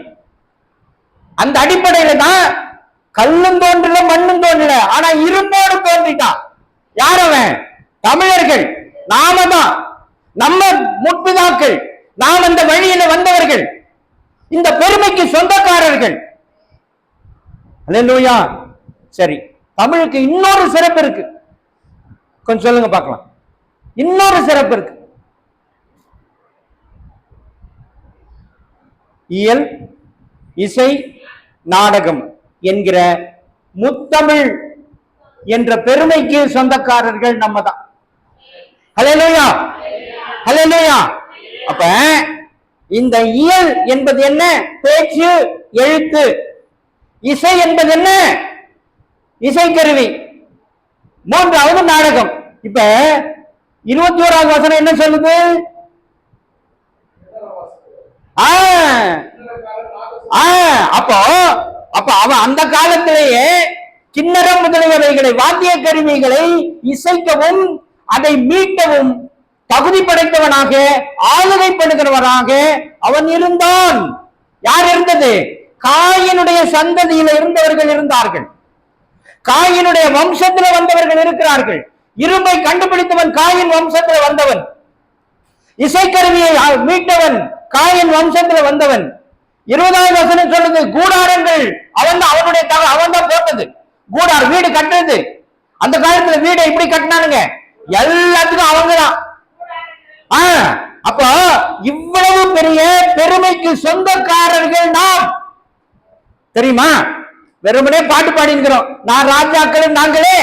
அந்த அடிப்படையில தான் கல்லும் தோன்றல மண்ணும் தோன்றல, ஆனா இரும்போடு தோன்றிட்டான். யார் அவன்? தமிழர்கள். நாம தான், நம்ம முற்பிதாக்கள், நாம் அந்த வழியில வந்தவர்கள், இந்த பெருமைக்கு சொந்தக்காரர்கள். அல்லேலூயா. சரி, தமிழுக்கு இன்னொரு சிறப்பு இருக்கு, கொஞ்சம் சொல்லுங்க பார்க்கலாம். இன்னொரு சிறப்பு இருக்கு. இயல், இசை, நாடகம் என்கிற முத்தமிழ் என்ற பெருமைக்கு சொந்தக்காரர்கள் நம்ம தான். ஹல்லேலூயா, ஹல்லேலூயா. அப்ப இந்த இயல் என்பது என்ன? பேச்சு, எழுத்து. இசை என்பது என்ன? இசைக்கருவி. மூன்றாவது நாடகம். இப்ப 21வது வசனம் என்ன சொல்லுது? அப்போ அவன் அந்த காலத்திலேயே கிண்ணறம் முதலியவைகளை, வாத்திய கருவிகளை இசைக்கவும் அதை மீட்கவும் தகுதி படைத்தவனாக, ஆளுகைப்படுகிறவனாக அவன் இருந்தான். யார் இருந்தது? காயினுடைய சந்ததியில இருந்தவர்கள் இருந்தார்கள். காயினுடைய வம்சத்துல வந்தவர்கள் இருக்கிறார்கள். இரும்பை கண்டுபிடித்தவன் காயின் வம்சத்துல வந்தவன். இசைக்கருவியை மீட்டவன் காயின் வம்சத்துல வந்தவன். 20வது வசனம் சொல்லுது, கூடாரங்கள் அவனுடைய அவன் தான் போட்டது. கூடார் வீடு கட்டுறது. அந்த காலத்துல வீடை இப்படி கட்டினானுங்க, எல்லாத்துக்கும் அவங்கதான். அப்போ இவ்வளவு பெரிய பெருமைக்கு சொந்தக்காரர்கள் நாம். தெரியுமா? வெறுமனே பாட்டு பாடிக்கிறோம். நான் ராஜாக்களும் நாங்களே,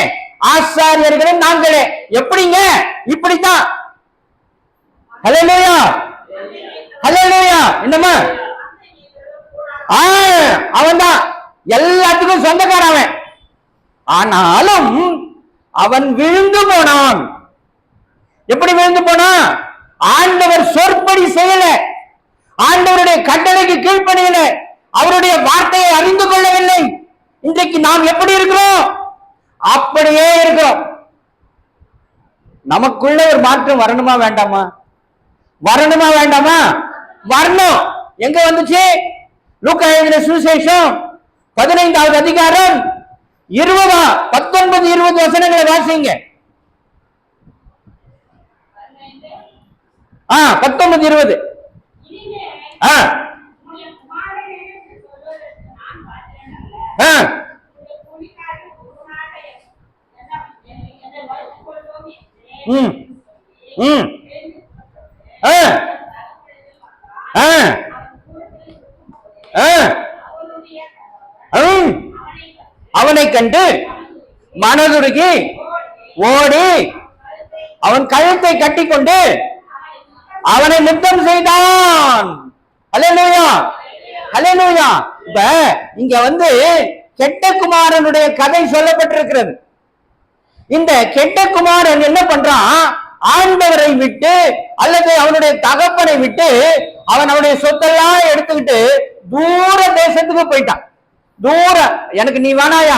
ஆசாரியர்களும் நாங்களே. எப்படிங்க? இப்படித்தான். ஹல்லேலூயா, ஹல்லேலூயா. என்னமா? அவன் தான் எல்லாத்துக்கும் சொந்தக்காரன் அவன். ஆனாலும் அவன் விழுந்து போனான். எப்படி விழுந்து போனான்? ஆண்டவர் சொற்படி செய்யல, ஆண்டவருடைய கட்டளைக்கு கீழ்ப்படியல, அவருடைய வார்த்தையை அறிந்து கொள்ளவில்லை. இன்றைக்கு நாம் எப்படி இருக்கிறோம்? அப்படியே இருக்கிறோம். நமக்குள்ள ஒரு மாற்றம் வரணுமா வேண்டாமா? வரணுமா வேண்டாமா? வரணும். எங்க வந்துச்சு? லூக்கா எழுதின சுவிசேஷம் 15வது அதிகாரம் 19-20 வசனங்களை வாசிங்க. 19-20. அவனை கண்டு மனதுருகி ஓடி அவன் கழுத்தை கட்டிக்கொண்டு அவனை நித்தம் செய்தான். ஹல்லேலூயா, ஹல்லேலூயா. இப்ப இங்க கெட்ட குமாரனுடைய கதை சொல்லப்பட்டிருக்கிறது. இந்த கெட்ட குமாரன் என்ன பண்றான்? ஆண்டவரை விட்டு அல்லது அவனுடைய தகப்பனை விட்டு அவனுடைய சொத்தெல்லாம் எடுத்துக்கிட்டு தூர தேசத்துக்கு போயிட்டான். தூர, எனக்கு நீ வேணாயா,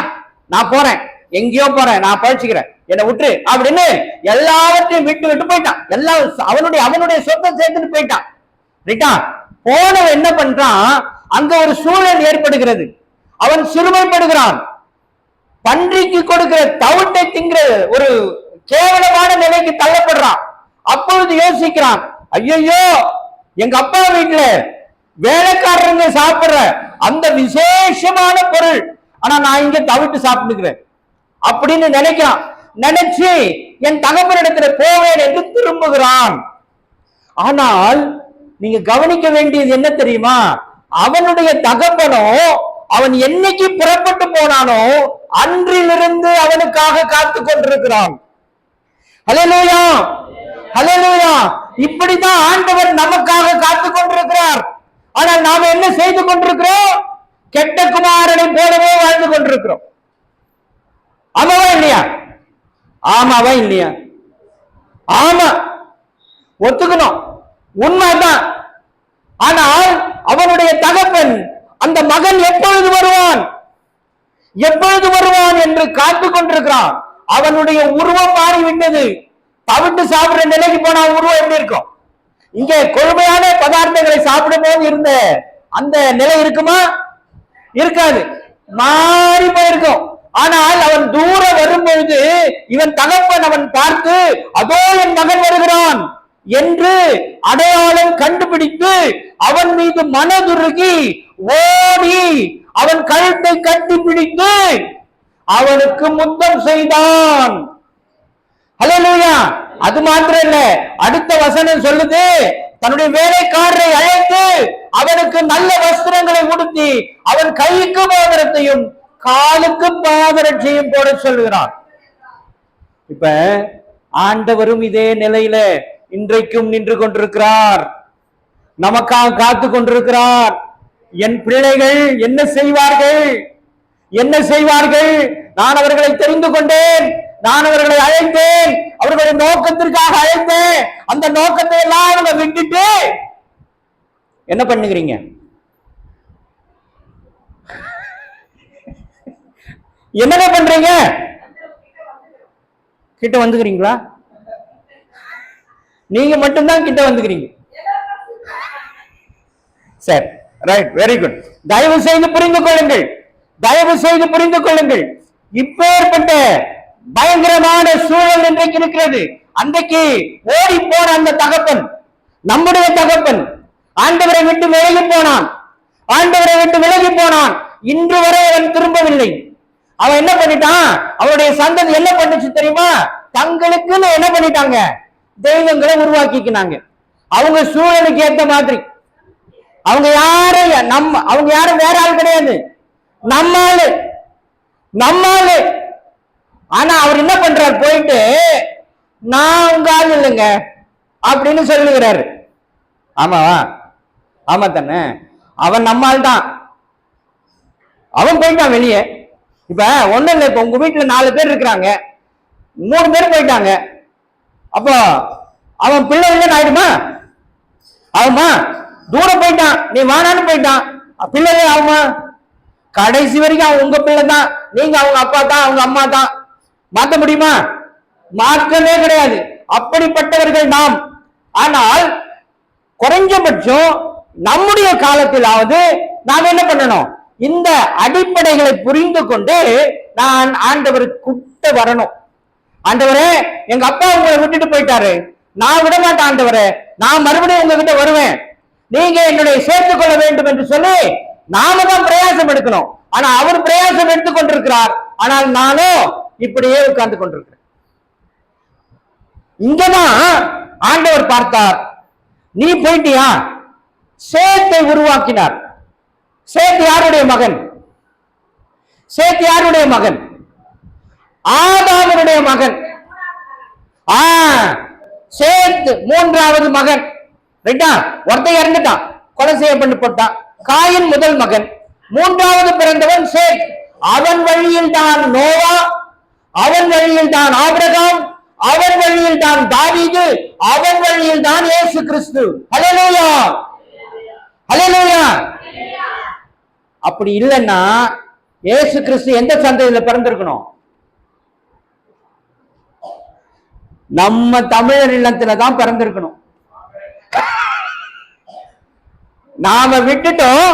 நான் போறேன், எங்கேயோ போறேன், நான் பழிச்சுக்கிறேன், என்னை விட்டு அப்படின்னு எல்லாவற்றையும் விட்டு விட்டு போயிட்டான். எல்லாம் அவனுடைய சொத்தை சேர்த்துட்டு போயிட்டான். ரைட்டா? போனவன் என்ன பண்றான்? அங்க ஒரு சூழல் ஏற்படுகிறது. அவன் சிறுமைப்படுகிறான். பன்றிக்கு கொடுக்கிற தவிட்டை திங்கிற ஒரு கேவலமான நிலைக்கு தள்ளப்படுறான். அப்பொழுது யோசிக்கிறான், ஐயோ, எங்க அப்பா வீட்டுல வேலைக்காரங்க சாப்பிடுற அந்த விசேஷமான பொருள், ஆனா நான் இங்க தவிட்டு சாப்பிட்டுக்கிறேன் அப்படின்னு நினைக்கிறான். நினைச்சு என் தகப்பனிடத்துல போவேன் என்று திரும்புகிறான். ஆனால் நீங்க கவனிக்க வேண்டியது என்ன தெரியுமா? அவனுடைய தகப்பனோ அவன் என்னைக்கு புறப்பட்டு போனானோ அன்றிலிருந்து அவனுக்காக காத்து கொண்டிருக்கிறான். ஹல்லேலூயா, ஹல்லேலூயா. இப்படிதான் ஆண்டவர் நமக்காக காத்து கொண்டிருக்கிறார். ஆனால் நாம என்ன செய்து கொண்டிருக்கிறோம்? கெட்ட குமாரனை போலவே வாழ்ந்து கொண்டிருக்கிறோம். ஆமாவா இல்லையா? ஆமாவா இல்லையா? ஆமா, ஒத்துக்கணும், உண்மைதான். ஆனால் அவனுடைய தகப்பன் அந்த மகன் எப்பொழுது வருவான், எப்பொழுது வருவான் என்று காத்து கொண்டிருக்கிறான். அவனுடைய உருவம் மாறிவிட்டது. தவிட்டு சாப்பிடுற நிலைக்கு போன உருவம் எப்படி இருக்கும்? இங்கே கொழுமையான பதார்த்தங்களை சாப்பிடும் போது இருந்த அந்த நிலை இருக்குமா? இருக்காது, மாறி போயிருக்கும். ஆனால் அவன் தூரம் வரும்பொழுது இவன் தகப்பன் அவன் பார்த்து, அதோ என் மகன் வருகிறான் என்று அடையாளம் கண்டுபிடித்து அவன் மீது மனதுருகி ஓடி அவன் கழுத்தை கட்டி பிடித்து அவனுக்கு முத்தம் செய்தான். ஹல்லேலூயா. அது மாத்திரம் இல்ல, அடுத்த வசனம் சொல்லுது, தன்னுடைய வேலைக்காரரை அழைத்து அவனுக்கு நல்ல வஸ்திரங்களை உடுத்தி அவன் கைக்கு மோதிரத்தையும் காலுக்கு பாதரட்சையும் போட சொல்லுகிறான். இப்ப ஆண்டவரும் இதே நிலையில இன்றைக்கும் நின்று கொண்டிருக்கிறார், நமக்காக காத்து கொண்டிருக்கிறார். என் பிள்ளைகள் என்ன செய்வார்கள், என்ன செய்வார்கள்? நான் அவர்களை தெரிந்து கொண்டேன், நான் அவர்களை அழைத்தேன், அவர்களுடைய நோக்கத்திற்காக அழைத்தேன். அந்த நோக்கத்தை எல்லாம் அவங்க விட்டுட்டு என்ன பண்ணுகிறீங்க? என்னங்க பண்றீங்க? கிட்ட வந்துக்கிறீங்களா? நீங்க மட்டும்தான் கிட்ட வந்துக்கிறீங்க. சரி, ரைட், வெரி குட். தயவு செய்து புரிந்து கொள்ளுங்கள், தயவு செய்து புரிந்து கொள்ளுங்கள். இப்பேற்பட்ட பயங்கரமான சூழல் இன்றைக்கு இருக்கிறது. அன்றைக்கு ஓடி போன அந்த தகப்பன், நம்முடைய தகப்பன், ஆண்டவரை விட்டு விலகி போனான், ஆண்டவரை விட்டு விலகி போனான். இன்று வரை அவன் திரும்பவில்லை. அவன் என்ன பண்ணிட்டான்? அவனுடைய சந்ததி என்ன பண்ணுச்சு தெரியுமா? தங்களுக்குன்னு என்ன பண்ணிட்டாங்க? தெய்வங்களை உருவாக்கிக்கினாங்க. அவங்க சூழலுக்கு ஏற்ற மாதிரி. அவங்க யாரும் வேற ஆள் கிடையாது, நம்ம ஆளு. நம்மாலு. ஆனா அவர் என்ன பண்றார், போயிட்டு நான் உங்க ஆள் இல்லைங்க அப்படின்னு சொல்லுகிறாரு. ஆமாவா? ஆமா தானே? அவன் நம்மால் தான். அவன் போயிட்டான் வெளியே. இப்ப ஒண்ணும் இல்லை, இப்ப உங்க வீட்டுல 4 பேர் இருக்கிறாங்க, 3 பேர் போயிட்டாங்க. அப்போ அவன் பிள்ளை இல்லைன்னு ஆயிடுமா? ஆகுமா? தூரம் போயிட்டான், நீ வானான்னு போயிட்டான், பிள்ளையே ஆகுமா? கடைசி வரைக்கும் அவன் உங்க பிள்ளை தான், நீங்க அவங்க அப்பா தான், அவங்க அம்மா தான். மாற்ற முடியுமா? மாற்றமே கிடையாது. அப்படிப்பட்டவர்கள் நாம். ஆனால் குறைஞ்சபட்சம் நம்முடைய காலத்திலாவது நாம் என்ன பண்ணணும், இந்த அடிப்படைகளை புரிந்து கொண்டு நான் ஆண்டவருக்கு கூட்ட வரணும். ஆண்டவரே, எங்க அப்பா உங்களை விட்டுட்டு போயிட்டாரு, நான் விட மாட்டேன் ஆண்டவரே, நான் மறுபடியும் உங்ககிட்ட வருவேன், நீங்க என்னுடைய சேர்த்துக் கொள்ள வேண்டும் என்று சொல்லி நாம தான் பிரயாசம் எடுக்கணும். ஆனா அவர் பிரயாசம் எடுத்துக் கொண்டிருக்கிறார், ஆனால் நானும் இப்படியே உட்கார்ந்து கொண்டிருக்கிறேன். இங்கதான் ஆண்டவர் பார்த்தார், நீ போயிட்டியா? சேத்தை உருவாக்கினார். சேத் யாருடைய மகன்? சேத் யாருடைய மகன்? ஆதாமுடைய மகன். சேத் 3வது மகன். ரைட்டா? ஒருத்தன் இறந்துட்டான், கொலை செய்யப்பட்டு போட்டான். காயின் முதல் மகன். 3வது பிறந்தவன் சேத். அவன் வழியில் தான் நோவா, அவன் வழியில் தான் ஆபிரகாம், அவன் வழியில் தான் தாவீது, அவன் வழியில் தான் இயேசு கிறிஸ்து. ஹல்லேலூயா, ஹல்லேலூயா. அப்படி இல்லைன்னா இயேசு கிறிஸ்து எந்த சந்ததியில பிறந்திருக்கணும்? நம்ம தமிழர் இல்லத்துல தான் பிறந்திருக்கணும். நாம விட்டுட்டோம்,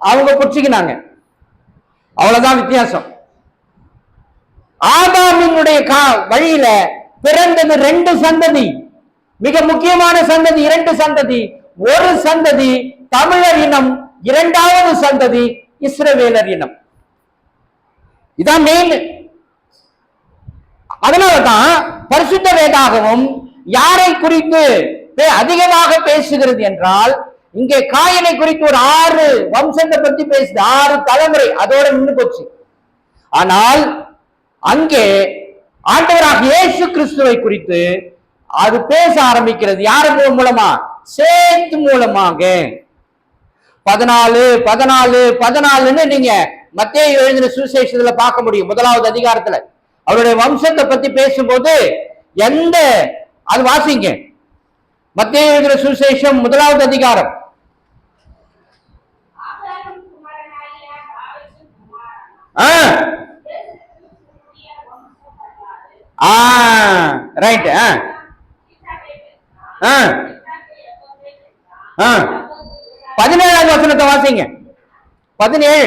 அவங்க புடிச்சுக்கினாங்க. அவ்வளவுதான் வித்தியாசம். ஆதாமினுடைய வழியில பிறந்தது 2 சந்ததி, மிக முக்கியமான சந்ததி. 2 சந்ததி. ஒரு சந்ததி தமிழர் இனம், 2வது சந்ததி இஸ்ரவேலர் இனம். இதான் மெயின். அதனாலதான் பரிசுத்த வேதாகமும் யாரை குறித்து அதிகமாக பேசுகிறது என்றால், இங்கே காயினை குறித்து ஒரு 6 வம்சத்தை பத்தி பேசுது, 6 தலைமுறை, அதோட நின்று போச்சு. ஆனால் அங்கே ஆண்டவராக இயேசு கிறிஸ்துவை குறித்து அது பேச ஆரம்பிக்கிறது. யார் மூலமா? சேத் மூலமாக. 14 நீங்க மத்தேயு எழுதின சுவிசேஷத்துல பார்க்க முடியும். 1வது அதிகாரத்துல அவருடைய வம்சத்தை பத்தி பேசும்போது அது வாசிங்க. மத்தேயு எழுதின சுவிசேஷம் 1வது அதிகாரம். ரைட். 17வது வசனத்தை வாசிங்க. 17.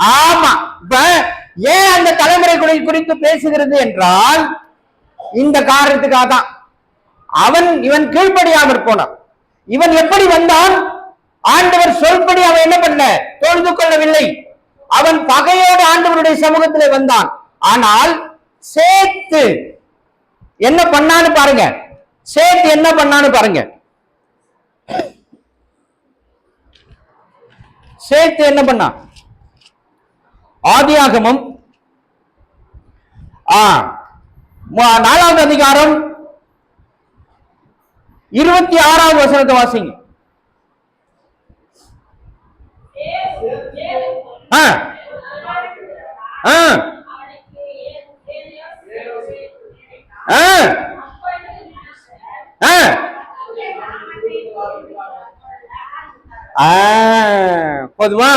ஆமா. இப்ப ஏன் அந்த தலைமுறை குறித்து பேசுகிறது என்றால், இந்த காரணத்துக்காக தான். இவன் கீழ்ப்படியாமற் போனான். இவன் எப்படி வந்தான்? ஆண்டவர் சொல்படி அவன் என்ன பண்ண? தொழுது கொள்ளவில்லை. அவன் பகையோடு ஆண்டவருடைய சமூகத்திலே வந்தான். ஆனால் சேத்து என்ன பண்ணான்னு பாருங்க. சேத்து என்ன பண்ணான்னு பாருங்க. சேத்து என்ன பண்ணான்? ஆதியாகமம் 4வது அதிகாரம் 26வது வசனத்தை வாசிங்க. பொதுவா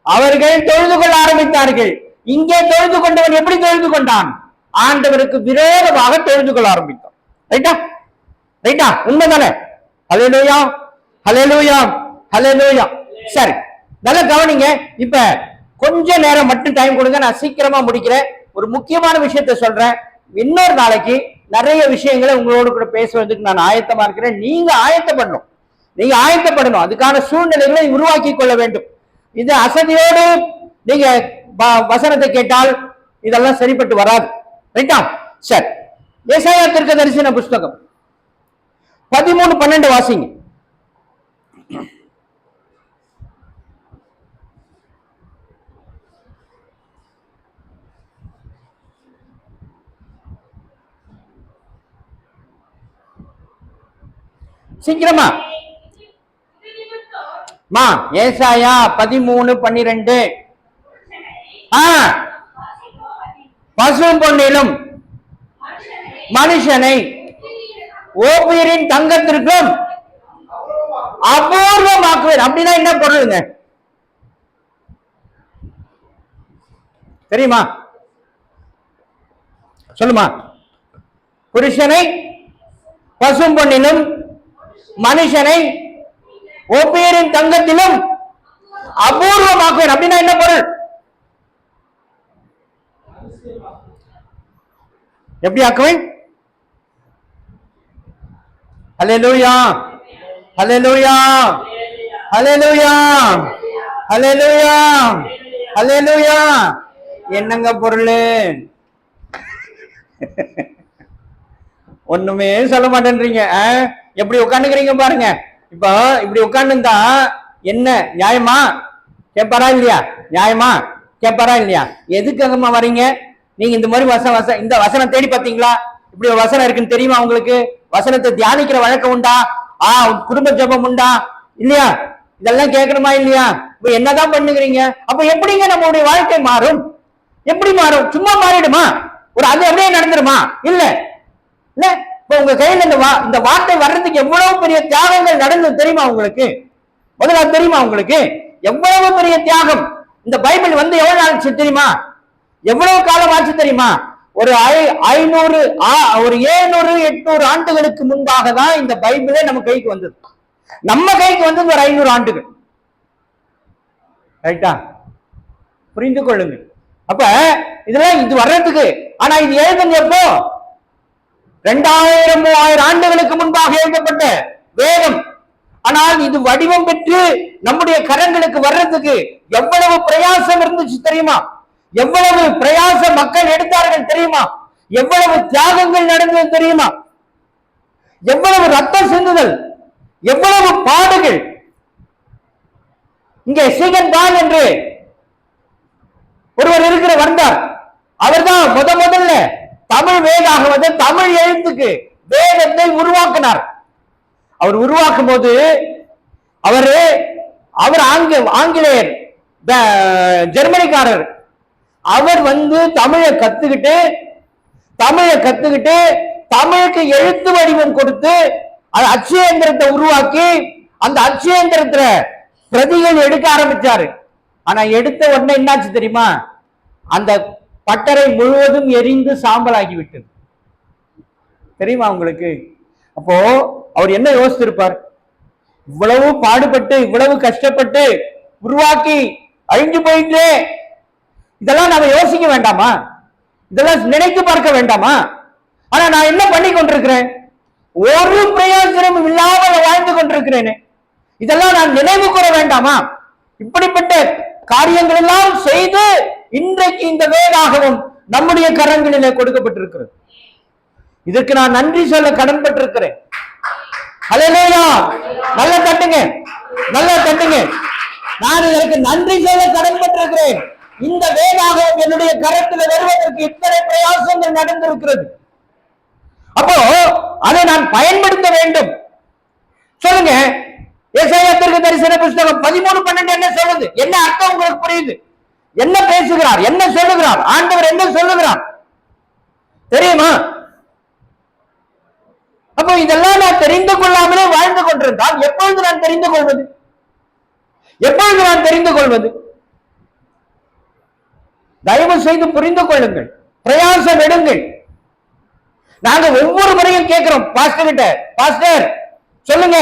அவர்கள் தொழுது கொள்ள ஆரம்பித்தார்கள். இங்கே தொழுது கொண்டவன் எப்படி தொழுது கொண்டான்? ஆண்டவருக்கு விரோதமாக தொழுது கொள்ள ஆரம்பித்தான். ரைட்டா? ரைட்டா? உண்மைதானே? ஹல்லேலூயா, ஹல்லேலூயா, ஹல்லேலூயா. சரி, நல்லா கவனிங்க. இப்ப கொஞ்ச நேரம் மட்டும் டைம் கொடுங்க, நான் சீக்கிரமா முடிக்கிறேன். ஒரு முக்கியமான விஷயத்த சொல்றேன். இன்னொரு நாளைக்கு நிறைய விஷயங்களை உங்களோடு கூட பேசுவதற்கு நான் ஆயத்தமா இருக்கிறேன். நீங்க ஆயத்தப்படணும். நீங்க ஆயத்தப்படணும். அதுக்கான சூழ்நிலைகளை உருவாக்கி கொள்ள வேண்டும். இது அசதியோடு நீங்க வசனத்தை கேட்டால் இதெல்லாம் சரிப்பட்டு வராது. ரைட்டா? சரி, ஏசாயா தீர்க்கதரிசன புஸ்தகம் 13:12 வாசிங்க. சீக்கிரமா ஏசாயா 13:12. பசும் பொன்னிலும் மனுஷனை ஓப்பீரின் தங்கத்திற்கும் அபூர்வமாக்குவேன். அப்படின்னா என்ன பொருளுங்க தெரியுமா? சொல்லுமா. புருஷனை பசும் பொன்னிலும் மனுஷனை ஓப்பீரின் தங்கத்திலும் அபூர்வமாக்குவேன். அப்படின்னா என்ன பொருள்? எப்படி ஆக்குவேன்? ஹல்லேலூயா, ஹல்லேலூயா, ஹல்லேலூயா, ஹல்லேலூயா, ஹல்லேலூயா. என்னங்க பொருள்? ஒண்ணுமே சொல்ல மாட்டேன்றீங்க. எப்படி உட்காந்துக்கிறீங்க பாருங்க. இப்ப இப்படி உட்காந்துருந்தா என்ன நியாயமா? கேட்பாரா இல்லையா? நியாயமா கேட்பாரா இல்லையா? எதுக்காகமா வரீங்க நீங்க? இந்த மாதிரி இந்த வசனம் தேடி பார்த்தீங்களா? இப்படி ஒரு வசனம் இருக்குன்னு தெரியுமா உங்களுக்கு? வசனத்தை தியானிக்கிற வழக்கம் உண்டா? குடும்ப ஜெபம் உண்டா இல்லையா? இதெல்லாம் கேட்கணுமா இல்லையா? இப்ப என்னதான் பண்ணுகிறீங்க? அப்ப எப்படிங்க நம்மளுடைய வாழ்க்கை மாறும்? எப்படி மாறும்? சும்மா மாறிடுமா? ஒரு அது அப்படியே நடந்துருமா? இல்ல இல்ல. இப்ப உங்க கையில இந்த வார்த்தை வர்றதுக்கு எவ்வளவு பெரிய தியாகங்கள் நடந்தது தெரியுமா உங்களுக்கு? முதல்ல தெரியுமா உங்களுக்கு எவ்வளவு பெரிய தியாகம்? இந்த பைபிள் எவ்வளவு நாள் தெரியுமா? எவ்வளவு காலம் ஆச்சு தெரியுமா? ஒரு 500 ஒரு 700-800 ஆண்டுகளுக்கு முன்பாக தான் இந்த பைபிளே நம்ம கைக்கு வந்தது. நம்ம கைக்கு வந்தது ஒரு 500 ஆண்டுகள். ரைட்டா? புரிந்து கொள்ளுங்க. அப்ப இதெல்லாம் இது வர்றதுக்கு, ஆனா இது எழுதுங்க எப்போ? 2000-3000 ஆண்டுகளுக்கு முன்பாக எழுதப்பட்ட வேதம். ஆனால் இது வடிவம் பெற்று நம்முடைய கரங்களுக்கு வர்றதுக்கு எவ்வளவு பிரயாசம் இருந்துச்சு தெரியுமா? எவ்வளவு பிரயாச மக்கள் எடுத்தார்கள் தெரியுமா? எவ்வளவு தியாகங்கள் நடந்தது தெரியுமா? எவ்வளவு ரத்தம் சிந்துதல், எவ்வளவு பாடுகள். இங்கே சீகன் தான் என்று ஒருவர் இருக்கிற வந்தார். அவர்தான் முதல்ல தமிழ் வேதாகமத்தை, தமிழ் எழுத்துக்கு வேதத்தை உருவாக்கினார். அவர் உருவாக்கும் போது அவர் ஆங்கிலேயர், ஜெர்மனிக்காரர். அவர் தமிழை கத்துக்கிட்டு தமிழுக்கு எழுத்து வடிவம் கொடுத்து அச்சயந்திரத்தை உருவாக்கி அந்த அச்சயந்திரத்துல பிரதிகள் எடுக்க ஆரம்பிச்சாரு. ஆனா எடுத்த உடனே என்னாச்சு தெரியுமா? அந்த பட்டறை முழுவதும் எரிந்து சாம்பலாகி விட்டது. தெரியுமா உங்களுக்கு? அப்போ அவர் என்ன யோசித்திருப்பார்? இவ்வளவு பாடுபட்டு இவ்வளவு கஷ்டப்பட்டு உருவாக்கி அழிஞ்சு போயிட்டு, இதெல்லாம் நாம யோசிக்க வேண்டாமா? இதெல்லாம் நினைத்து பார்க்க வேண்டாமா? ஆனா நான் என்ன பண்ணி கொண்டிருக்கிறேன்? ஒரு பிரயோஜனமும் இல்லாமல் வாழ்ந்து கொண்டிருக்கிறேன். இதெல்லாம் நான் நினைவு கூற வேண்டாமா? இப்படிப்பட்ட காரியங்கள் எல்லாம் செய்து இன்றைக்கு இந்த வேதாகவும் நம்முடைய கரங்களிலே கொடுக்கப்பட்டிருக்கிறது. இதற்கு நான் நன்றி சொல்ல கடன்பட்டிருக்கிறேன். ஹல்லேலூயா! நல்லா தட்டுங்க, நல்லா தட்டுங்க. நான் இதற்கு நன்றி சொல்ல கடன்பட்டிருக்கிறேன். இந்த வேதாகவும் என்னுடைய கரத்தில் வருவதற்கு இத்தனை பிரயாசங்கள் நடந்திருக்கிறது. அப்போ அதை நான் பயன்படுத்த வேண்டும். சொல்லுங்க, ஏசாயா தீர்க்கதரிசன புஸ்தகம் 13:12 என்ன சொல்லுது? என்ன அர்த்தம் உங்களுக்கு புரியுது? என்ன பேசுகிறார்? என்ன சொல்லுகிறார்? ஆண்டவர் என்ன சொல்லுகிறார் தெரியுமா? அப்போ இதெல்லாம் நான் தெரிந்து கொள்ளாமலே வாழ்ந்து கொண்டிருந்தால் எப்பொழுது நான் தெரிந்து கொள்வது? எப்பொழுது நான் தெரிந்து கொள்வது? தயவு செய்து புரிந்து கொள்ளுங்கள், பிரயாசம் எடுங்கள். நாங்க ஒவ்வொரு முறையும் கேட்கிறோம் பாஸ்டர் கிட்ட, பாஸ்டர் சொல்லுங்க,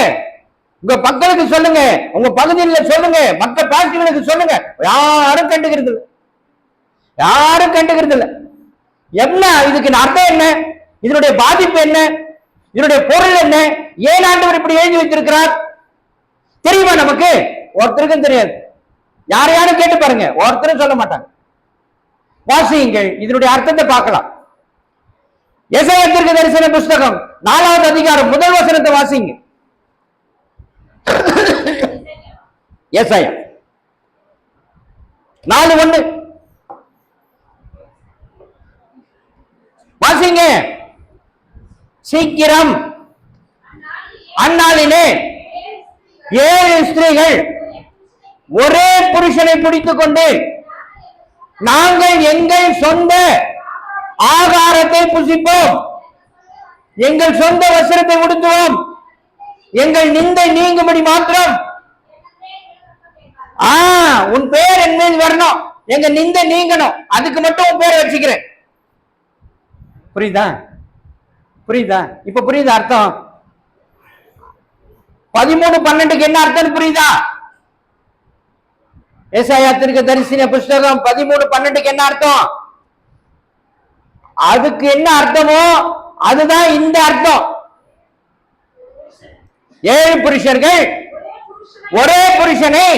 உங்க மக்களுக்கு சொல்லுங்க, உங்க பகுதியில் சொல்லுங்க, மற்ற பாஸ்டர்களுக்கு சொல்லுங்க. யாரும் கண்டுக்கிறது இல்லை, யாரும் கண்டுக்கிறது இல்லை. என்ன இதுக்கு அர்த்தம் என்ன? இதனுடைய பாதிப்பு என்ன? இதனுடைய பொருள் என்ன? ஏன் ஆண்டவர் இப்படி எழுதி வைத்திருக்கிறார்? தெரியுமா நமக்கு? ஒருத்தருக்கும் தெரியாது. யாரையாரும் கேட்டு பாருங்க, ஒருத்தரும் சொல்ல மாட்டாங்க. வாசியுங்கள், இதனுடைய அர்த்தத்தை பார்க்கலாம். எசாயா தீர்க்கதரிசன புஸ்தகம் 4வது அதிகாரம் 1 வசனத்தை வாசிங்க. எசாயா 4:1 வாசிங்க. சீக்கிரம் அந்நாளிலே 7 ஸ்திரீகள் ஒரே புருஷனை பிடித்துக் கொண்டு நாங்கள் எங்கள் சொந்த ஆகாரத்தை புசிப்போம், எங்கள் சொந்த வஸ்திரத்தை உடுத்துவோம், எங்கள் நிந்தை நீங்கும்படி மாத்திரம் உன் பேர் என் மீது வரணும், எங்க நிந்தை நீங்கணும், அதுக்கு மட்டும் உன் பேரை வச்சுக்கிறேன். புரியுதா? புரியுதா? இப்ப புரியுதா அர்த்தம்? 13:12 என்ன அர்த்தம் புரியுதா? ஏசாயா தீர்க்கதரிசன புஸ்தகம் 13:12 என்ன அர்த்தம்? அதுக்கு என்ன அர்த்தமோ அதுதான் இந்த அர்த்தம். 7 புருஷர்கள் ஒரே புருஷனை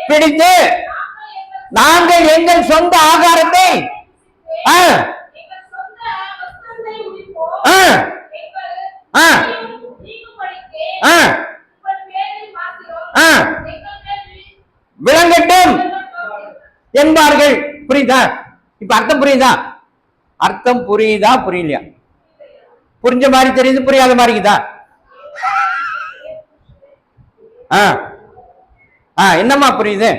பிடித்து நாங்கள் எங்கள் சொந்த ஆகாரத்தை விளங்கட்டும் என்பார்கள். புரியுதா? இப்ப அர்த்தம் புரியுதா? அர்த்தம் புரியுதா புரியலையா? புரிஞ்ச மாதிரி தெரியுது, புரியாத மாதிரிக்குதா? என்னம்மா புரியுது?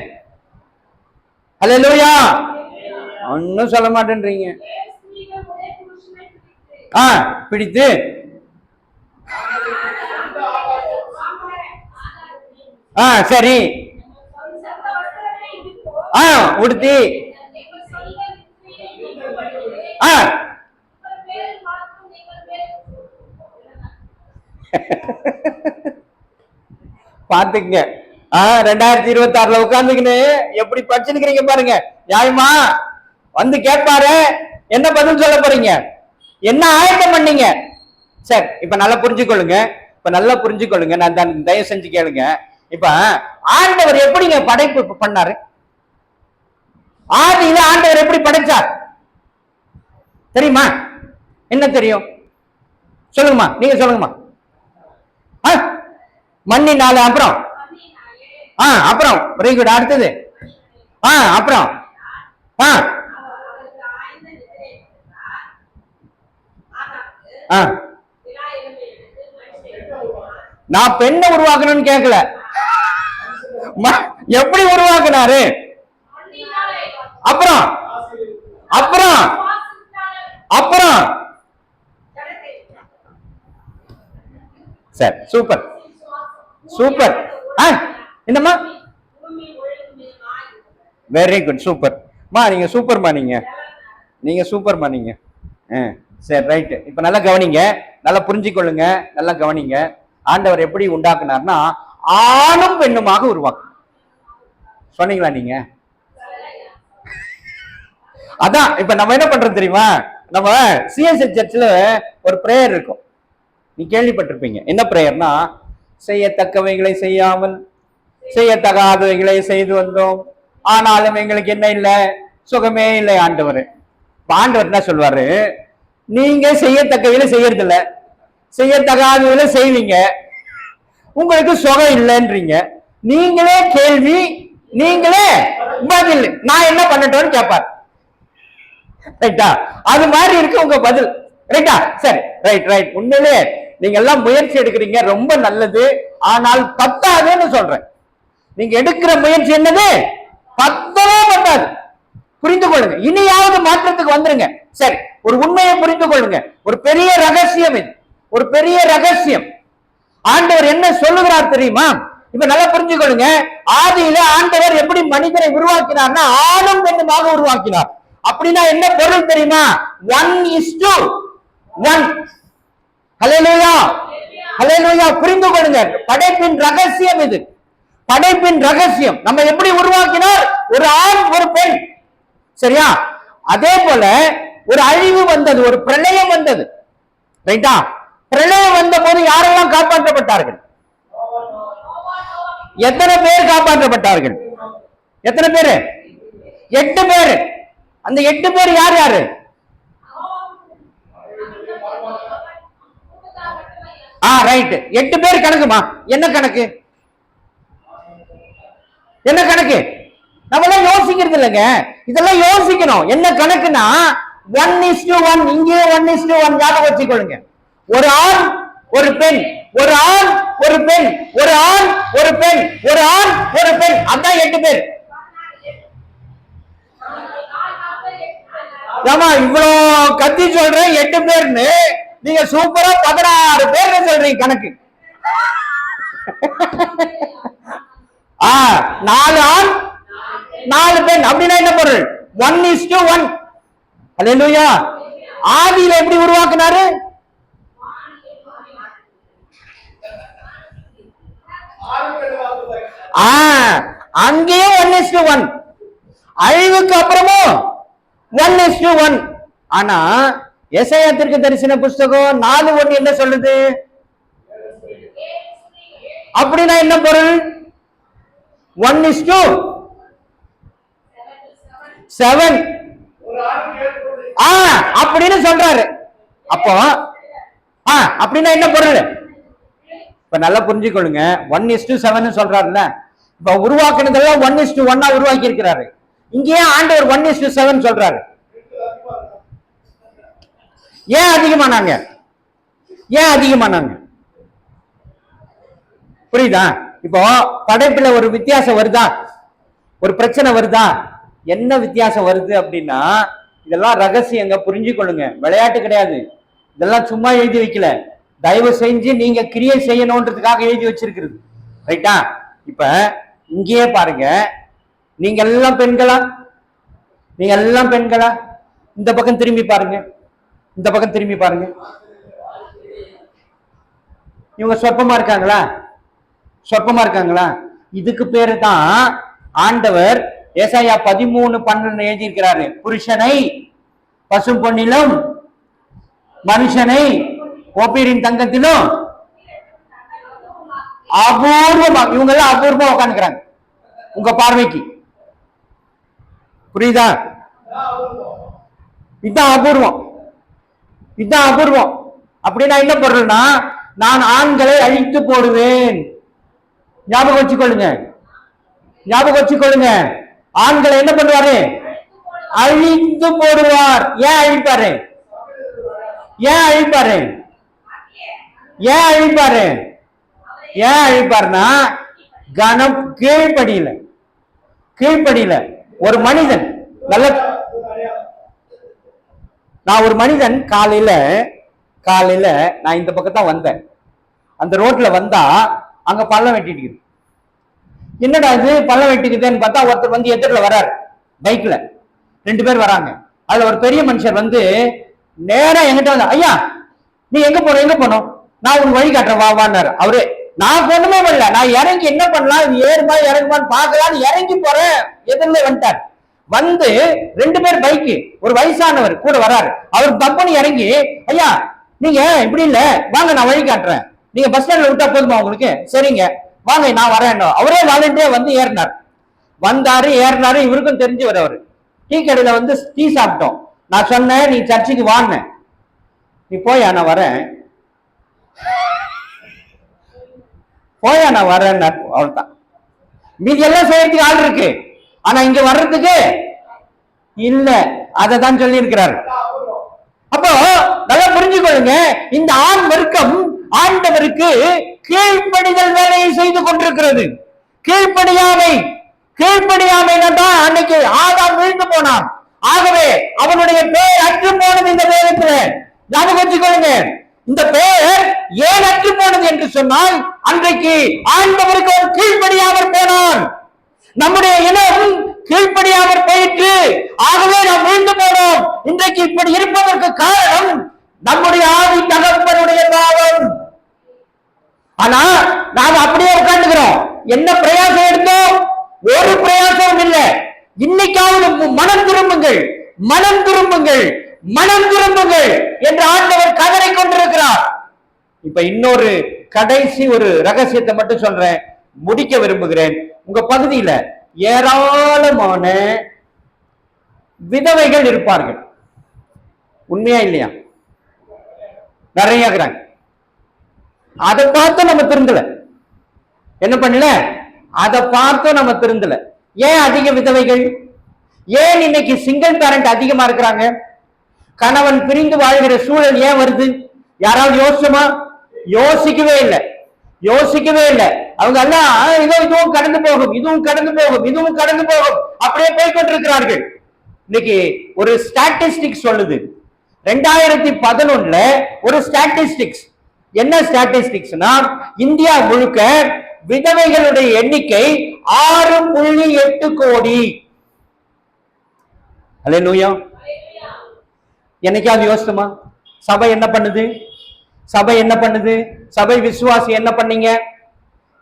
அல்லேலூயா. ஒன்னும் சொல்ல மாட்டேன்றீங்க. பிடித்து சரி உடுத்தி பாத்துங்க. 2026 உட்கார்ந்துக்கின்னு எப்படி படிச்சுக்கிறீங்க பாருங்க. நியாயமா வந்து கேட்பாரு, என்ன பதில் சொல்ல போறீங்க? என்ன ஆயத்தம் பண்ணீங்க? சரி, இப்ப நல்லா புரிஞ்சுக்கொள்ளுங்க. இப்ப நல்லா புரிஞ்சுக்கொள்ளுங்க. நான் தான் தயவு செஞ்சு கேளுங்க. இப்ப ஆண்டவர் எப்படிங்க படைப்பு பண்ணாரு? ஆதியில ஆண்டவர் எப்படி படைச்சார் தெரியுமா? என்ன தெரியும் சொல்லுங்கம்மா, நீங்க சொல்லுங்கம்மா. மண்ணினால, அப்புறம் அப்புறம் வெரி குட். அடுத்தது அப்புறம் நான் பெண்ணை உருவாக்கணும்னு கேட்கல, எப்படி உருவாக்குனாரு? அப்புறம் அப்புறம் அப்புறம் சரி, சூப்பர் சூப்பர். என்னம்மா? வெரி குட், சூப்பர் மா, நீங்க சூப்பர்மா, நீங்க சூப்பர்மா, நீங்க சரி, ரைட். இப்ப நல்லா கவனிங்க, நல்லா புரிஞ்சுக்கொள்ளுங்க, நல்லா கவனிங்க. ஆண்டவர் எப்படி உண்டாக்குனார்னா ஆணும் பெண்ணுமாக உருவாக்கு சொன்னீங்களா நீங்க? அதான் இப்ப நம்ம என்ன பண்றோம் தெரியுமா? நம்ம சிஎஸ்ஐ சர்ச்சில் ஒரு பிரேயர் இருக்கும், நீ கேள்விப்பட்டிருப்பீங்க. என்ன பிரேயர்னா, செய்யத்தக்கவைகளை செய்யாமல் செய்யத்தகாதவைகளை செய்து வந்தோம், ஆனாலும் எங்களுக்கு என்ன இல்லை, சுகமே இல்லை ஆண்டவர். ஆண்டவர் என்ன சொல்வாரு? நீங்க செய்யத்தக்கவைகளை செய்யறது இல்ல, செய்யத்தகாதவைகளை செய்வீங்க, உங்களுக்கு சுகம் இல்லைன்றீங்க. நீங்களே கேள்வி, நீங்களே பதில், நான் என்ன பண்ணட்டோன்னு கேட்பார். ரைட்டா? அது மாதிரி இருக்கு உங்க பதில். ரைட்டா? சரி, ரைட் ரைட். உண்மையிலே நீங்க எல்லாம் முயற்சி எடுக்கிறீங்க, ரொம்ப நல்லது. ஆனால் பத்தாதுன்னு சொல்றேன். நீங்க எடுக்கிற முயற்சி என்னது? பத்தவே பத்தாது. புரிந்து கொள்ளுங்க. இனியாவது மாற்றத்துக்கு வந்துருங்க. சரி, ஒரு உண்மையை புரிந்து கொள்ளுங்க. ஒரு பெரிய ரகசியம் இது, ஒரு பெரிய ரகசியம். ஆண்டவர் என்ன சொல்லுகிறார் தெரியுமா? இப்ப நல்லா புரிஞ்சுக்கொள்ளுங்க. ஆதியில ஆண்டவர் எப்படி மனிதனை உருவாக்கினார்னா ஆணும் பெண்ணுமாக உருவாக்கினார். அப்படின்னா என்ன பொருள் தெரியுமா? 1:1. ஹல்லேலூயா, ஹல்லேலூயா. புரிந்து கொள்ளுங்க, படைப்பின் ரகசியம் இது, படைப்பின் ரகசியம். நம்ம எப்படி உருவாக்கினார்? ஒரு ஆண் ஒரு பெண், சரியா? அதே போல ஒரு அழிவு வந்தது, ஒரு பிரளயம் வந்தது. ரைட்டா? பிரளயம் வந்த போது யாரெல்லாம் காப்பாற்றப்பட்டார்கள்? எத்தனை பேர் காப்பாற்றப்பட்டார்கள்? எத்தனை பேரு? 8 பேர். அந்த 8 பேர் யார் யாரு? ரைட். 8 பேர் கணக்குமா? என்ன கணக்கு? என்ன கணக்கு? நம்மளாம் யோசிக்கிறது இல்லைங்க. இதெல்லாம் யோசிக்கணும். என்ன கணக்குன்னா 1:1. இங்கே 1:1 ஞாபகம் வச்சுக்கொள்ளுங்க. ஒரு ஆண் ஒரு பெண், ஒரு ஆண் ஒரு பெண், ஒரு ஆண் ஒரு பெண், ஒரு ஆண் ஒரு பெண். அதான் 8 பேர். ஆமா, இவ்வளவு கத்தி சொல்றேன் 8 பேர்னு. நீங்க சூப்பரா 16 பேர் சொல்றீங்க கணக்கு. 4 ஆண் 4 பெண். அப்படின்னா என்ன பொருள்? 1:1. அல்லேலூயா. ஆதியில எப்படி உருவாக்குனாரு? அங்கேயும் 1:1. அழிவுக்கு அப்புறமும் 1:1. ஆனா எசேயா தீர்க்கதரிசன புஸ்தகம் 4:1 என்ன சொல்லுது? அப்படின்னா என்ன பொருள்? 1:7 அப்படின்னு சொல்றாரு. அப்போ அப்படின்னா என்ன பொருள்? இப்ப நல்லா புரிஞ்சுக்கொள்ளுங்க. 1:7 சொல்றாருல்ல. இப்ப உருவாக்குனதெல்லாம் 1:1 உருவாக்கி இருக்கிறாரு. இங்கேயே ஆண்டவர் 1:7 சொல்றாரு. ஏன் அதிகமானாங்க? ஏன் அதிகமானாங்க? புரியுதா? இப்போ படைப்புல ஒரு வித்தியாசம் வருதா? ஒரு பிரச்சனை வருதா? என்ன வித்தியாசம் வருது அப்படின்னா, இதெல்லாம் ரகசியங்க, புரிஞ்சுக்கொள்ளுங்க. விளையாட்டு கிடையாது. இதெல்லாம் சும்மா எழுதி வைக்கல. தயவு செஞ்சு நீங்க கிரியேட் செய்யணும்ன்றதுக்காக எழுதி வச்சிருக்கிறது. ரைட்டா? இப்ப இங்கேயே பாருங்க. நீங்க எல்லாம் பெண்களா? நீங்க எல்லாம் பெண்களா? இந்த பக்கம் திரும்பி பாருங்க. இந்த பக்கம் திரும்பி பாருங்க. இவங்க சொற்பமா இருக்காங்களா? சொற்பமா இருக்காங்களா? இதுக்கு பேரு தான் ஆண்டவர் ஏசாயா 13:12 எழுதியிருக்கிறாரு. புருஷனை பசும் பொன்னிலும் மனுஷனை ஓப்பீரின் தங்கத்திலும் அபூர்வமா. இவங்க எல்லாம் அபூர்வமா உட்காந்துக்கிறாங்க உங்க பார்வைக்கு. புரியுதா? இதுதான் அபூர்வம். இதுதான் அபூர்வம். அப்படின்னா என்ன பொருள்னா, நான் ஆண்களை அழித்து போடுவேன். ஞாபகம் வச்சுக்கொள்ளுங்க. ஞாபகம் வச்சுக்கொள்ளுங்க. ஆண்களை என்ன பண்ணுவாரு? அழித்து போடுவார். ஏன் அழிப்பாரு? ஏன் அழிப்பாரு? ஏன் அழிப்பாரு? ஏன் அழிப்பாருன்னா, கனம் கீழ்ப்படியில. கீழ்ப்படியில ஒரு மனிதன் நல்ல. நான் ஒரு மனிதன் காலையில நான் இந்த பக்கம் தான் வந்தேன். அந்த ரோட்ல வந்தா அங்க பள்ளம் வெட்டிட்டு. என்னடா இது பள்ளம் வெட்டிக்குதுன்னு பார்த்தா ஒருத்தர் வந்து எதிரில் வராரு பைக்ல. 2 பேர் வராங்க. அதுல ஒரு பெரிய மனுஷர் வந்து நேரா எங்கிட்ட வந்து, ஐயா நீ எங்க போனோம்? நான் உனக்கு வழி காட்டுறேன் வா வான்னாரு. அவரு நான் ஒண்ணுமே பண்ணல. நான் இறங்கி என்ன பண்ணலாம், இது ஏறுமா இறங்குமான்னு பாக்கலான்னு இறங்கி போறேன். எதிரில வந்துட்டார். வந்து 2 பேர் பைக்கு, ஒரு வயசானவர் கூட வராரு. அவர் தப்புன்னு இறங்கி, ஐயா நீங்க இப்படி இல்ல வாங்க நான் வழி காட்டுறேன், நீங்க பஸ் ஸ்டாண்ட்ல விட்டா போதுமா உங்களுக்கு? சரிங்க வாங்க நான் வரேன். அவரே வாலண்டியா வந்து ஏறினார். வந்தாரு, ஏறினாரு. இவருக்கும் தெரிஞ்சவர். அவரு டீ கடையில வந்து டீ சாப்பிட்டோம். நான் சொன்னேன் நீ சர்ச்சுக்கு வான்னு. நீ போயா நான் வரேன், போயா நான் வரேன். அவ்வளவுதான். மீதி எல்லாம் செய்யறதுக்கு ஆள் இருக்கு, ஆனா இங்க வர்றதுக்கு இல்ல. அதை தான் சொல்லி இருக்கிறார். அப்போ நல்லா புரிஞ்சுக்கொள்ளுங்க. இந்த ஆண் வர்க்கம் ஆண்டவருக்கு கீழ்ப்படிதல் வேலையை செய்து கொண்டிருக்கிறது. கீழ்ப்படியாமை தான் அன்னைக்கு ஆதாம் விழுந்து போனான். ஆகவே அவனுடைய பெயர் அற்று போனது இந்த வேதத்துல. ஞாபகம் வச்சுக்கொள்ளுங்க. இந்த பெயர் ஏன் அற்று போனது என்று சொன்னால், அன்றைக்கு ஆண்டவருக்கு ஒரு கீழ்ப்படியாமல் போனான். நம்முடைய இனம் கீழ்ப்படியாமல் போயிற்று. ஆகவே நாம் விழுந்து போனோம். இன்றைக்கு இப்படி இருப்பதற்கு காரணம் நம்முடைய ஆதி தகப்பனுடைய பாவம். ஆனா நாம் அப்படியே உட்கார்ந்துக்கிறோம். என்ன பிரயாசம் எடுத்தோம்? ஒரு பிரயாசமும் இல்லை. இன்னைக்காவது மனம் திரும்புங்கள், மனம் திரும்புங்கள், மனம் திரும்புங்கள் என்று ஆண்டவர் கதரை கொண்டிருக்கிறார். இப்ப இன்னொரு கடைசி ஒரு ரகசியத்தை மட்டும் சொல்றேன். முடிக்க விரும்புகிறேன். உங்க பகுதியில ஏராளமான விதவைகள் இருப்பார்கள். உண்மையா இல்லையா? நிறைய இருக்கிறாங்க. அதை பார்த்தும் நம்ம திருந்தல. என்ன பண்ணல? அதை பார்த்தும் நம்ம திருந்தல. ஏன் அதிக விதவைகள்? ஏன் இன்னைக்கு சிங்கிள் பேரண்ட் அதிகமா இருக்கிறாங்க? கணவன் பிரிந்து வாழ்கிற சூழல் ஏன் வருது? யாராவது யோசிச்சோமா? யோசிக்கவே இல்லை. யோசிக்கவே இல்லை. அவங்க எல்லாம் இதுவும் கடந்து போகும், இதுவும் கடந்து போகும், இதுவும் கடந்து போகும், அப்படியே போய்கொண்டிருக்கிறார்கள். இன்னைக்கு ஒரு ஸ்டாட்டிஸ்டிக்ஸ் சொல்லுது, 2011 ஒரு ஸ்டாட்டிஸ்டிக்ஸ். என்ன ஸ்டாட்டிஸ்டிக்ஸ்னா, இந்தியா முழுக்க விதவைகளுடைய எண்ணிக்கை 6.8 கோடி. அல்லேலூயா. என்னைக்காவது யோசிச்சுமா? சபை என்ன பண்ணுது? சபை என்ன பண்ணுது? சபை விசுவாசி என்ன பண்ணீங்க?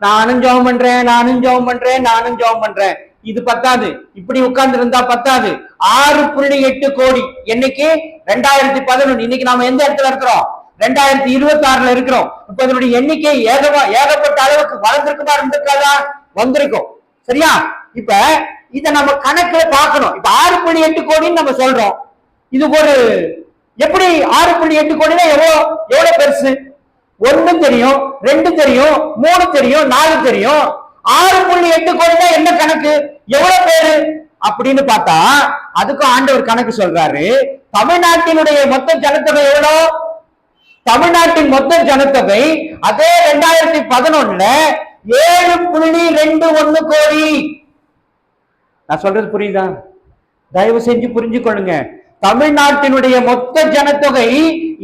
நானும் ஜெபம் பண்றேன், நானும் ஜெபம் பண்றேன், நானும் ஜெபம் பண்றேன். இது பத்தாது. இப்படி உட்கார்ந்து இருந்தா பத்தாது. 6.8 கோடி என்னைக்கு? 2011. இன்னைக்கு நாம எந்த இடத்துல இருக்கிறோம்? 2026 இருக்கிறோம். இப்ப இதனுடைய எண்ணிக்கை ஏகப்பட்ட அளவுக்கு வளர்ந்திருக்குமா? இருந்திருக்காதா? வந்திருக்கும். சரியா? இப்ப இத நம்ம கணக்குல பார்க்கணும். இப்ப 6.8 கோடின்னு நம்ம சொல்றோம். இது ஒரு எப்படி 6.8 கோடினா எவ்வளவு பெருசு? 1 தெரியும், 2 தெரியும், 3 தெரியும், 4 தெரியும். 6.8 கோடினா என்ன கணக்கு? எவ்வளவு பேரு அப்படின்னு பார்த்தா அதுக்கும் ஆண்டவர் கணக்கு சொல்றாரு. தமிழ்நாட்டினுடைய மொத்த ஜனத்தொகை எவ்வளவு? தமிழ்நாட்டின் மொத்த ஜனத்தொகை அதே 2011 7.21 கோடி. நான் சொல்றது புரியுதா? தயவு செஞ்சு புரிஞ்சு கொள்ளுங்க. தமிழ்நாட்டினுடைய மொத்த ஜனத்தொகை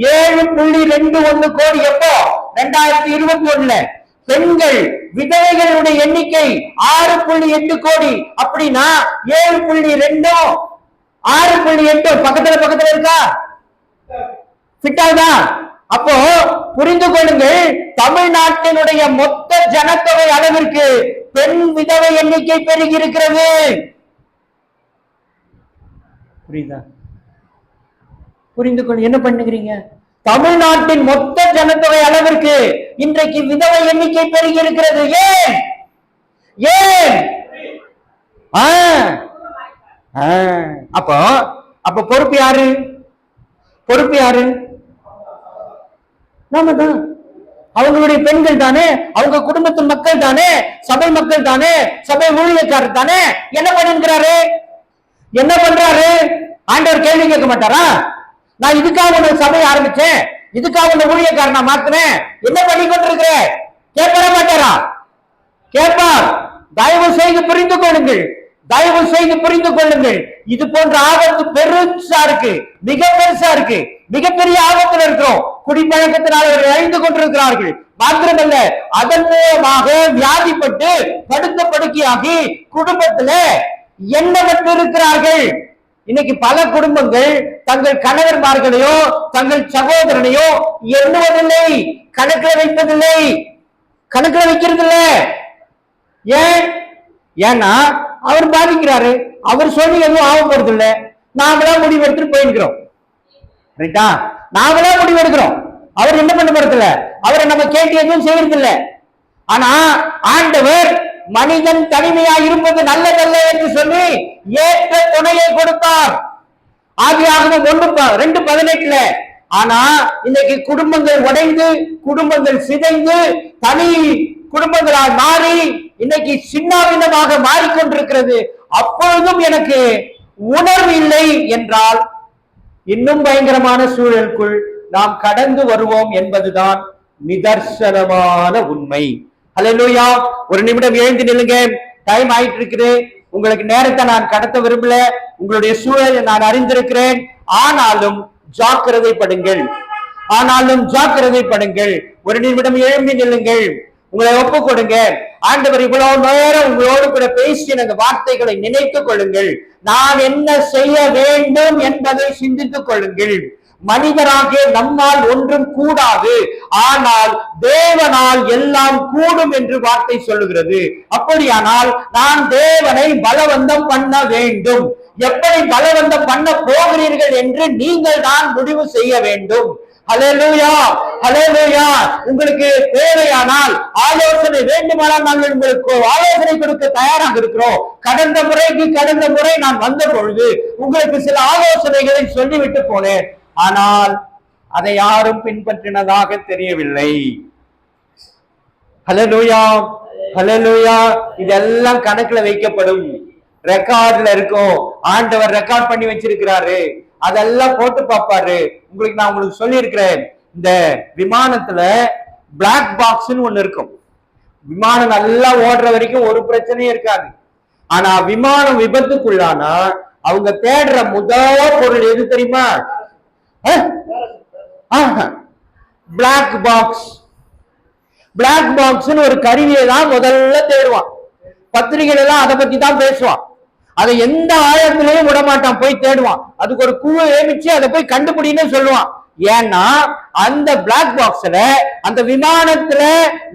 7.21 கோடி. எப்போ? 2021. பெண்கள் விதவைகளுடைய எண்ணிக்கை 6.8 கோடி. அப்படின்னா 7.2 6.8 பக்கத்துல இருக்கா? ஃபிட்டாதா? அப்போ புரிந்து கொள்ளுங்கள், தமிழ்நாட்டினுடைய மொத்த ஜனத்தொகை அளவிற்கு பெண் விதவை எண்ணிக்கை பெருகி இருக்கிறது. புரியுதா? புரிந்து கொண்டு என்ன பண்ணுகிறீங்க? தமிழ்நாட்டின் மொத்த ஜனத்தொகை அளவிற்கு இன்றைக்கு விதவை எண்ணிக்கை பெருகி இருக்கிறது. ஏன்? ஏன்? அப்ப பொறுப்பு யாரு? பொறுப்பு யாரு? நாம தான். அவங்களுடைய பெண்கள் தானே, அவங்க குடும்பத்தின் மக்கள் தானே, சபை மக்கள் தானே, சபை ஊழியக்காரர் தானே. என்ன பண்ணுகிறாரு? என்ன பண்றாரு? ஆண்டவர் கேள்வி கேட்க மாட்டாரா? நான் இதுக்காக ஒரு சபையை ஆரம்பிச்சேன், இதுக்காக ஒரு ஊழியக்காரனா மாத்தினேன், என்ன பண்ணி கொண்டிருக்கிற? கேட்க மாட்டாரா? கேட்பார். தயவு செய்து புரிந்து கொள்ளுங்கள், தயவு செய்து புரிந்து கொள்ளுங்கள். இது போன்ற ஆபத்து பெருசா இருக்கு, மிக பெருசா இருக்கு. மிகப்பெரிய ஆபத்தில் இருக்கிறோம். குடிப்பழக்கத்தினால் அவர்கள் அழிந்து கொண்டிருக்கிறார்கள். மாத்திரமல்ல, அதன் மூலமாக வியாதிப்பட்டு படுத்த படுக்கையாகி குடும்பத்துல எண்ணப்பட்டு இருக்கிறார்கள். இன்னைக்கு பல குடும்பங்கள் தங்கள் கணவர்மார்களையோ தங்கள் சகோதரனையோ எண்ணுவதில்லை, கணக்கில் வைப்பதில்லை, கணக்கில் வைக்கிறதில்லை. ஏன்? ஏன்னா அவர் பாதிக்கிறாரு. அவர் சொல்லி எதுவும் ஆக போறது இல்லை. நாமளா முடிவு எடுத்துட்டு போயிருக்கிறோம். ரைட்டா? நாமளா முடிவு எடுக்கிறோம். அவர் என்ன பண்ண போறது இல்ல, அவரை நம்ம கேட்டு எதுவும் செய்யறது இல்லை. ஆனா ஆண்டவர் மனிதன் தனிமையா இருப்பது நல்லதல்ல என்று சொல்லி ஏற்ற துணையை கொடுத்தார். ஆதியாகமம் 1:2-18. ஆனா இன்னைக்கு குடும்பங்கள் உடைந்து, குடும்பங்கள் சிதைந்து, தனி குடும்பங்களால் மாறி இன்னைக்கு சின்னாபின்னமாக மாறிக்கொண்டிருக்கிறது. அப்பொழுதும் எனக்கு உணர்வு இல்லை என்றால் இன்னும் பயங்கரமான சூழலுக்குள் நாம் கடந்து வருவோம் என்பதுதான் நிதர்சனமான உண்மை. ஹல்லேலூயா. ஒரு நிமிடம் எழுந்து நில்லுங்க. டைம் ஆயிட்டு இருக்குது. உங்களுக்கு நேரத்தை நான் கடத்த விரும்பல. உங்களுடைய சூழலை நான் அறிந்திருக்கிறேன். ஆனாலும் ஜாக்கிரதைப்படுங்கள், ஆனாலும் ஜாக்கிரதைப்படுங்கள். ஒரு நிமிடம் எழும்பி நில்லுங்கள். உங்களை ஒப்பு கொடுங்க. ஆண்டவர் இவ்வளவு நேரம் உங்களோடு கூட பேசிய அந்த வார்த்தைகளை நினைத்துக் கொள்ளுங்கள். நான் என்ன செய்ய வேண்டும் என்பதை சிந்தித்துக் கொள்ளுங்கள். மனிதராகிய நம்மால் ஒன்றும் கூடாது, ஆனால் தேவனால் எல்லாம் கூடும் என்று வார்த்தை சொல்லுகிறது. அப்படியானால் நான் தேவனை பலவந்தம் பண்ண வேண்டும். எப்படி பலவந்தம் பண்ண போகிறீர்கள் என்று நீங்கள் தான் முடிவு செய்ய வேண்டும். ஹல்லேலூயா, ஹல்லேலூயா. உங்களுக்கு தேவையானால் ஆலோசனை வேண்டுமானால் நாங்கள் உங்களுக்கு ஆலோசனை கொடுக்க தயாராக இருக்கிறோம். கடந்த முறை நான் வந்த பொழுது உங்களுக்கு சில ஆலோசனைகளை சொல்லிவிட்டு போனேன். ஆனால் அதை யாரும் பின்பற்றினதாக தெரியவில்லை. ஹல்லேலூயா, ஹல்லேலூயா. இதெல்லாம் கணக்குல வைக்கப்படும், ரெக்கார்ட்ல இருக்கும். ஆண்டவர் ரெக்கார்ட் பண்ணி வச்சிருக்கிறாரு, அதெல்லாம் போட்டு பார்ப்பாரு. நான் உங்களுக்கு சொல்லி இருக்கிறேன், இந்த விமானத்துல பிளாக் பாக்ஸ்னு ஒண்ணு இருக்கும். விமானம் நல்லா ஓடுற வரைக்கும் ஒரு பிரச்சனையும் இருக்காது. ஆனா விமானம் விபத்துக்குள்ளானா அவங்க தேடுற முதல் பொருள் எது தெரியுமா? Black box. பிளாக் பாக்ஸ்னு ஒரு கருவியை தான் முதல்ல தேடுவான். பத்திரிகைகள் எல்லாம் அதை பத்தி தான் பேசுவான். அதை எந்த ஆழத்திலையும் விட மாட்டான், போய் தேடுவான். அதுக்கு ஒரு குழு ஏமிச்சு அதை போய் கண்டுபிடின்னு சொல்லுவான். ஏன்னா அந்த பிளாக் பாக்ஸ்ல அந்த விமானத்துல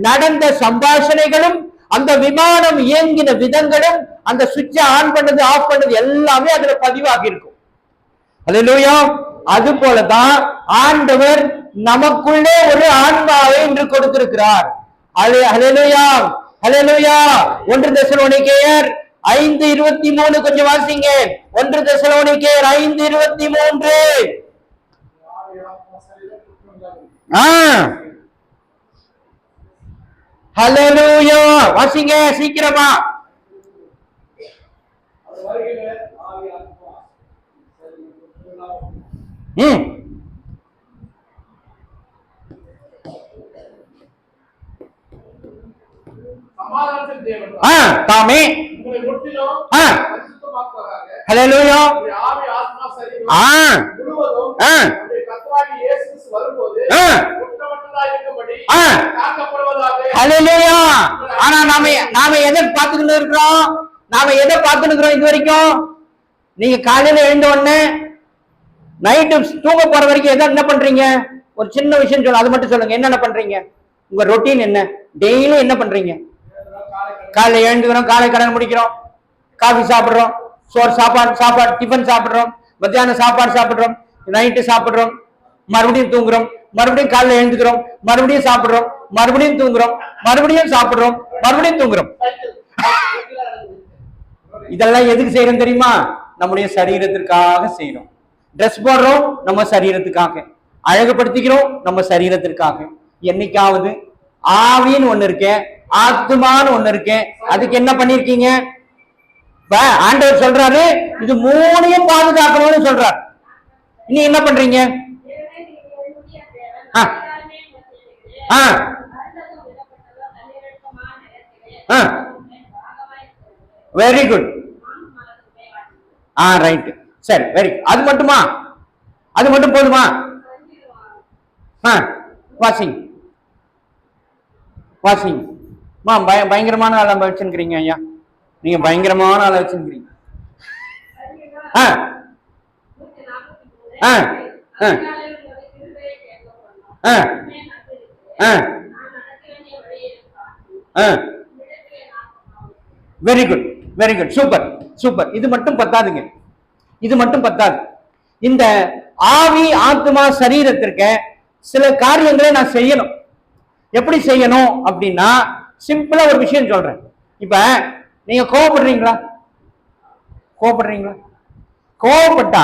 நடந்த சம்பாஷணைகளும் அந்த விமானம் இயங்கின விதங்களும் அந்த சுவிட்சை ஆன் பண்ணது ஆஃப் பண்ணது எல்லாமே அதுல பதிவாகி இருக்கும். ஹல்லேலூயா. அது போலதான் ஆண்டவர் நமக்குள்ளே ஒரு ஆன்மாவை இன்று கொடுத்திருக்கிறார். ஹல்லேலூயா, ஹல்லேலூயா. 1 தெசலோனிக்கேயர் 5:23 கொஞ்சம் வாசிங்க. 1 தெசலோனிக்கேயர் 5:23. ஹல்லேலூயா, வாசிங்க சீக்கிரமா. தாமே ஹல்லேலூயா. ஹல்லேலூயா. ஆனா நாம எதை பார்த்துக்கிட்டு இருக்கிறோம்? இது வரைக்கும் நீங்க காலையில எழுந்த உடனே நைட்டு தூங்க போற வரைக்கும் என்ன பண்றீங்க? ஒரு சின்ன விஷயம் சொல்ல, அது மட்டும் சொல்லுங்க. என்னென்ன பண்றீங்க? உங்க ரொட்டீன் என்ன? டெய்லியும் என்ன பண்றீங்க? காலையில எழுந்துக்கிறோம், காலை கடன் முடிக்கிறோம், காஃபி சாப்பிடுறோம், சோறு சாப்பாடு டிஃபன் சாப்பிடுறோம், மத்தியானம் சாப்பாடு சாப்பிடுறோம், நைட்டு சாப்பிடுறோம், மறுபடியும் தூங்குறோம், மறுபடியும் காலையில எழுந்துக்கிறோம், மறுபடியும் சாப்பிடுறோம், மறுபடியும் தூங்குறோம், மறுபடியும் சாப்பிடுறோம், மறுபடியும் தூங்குறோம். இதெல்லாம் எதுக்கு செய்யறோம் தெரியுமா? நம்முடைய சரீரத்திற்காக செய்யறோம். ட்ரெஸ் போடுறோம் நம்ம சரீரத்துக்காக, அழகுபடுத்திக்கிறோம் நம்ம சரீரத்திற்காக. என்னைக்காவது ஆவின்னு ஒண்ணு இருக்கேன், ஆத்துமான்னு ஒண்ணு இருக்கேன், அதுக்கு என்ன பண்ணிருக்கீங்க? ஆண்டவர் சொல்றாரு, இது மூணையும் பாதுகாக்கணும்னு சொல்றாரு. நீ என்ன பண்றீங்க? Very good. ரைட், சரி, வெரி. அது மட்டுமா? அது மட்டும் போதுமா? வாசிங் பயங்கரமான ஆளை வச்சுருக்கிறீங்க ஐயா. நீங்க பயங்கரமான ஆளை வச்சுருக்கிறீங்க. Very good, very good, super super. இது மட்டும் பத்தாதுங்க, இது மட்டும் பத்தாது. இந்த ஆவி ஆத்மா சரீரத்திற்கு சில காரியங்களை நான் செய்யணும். எப்படி செய்யணும் அப்படின்னா, சிம்பிளா ஒரு விஷயம் சொல்றேன். இப்ப நீங்க கோவப்படுறீங்களா? கோவப்பட்டா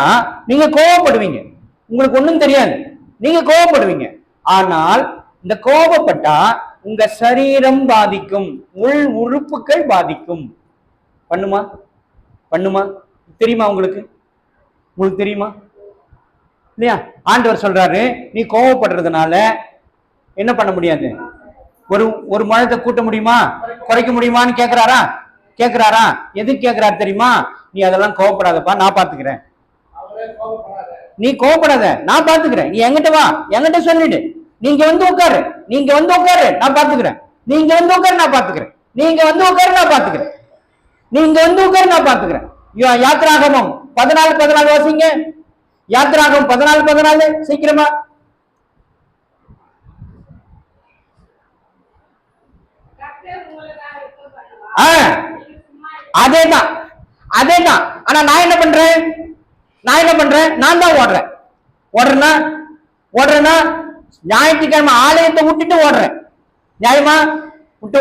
நீங்க கோவப்படுவீங்க, உங்களுக்கு ஒண்ணும் தெரியாது, நீங்க கோவப்படுவீங்க. ஆனால் இந்த கோபப்பட்டா உங்க சரீரம் பாதிக்கும், உள் உறுப்புகள் பாதிக்கும். பண்ணுமா? தெரியுமா உங்களுக்கு தெரியுமா இல்லையா? ஆண்டவர் சொல்றாரு, நீ கோவப்படுறதுனால என்ன பண்ண முடியாது? ஒரு மழத்தை கூட்ட முடியுமா, குறைக்க முடியுமான்னு கேக்குறாரா? எதுக்கு கேக்குறாரு தெரியுமா? நீ அதெல்லாம் கோவப்படாதப்பா, நான் பாத்துக்கிறேன். நீ கோவப்படாத, நான் பாத்துக்கிறேன். நீ என்கிட்ட வா, என்கிட்ட சொல்லிடு. நீங்க வந்து உட்காரு, நான் பாத்துக்கிறேன். நீங்க வந்து உட்காரு, நான் பாத்துக்கிறேன். யாத்திராகமம் 14:14 வாசிங்க. யாத்திராகமம் 14:14 சீக்கிரமா. அதேதான். ஆனா நான் என்ன பண்றேன்? நான் தான் ஓடுறேன்னா ஞாயிற்றுக்கிழமை ஆலயத்தை விட்டுட்டு ஓடுறேன். நியாயமா? விட்டு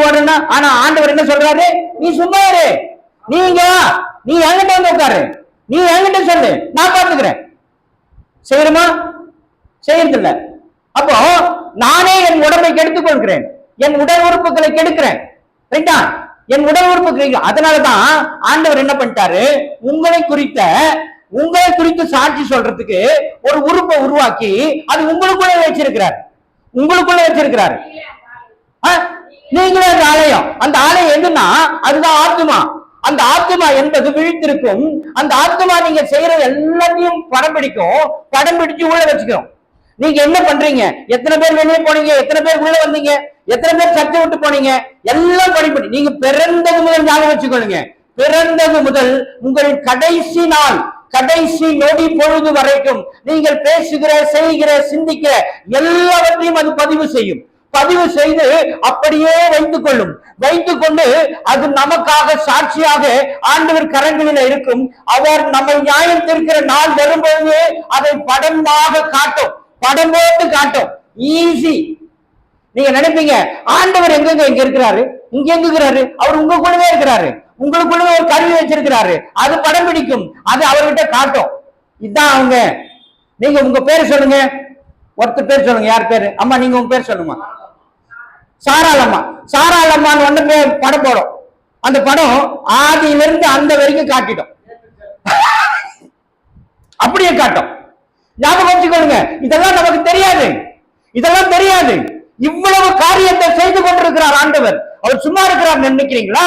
ஓடுறேன்னா ஆனா ஆண்டவர் என்ன சொல்றாரு? நீ சும்மா இரு, நீ என்கிட்ட வந்து உட்காரு, நீ என்கிட்ட சொல்லு, நான் பார்த்துக்கிறேன். செய்யணுமா? செய்யறதில்ல. அப்போ நானே என் உடம்பை கெடுத்துக் கொள்கிறேன், என் உடல் உறுப்புகளை கெடுக்கிறேன். ரைட்டா? என் உடல் உறுப்பு. அதனாலதான் ஆண்டவர் என்ன பண்ணிட்டாரு, உங்களை குறித்து சாட்சி சொல்றதுக்கு ஒரு உறுப்பை உருவாக்கி அது உங்களுக்குள்ள வச்சிருக்கிறார். நீங்களே அந்த ஆலயம். அந்த ஆலயம் எதுன்னா அதுதான் ஆத்துமா. அந்த ஆத்துமா என்பது விழித்திருக்கும். அந்த ஆத்துமா நீங்க செய்யற எல்லாத்தையும் படம் பிடிச்சு உள்ள வச்சுக்கிறோம். நீங்க என்ன பண்றீங்க? எத்தனை பேர் வெளியே போனீங்க? எத்தனை பேர் உள்ள வந்தீங்க? எத்தனை பேர் சர்ச்சை விட்டு போனீங்க? எல்லாம் படிப்படி நீங்க பிறந்தது முதல் ஞாபகம் வச்சுக்கொள்ளுங்க. பிறந்தது முதல் உங்கள் கடைசி நாள், கடைசி நொடி பொழுது வரைக்கும் நீங்கள் பேசுகிற, செய்கிற, சிந்திக்கிற எல்லாவற்றையும் அது பதிவு செய்து அப்படியே வைத்துக் கொண்டு அது நமக்காக சாட்சியாக ஆண்டவர் கரங்களில் இருக்கும். அவர் நம்மை நியாயம் தீர்க்கிற நாள் வரும்போது அதை படம் போட்டு காட்டும். ஈஸி. நீங்க நினைப்பீங்க ஆண்டவர் இங்க இருக்கிறாரு, இங்க இருக்கிறாரு, அவர் உங்களுக்குள்ளவே இருக்கிறாரு, உங்களுக்குள்ளவே ஒரு கருவி வச்சிருக்கிறாரு, அது படம் பிடிக்கும், அது அவர்கிட்ட காட்டும். இதுதான் அவங்க. நீங்க உங்க பேர் சொல்லுங்க, ஒருத்தர் பேர் சொல்லுங்க. யார் பேரு? அம்மா, நீங்க உங்க பேர் சொல்லுமா? சாராளம்மான்னு ஒண்ணு படம் போடும். அந்த படம் ஆதியிலிருந்து அந்த வரைக்கும் காட்டிடும். அப்படியே காட்டும். ஞாபகம் வச்சுக்கொள்ளுங்க. இதெல்லாம் நமக்கு தெரியாது. இவ்வளவு காரியத்தை செய்து கொண்டிருக்கிறார் ஆண்டவர். அவர் சும்மா இருக்கிறார் நினைக்கிறீங்களா?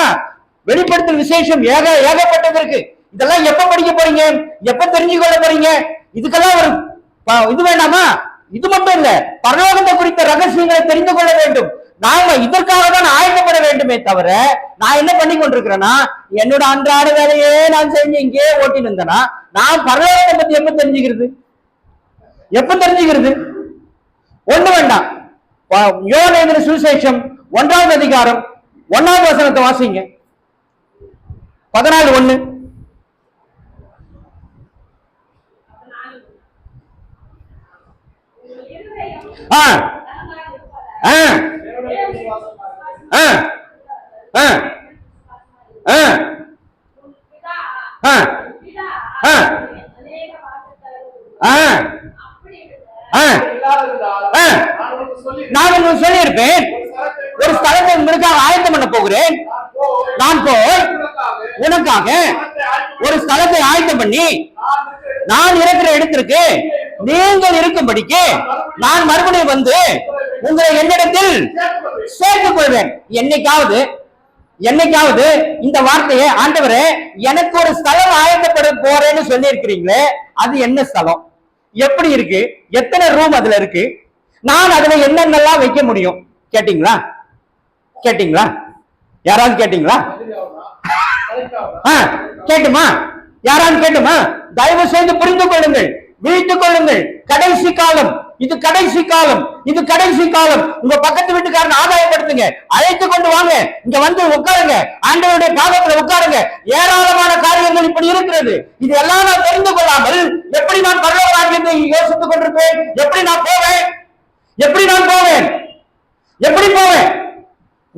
வெளிப்படுத்தல் விசேஷம் ஏகப்பட்டது இருக்கு. இதெல்லாம் எப்ப படிக்க போறீங்க? எப்ப தெரிஞ்சு கொள்ள போறீங்க? இதுக்கெல்லாம் ஒரு இது வேண்டாமா? இது மட்டும் இல்ல, பரலோகத்தை குறித்த ரகசியங்களை தெரிந்து கொள்ள வேண்டும். நாம இதற்காக தான் ஆயத்தப்பட வேண்டுமே தவிர, நான் என்ன பண்ணி கொண்டிருக்கிறேன்னா, என்னோட அன்றாட வேலையே நான் செஞ்சு இங்கே ஓட்டின்னு இருந்தேன்னா நான் பரலோகத்தை பத்தி எப்ப தெரிஞ்சுக்கிறது? ஒண்ணு வேண்டாம். யோவான் எழுதின சுவிசேஷம் 1வது அதிகாரம் 1வது வசனத்தை வாசிங்க. 14:1. நான் உங்களுக்கு சொல்லியிருப்பேன், ஒரு ஸ்தலத்தை உங்களுக்காக ஆயத்தம் பண்ண போகிறேன். நான் போய் உனக்காக ஒரு ஸ்தலத்தை ஆயத்தம் பண்ணி நான் இருக்கிற இடத்திற்கு நீங்கள் இருக்கும்படிக்கு நான் மறுபடியும் வந்து உங்களை என்னிடத்தில் சேர்த்துக் கொள்வேன். என்னைக்காவது இந்த வார்த்தையை, ஆண்டவரே எனக்கு ஒரு ஸ்தலம் ஆயத்தப்பட போறேன்னு சொல்லி இருக்கிறீங்களே, அது என்ன ஸ்தலம்? எப்படி இருக்கு? எத்தனை ரூம் அதுல இருக்கு? நான் அதுல என்னென்னலாம் வைக்க முடியும்? கேட்டீங்களா? யாராவது கேட்டீங்களா? கேட்டுமா? யாராவது கேட்டுமா? தயவு செய்து புரிந்து கொள்ளுங்கள், விழித்துக் கொள்ளுங்கள். கடைசி காலம் இது, கடைசி காலம். உங்க பக்கத்து வீட்டுக்காரன் ஆதாயப்படுத்துங்க, அழைத்து கொண்டு வாங்க, இங்க வந்து உட்காருங்க, ஆண்டவருடைய பாதத்துல உட்காருங்க. ஏராளமான காரியங்கள் இப்படி இருக்கிறது. இது எல்லாம் நான் தெரிந்து கொள்ளாமல் எப்படி நான் பரலோக ராஜ்யத்தை யோசித்துக் கொண்டிருப்பேன்? எப்படி நான் போவேன்?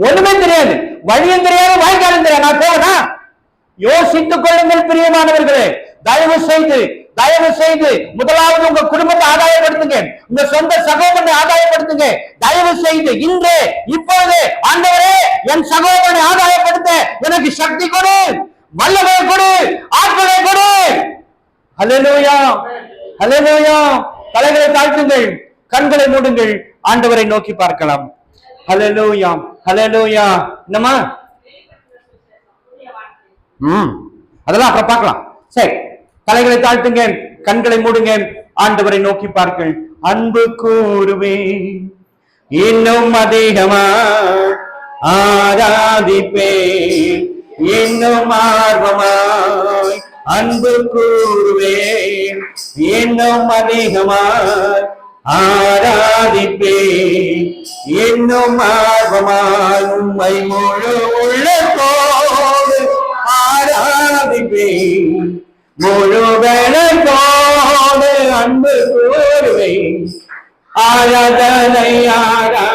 ஒண்ணுமே தெரியாது, வழியும் தெரியாது, வாய்க்காலும் தெரியாது. நான் போவேனா? யோசித்துக் கொள்ளுங்கள் பிரியமானவர்களே. தயவு செய்து முதலாவது உங்க குடும்பத்தை ஆதாயப்படுத்துங்க, உங்க சொந்த சகோதரனை ஆதாயப்படுத்துங்க. தயவு செய்து இப்பொழுது ஆண்டவரே என் சகோதரனை ஆதாயப்படுத்த எனக்கு சக்தி கொடு, வல்லமை கொடு, ஆற்றலை கொடு. ஹல்லேலூயா, ஹல்லேலூயா. தலைகளை தாழ்த்துங்கள், கண்களை மூடுங்கள், ஆண்டவரை நோக்கி பார்க்கலாம். ஹல்லேலூயா, ஹல்லேலூயா. என்னமா? அதெல்லாம் அப்புறம் பார்க்கலாம். சரி, தலைகளை தாழ்த்துங்க, கண்களை மூடுங்க, ஆண்டவரை நோக்கி பார்க்க. அன்பு கூறுவேன், இன்னும் அதிகமா ஆராதிப்பேன், இன்னும் ஆர்வமாய் அன்பு கூறுவேன், இன்னும் அதிகமாய் ஆராதிப்பேன், இன்னும் ஆர்வமாய் உம்மை முழு உள்ளத்தோடு ஆராதிப்பேன், முழு பலத்தோடு அன்பு கூறுவேன், ஆராதனை ஆராதனை